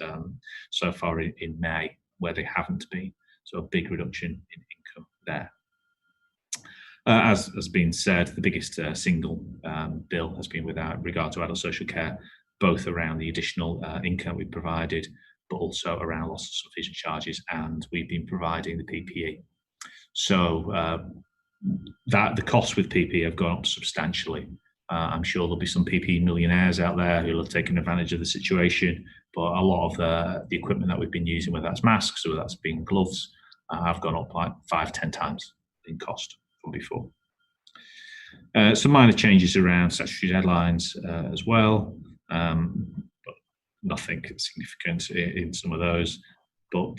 so far in May, where they haven't been. So a big reduction in income there. As has been said, the biggest single bill has been with regard to adult social care, both around the additional income we provided, but also around loss of sufficient charges, and we've been providing the PPE. So that the costs with PPE have gone up substantially. I'm sure there'll be some PPE millionaires out there who'll have taken advantage of the situation, but a lot of the equipment that we've been using, whether that's masks or whether that's been gloves, have gone up like 5-10 times in cost from before. Some minor changes around statutory deadlines as well, but nothing significant in some of those. But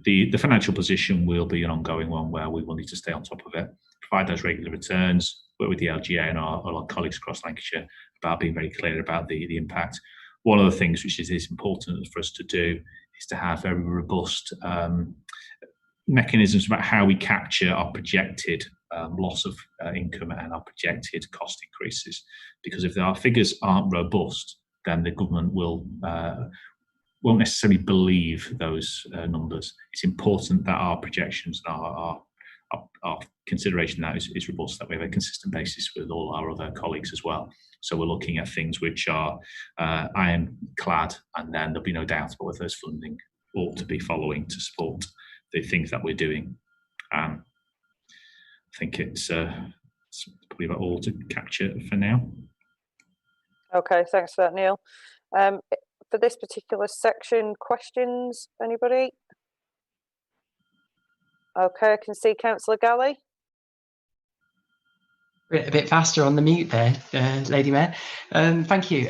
the financial position will be an ongoing one where we will need to stay on top of it, provide those regular returns, work with the LGA and our colleagues across Lancashire about being very clear about the impact. One of the things which is important for us to do is to have very robust mechanisms about how we capture our projected loss of income and our projected cost increases. Because if our figures aren't robust, then the government won't necessarily believe those numbers. It's important that our projections and our consideration that is robust, that we have a consistent basis with all our other colleagues as well. So we're looking at things which are ironclad, and then there'll be no doubt about whether those funding ought to be following to support the things that we're doing. I think it's probably about all to capture for now. Okay, thanks for that, Neil. For this particular section, questions, anybody? Okay, I can see Councillor Galley. A bit faster on the mute there, Lady Mayor. Thank you.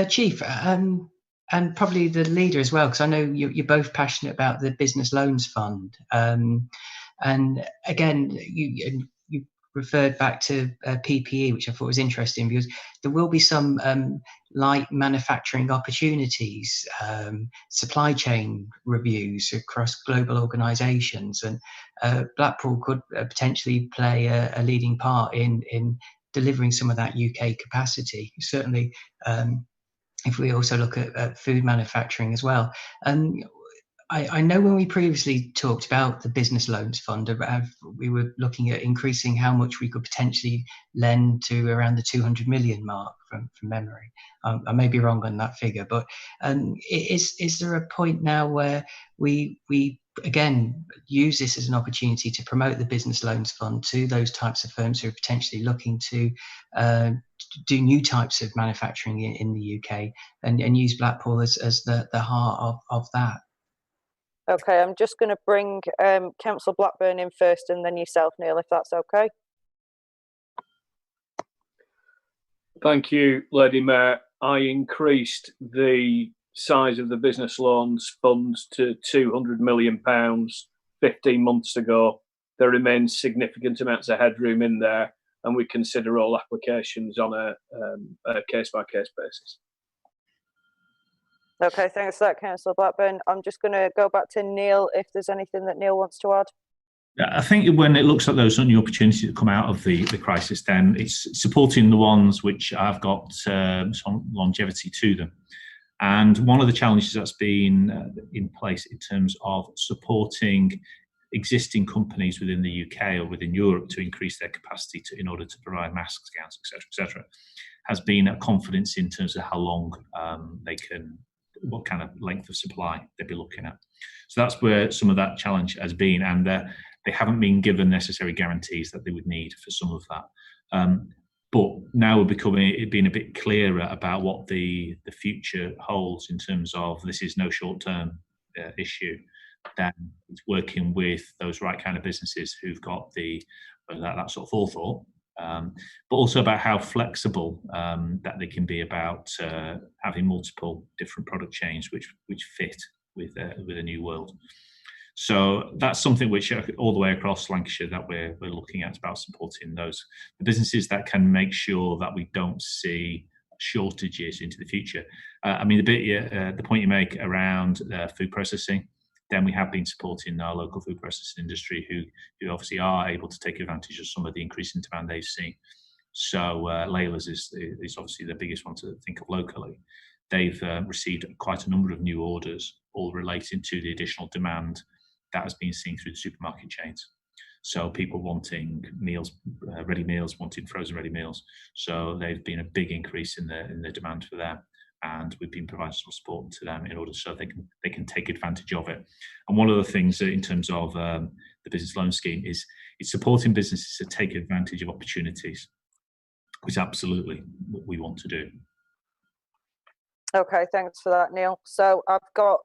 Chief, and probably the leader as well, because I know you're both passionate about the Business Loans Fund. And again, you referred back to PPE, which I thought was interesting, because there will be some light manufacturing opportunities, supply chain reviews across global organisations, and Blackpool could potentially play a leading part in delivering some of that UK capacity. Certainly, if we also look at food manufacturing as well. I know when we previously talked about the Business Loans Fund, we were looking at increasing how much we could potentially lend to around the 200 million mark from memory. I may be wrong on that figure, but is there a point now where we again use this as an opportunity to promote the Business Loans Fund to those types of firms who are potentially looking to do new types of manufacturing in the UK, and use Blackpool as the heart of that? Okay, I'm just going to bring Councillor Blackburn in first and then yourself, Neil, if that's okay. Thank you, Lady Mayor. I increased the size of the business loans funds to £200 million 15 months ago. There remains significant amounts of headroom in there, and we consider all applications on a case-by-case basis. Okay, thanks for that, Councillor Blackburn. I'm just going to go back to Neil if there's anything that Neil wants to add. I think when it looks at those new opportunities that come out of the crisis, then it's supporting the ones which have got some longevity to them. And one of the challenges that's been in place in terms of supporting existing companies within the UK or within Europe to increase their capacity in order to provide masks, gowns, etc., has been a confidence in terms of how long they can, what kind of length of supply they'd be looking at. So that's where some of that challenge has been, and they haven't been given necessary guarantees that they would need for some of that. But now we're being a bit clearer about what the future holds in terms of this is no short-term issue. Then it's working with those right kind of businesses who've got that sort of forethought, but also about how flexible that they can be about having multiple different product chains which fit with a new world. So that's something which all the way across Lancashire that we're looking at, about supporting the businesses that can make sure that we don't see shortages into the future. I mean, the point you make around food processing, then we have been supporting our local food processing industry who obviously are able to take advantage of some of the increasing demand they've seen. So Layla's is obviously the biggest one to think of locally. They've received quite a number of new orders, all relating to the additional demand that has been seen through the supermarket chains. So people wanting meals, ready meals, wanting frozen ready meals. So they've been a big increase in the demand for them, and we've been providing some support to them in order so they can take advantage of it. And one of the things in terms of the business loan scheme is it's supporting businesses to take advantage of opportunities, which absolutely what we want to do. Okay, thanks for that, Neil. So I've got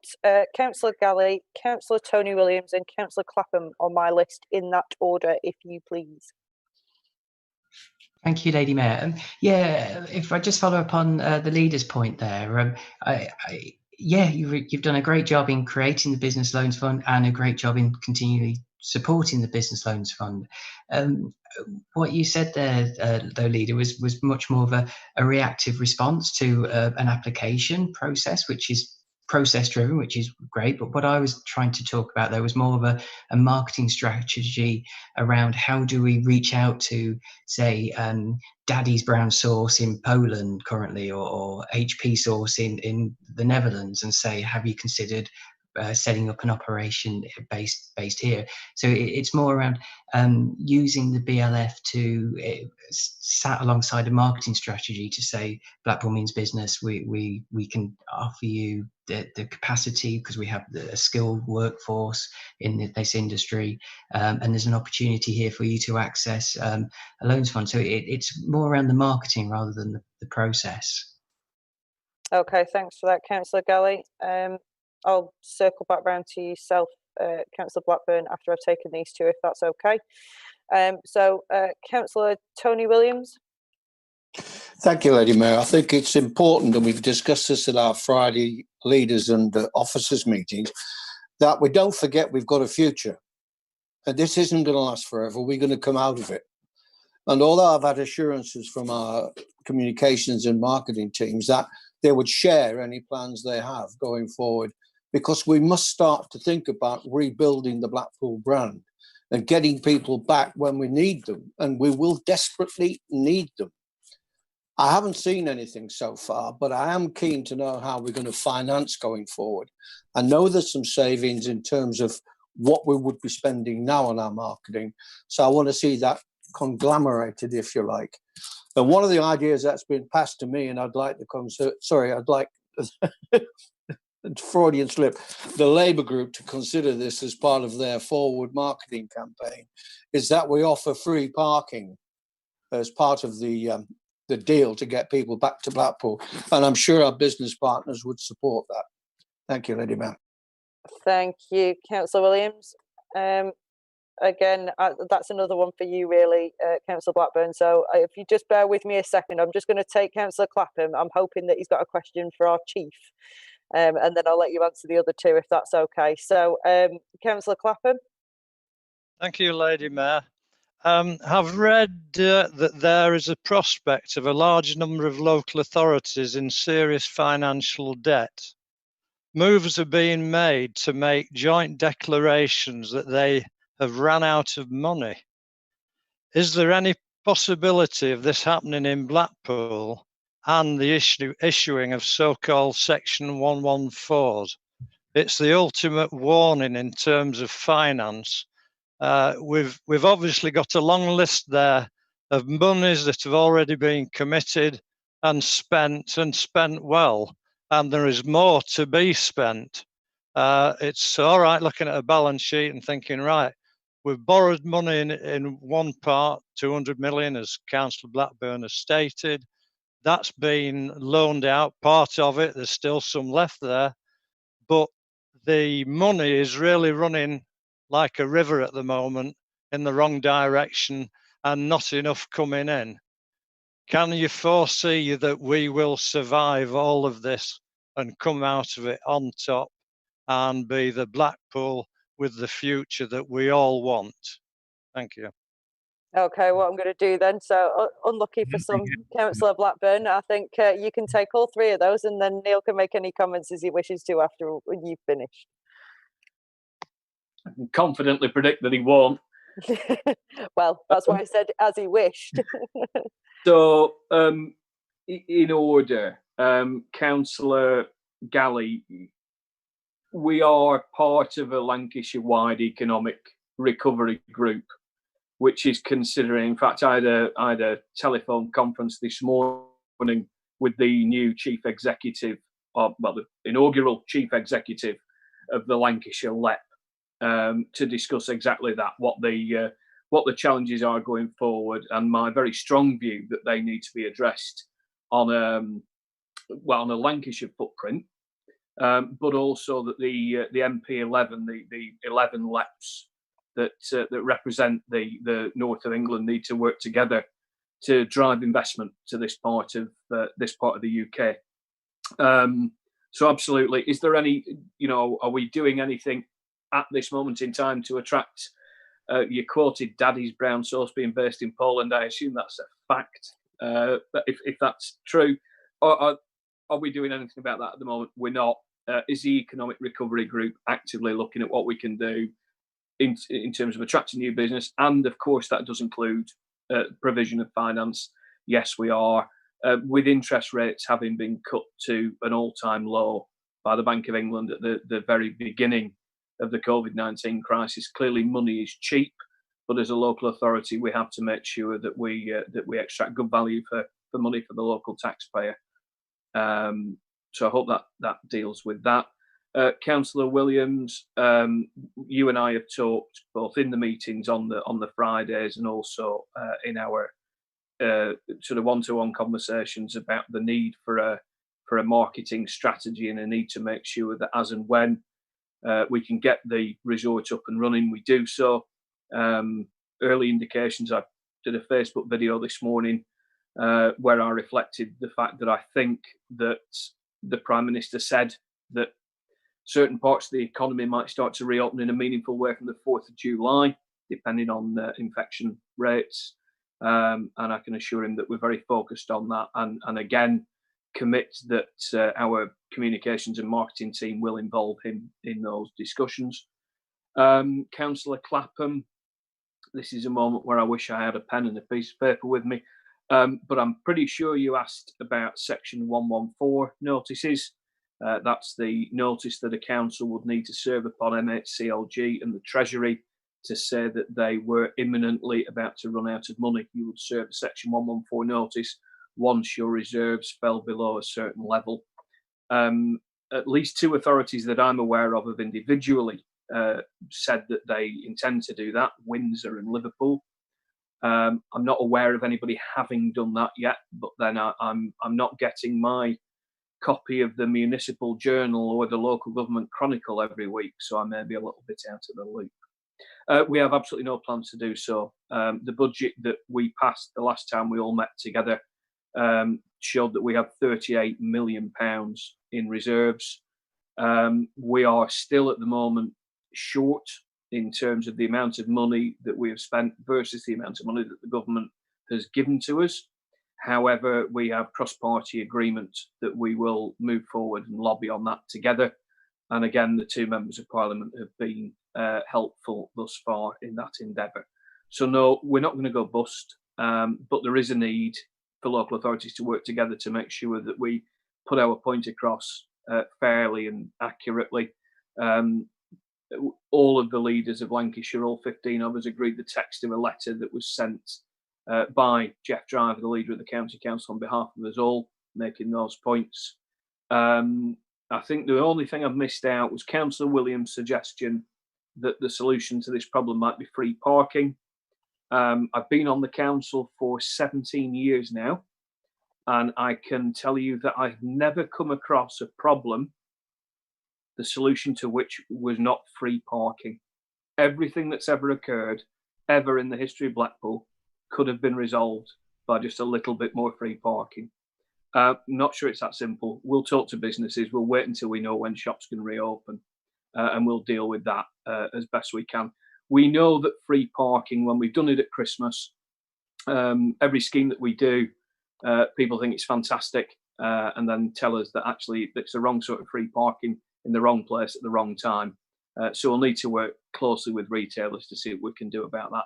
Councillor Galley, Councillor Tony Williams and Councillor Clapham on my list in that order, if you please. Thank you, Lady Mayor. Yeah, if I just follow up on the leader's point there, you've done a great job in creating the Business Loans Fund and a great job in continually supporting the Business Loans Fund. What you said there, though, Leader, was much more of a reactive response to an application process, which is process driven, which is great. But what I was trying to talk about there was more of a marketing strategy around how do we reach out to, say, Daddy's brown sauce in Poland currently, or HP sauce in the Netherlands, and say, have you considered setting up an operation based here? So it's more around using the BLF to sat alongside a marketing strategy to say Blackpool means business. We can offer you the capacity because we have a skilled workforce in this industry, and there's an opportunity here for you to access a loans fund. So it's more around the marketing rather than the process. Okay, thanks for that, Councillor Galley. I'll circle back round to yourself, Councillor Blackburn after I've taken these two, if that's okay. So Councillor Tony Williams. Thank you, Lady Mayor. I think it's important, and we've discussed this at our Friday leaders and officers meetings, that we don't forget we've got a future. And this isn't going to last forever. We're going to come out of it. And although I've had assurances from our communications and marketing teams that they would share any plans they have going forward, because we must start to think about rebuilding the Blackpool brand and getting people back when we need them, and we will desperately need them. I haven't seen anything so far, but I am keen to know how we're going to finance going forward. I know there's some savings in terms of what we would be spending now on our marketing, so I want to see that conglomerated, if you like. And one of the ideas that's been passed to me, and I'd like Freudian slip, the Labour group to consider this as part of their forward marketing campaign, is that we offer free parking as part of the deal to get people back to Blackpool. And I'm sure our business partners would support that. Thank you, Lady Mayor. Thank you, Councillor Williams. Again, that's another one for you, really, Councillor Blackburn. So if you just bear with me a second, I'm just going to take Councillor Clapham. I'm hoping that he's got a question for our chief, and then I'll let you answer the other two if that's okay. So, Councillor Clapham. Thank you, Lady Mayor. I've read that there is a prospect of a large number of local authorities in serious financial debt. Moves are being made to make joint declarations that they have run out of money. Is there any possibility of this happening in Blackpool and the issuing of so-called Section 114s? It's the ultimate warning in terms of finance. We've obviously got a long list there of monies that have already been committed and spent well, and there is more to be spent. It's all right looking at a balance sheet and thinking, right, we've borrowed money in one part, 200 million, as Councillor Blackburn has stated. That's been loaned out, part of it. There's still some left there, but the money is really running like a river at the moment in the wrong direction and not enough coming in. Can you foresee that we will survive all of this and come out of it on top and be the Blackpool with the future that we all want? Thank you. Okay, what I'm going to do then, so unlucky for some, Councillor Blackburn, I think you can take all three of those and then Neil can make any comments as he wishes to after you've finished. I can confidently predict that he won't. Well, that's why I said as he wished. So, in order, Councillor Galley, we are part of a Lancashire-wide economic recovery group, which is considering, in fact, I had a telephone conference this morning with the new chief executive, the inaugural chief executive of the Lancashire LEP, to discuss exactly that, what the challenges are going forward, and my very strong view that they need to be addressed on a Lancashire footprint, but also that the MP11, the 11 LEPs that represent the north of England need to work together to drive investment to this part of the UK. So absolutely, is there any, are we doing anything at this moment in time to attract? You quoted Daddy's brown sauce being based in Poland. I assume that's a fact. If that's true, are we doing anything about that at the moment? We're not. Is the Economic Recovery Group actively looking at what we can do in terms of attracting new business? And of course, that does include provision of finance. Yes, we are. With interest rates having been cut to an all-time low by the Bank of England at the very beginning of the COVID-19 crisis, clearly money is cheap, but as a local authority, we have to make sure that we extract good value for money for the local taxpayer. So I hope that deals with that. Councillor Williams, you and I have talked both in the meetings on the Fridays and also in our sort of one-to-one conversations about the need for a marketing strategy and a need to make sure that as and when we can get the resort up and running, we do so. Early indications, I did a Facebook video this morning where I reflected the fact that I think that the Prime Minister said that certain parts of the economy might start to reopen in a meaningful way from the 4th of July, depending on infection rates. And I can assure him that we're very focused on that, and again, commit that our communications and marketing team will involve him in those discussions. Councillor Clapham, this is a moment where I wish I had a pen and a piece of paper with me, but I'm pretty sure you asked about Section 114 notices. That's the notice that a council would need to serve upon MHCLG and the Treasury to say that they were imminently about to run out of money. You would serve a Section 114 notice once your reserves fell below a certain level. At least 2 authorities that I'm aware of have individually said that they intend to do that, Windsor and Liverpool. I'm not aware of anybody having done that yet, but then I'm not getting my copy of the Municipal Journal or the Local Government Chronicle every week, so I may be a little bit out of the loop. We have absolutely no plans to do so. The budget that we passed the last time we all met together showed that we have £38 million in reserves. We are still at the moment short in terms of the amount of money that we have spent versus the amount of money that the government has given to us. However, we have cross-party agreement that we will move forward and lobby on that together. And again, the 2 members of Parliament have been helpful thus far in that endeavour. So no, we're not going to go bust, but there is a need for local authorities to work together to make sure that we put our point across fairly and accurately. All of the leaders of Lancashire, all 15 of us, agreed the text of a letter that was sent by Jeff Driver, the leader of the County Council, on behalf of us all, making those points. I think the only thing I've missed out was Councillor Williams' suggestion that the solution to this problem might be free parking. I've been on the council for 17 years now, and I can tell you that I've never come across a problem, the solution to which was not free parking. Everything that's ever occurred, ever in the history of Blackpool, could have been resolved by just a little bit more free parking. Not sure it's that simple. We'll talk to businesses. We'll wait until we know when shops can reopen, and we'll deal with that as best we can. We know that free parking, when we've done it at Christmas, every scheme that we do, people think it's fantastic, and then tell us that actually it's the wrong sort of free parking in the wrong place at the wrong time. So we'll need to work closely with retailers to see what we can do about that.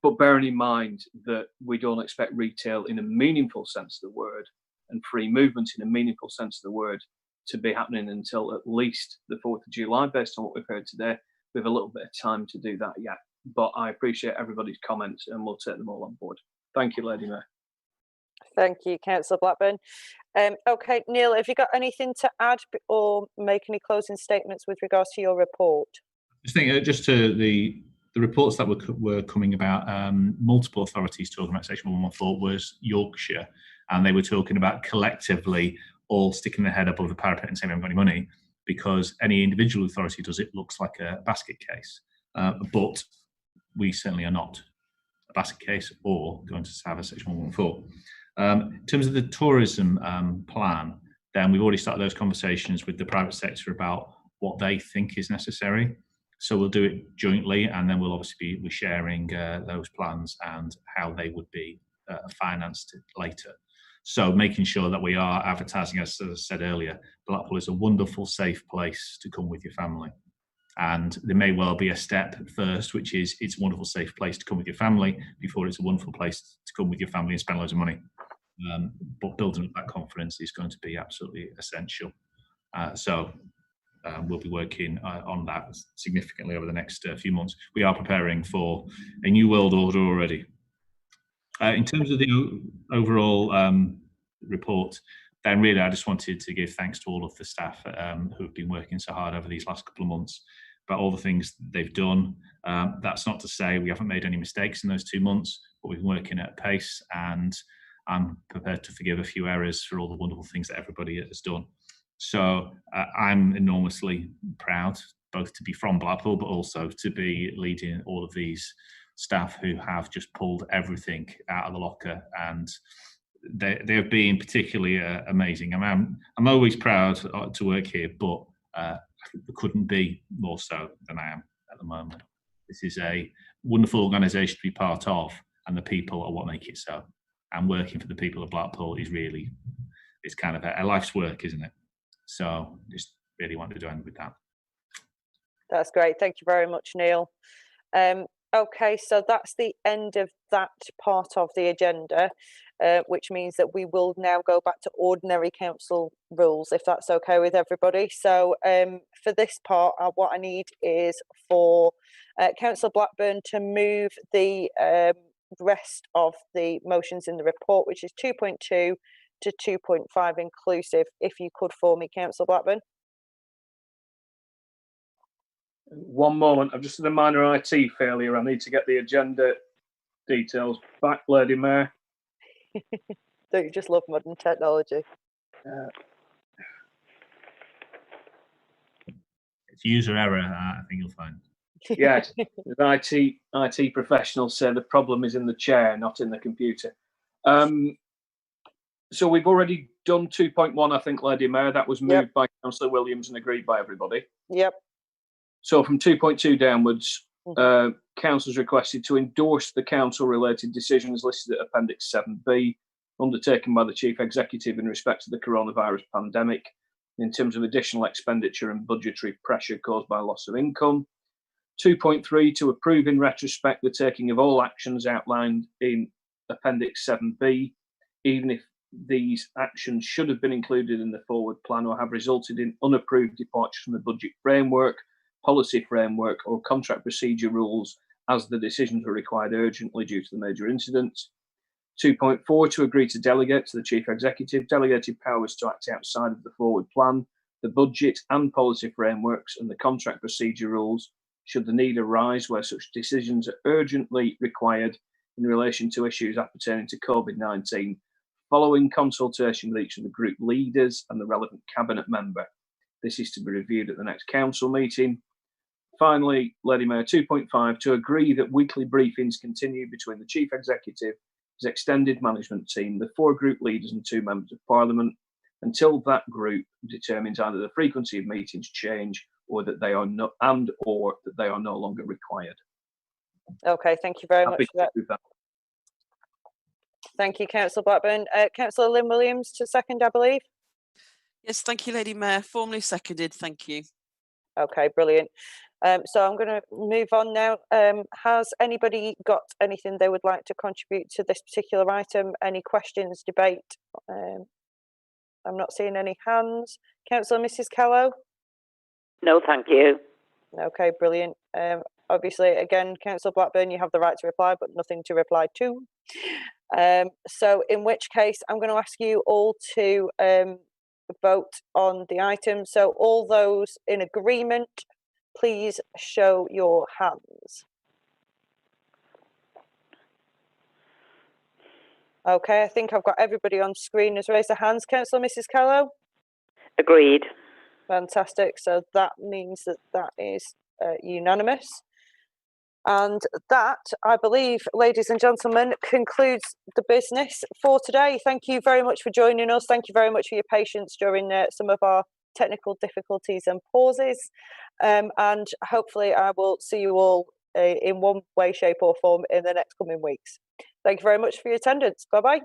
But bearing in mind that we don't expect retail in a meaningful sense of the word and free movement in a meaningful sense of the word to be happening until at least the 4th of July, based on what we've heard today, we have a little bit of time to do that yet. But I appreciate everybody's comments and we'll take them all on board. Thank you, Lady Mayor. Thank you, Councillor Blackburn. Okay, Neil, have you got anything to add or make any closing statements with regards to your report? I think just to the reports that were coming about, multiple authorities talking about Section 114 was Yorkshire, and they were talking about collectively all sticking their head above the parapet and saying we haven't got any money, because any individual authority does it looks like a basket case. But we certainly are not a basket case or going to have a Section 114. In terms of the tourism plan, then we've already started those conversations with the private sector about what they think is necessary. So we'll do it jointly, and then we'll obviously be sharing those plans and how they would be financed later. So making sure that we are advertising, as I said earlier, Blackpool is a wonderful, safe place to come with your family. And there may well be a step first, which is it's a wonderful, safe place to come with your family before it's a wonderful place to come with your family and spend loads of money. But building up that confidence is going to be absolutely essential. We'll be working on that significantly over the next few months. We are preparing for a new world order already. In terms of the overall report, then really I just wanted to give thanks to all of the staff who have been working so hard over these last couple of months about all the things they've done. That's not to say we haven't made any mistakes in those 2 months, but we've been working at a pace, and I'm prepared to forgive a few errors for all the wonderful things that everybody has done. So I'm enormously proud both to be from Blackpool, but also to be leading all of these staff who have just pulled everything out of the locker, and they've been particularly amazing. I mean, I'm always proud to work here, but I couldn't be more so than I am at the moment. This is a wonderful organisation to be part of, and the people are what make it so. And working for the people of Blackpool is really, it's kind of a life's work, isn't it? So just really wanted to end with that. That's great. Thank you very much, Neil. Okay, so that's the end of that part of the agenda, which means that we will now go back to ordinary council rules, if that's okay with everybody. So for this part, what I need is for Councillor Blackburn to move the rest of the motions in the report, which is 2.2 to 2.5 inclusive. If you could for me, Councillor Blackburn. One moment, I've just had a minor IT failure. I need to get the agenda details back, Lady Mayor. Don't you just love modern technology? It's user error, I think you'll find. Yes, the IT professionals say the problem is in the chair, not in the computer. So we've already done 2.1, I think, Lady Mayor. That was moved by Councillor Williams and agreed by everybody. Yep. So from 2.2 downwards, council's requested to endorse the council-related decisions listed at Appendix 7B, undertaken by the Chief Executive in respect to the coronavirus pandemic, in terms of additional expenditure and budgetary pressure caused by loss of income. 2.3, to approve in retrospect the taking of all actions outlined in Appendix 7B, even if these actions should have been included in the forward plan or have resulted in unapproved departures from the budget framework, policy framework or contract procedure rules, as the decisions were required urgently due to the major incidents. 2.4, to agree to delegate to the Chief Executive delegated powers to act outside of the forward plan, the budget and policy frameworks and the contract procedure rules, should the need arise where such decisions are urgently required in relation to issues appertaining to COVID-19, following consultation with each of the group leaders and the relevant cabinet member. This is to be reviewed at the next council meeting. Finally, Lady Mayor, 2.5, to agree that weekly briefings continue between the Chief Executive, his extended management team, the 4 group leaders and 2 members of Parliament, until that group determines either the frequency of meetings change or that they are no longer required. Okay, thank you very much for that. Thank you, Councillor Blackburn. Councillor Lynn Williams to second, I believe. Yes, thank you, Lady Mayor. Formally seconded. Thank you. Okay, brilliant. So I'm going to move on now. Has anybody got anything they would like to contribute to this particular item? Any questions, debate? I'm not seeing any hands. Councillor Mrs. Callow? No, thank you. Okay, brilliant. Obviously, again, Councillor Blackburn, you have the right to reply, but nothing to reply to. So in which case, I'm going to ask you all to vote on the item. So all those in agreement, please show your hands. Okay, I think I've got everybody on screen has raised their hands. Councillor Mrs. Callow? Agreed. Fantastic. So that means that that is unanimous. And that, I believe, ladies and gentlemen, concludes the business for today. Thank you very much for joining us. Thank you very much for your patience during some of our technical difficulties and pauses. And hopefully I will see you all in one way, shape or form in the next coming weeks. Thank you very much for your attendance. Bye-bye.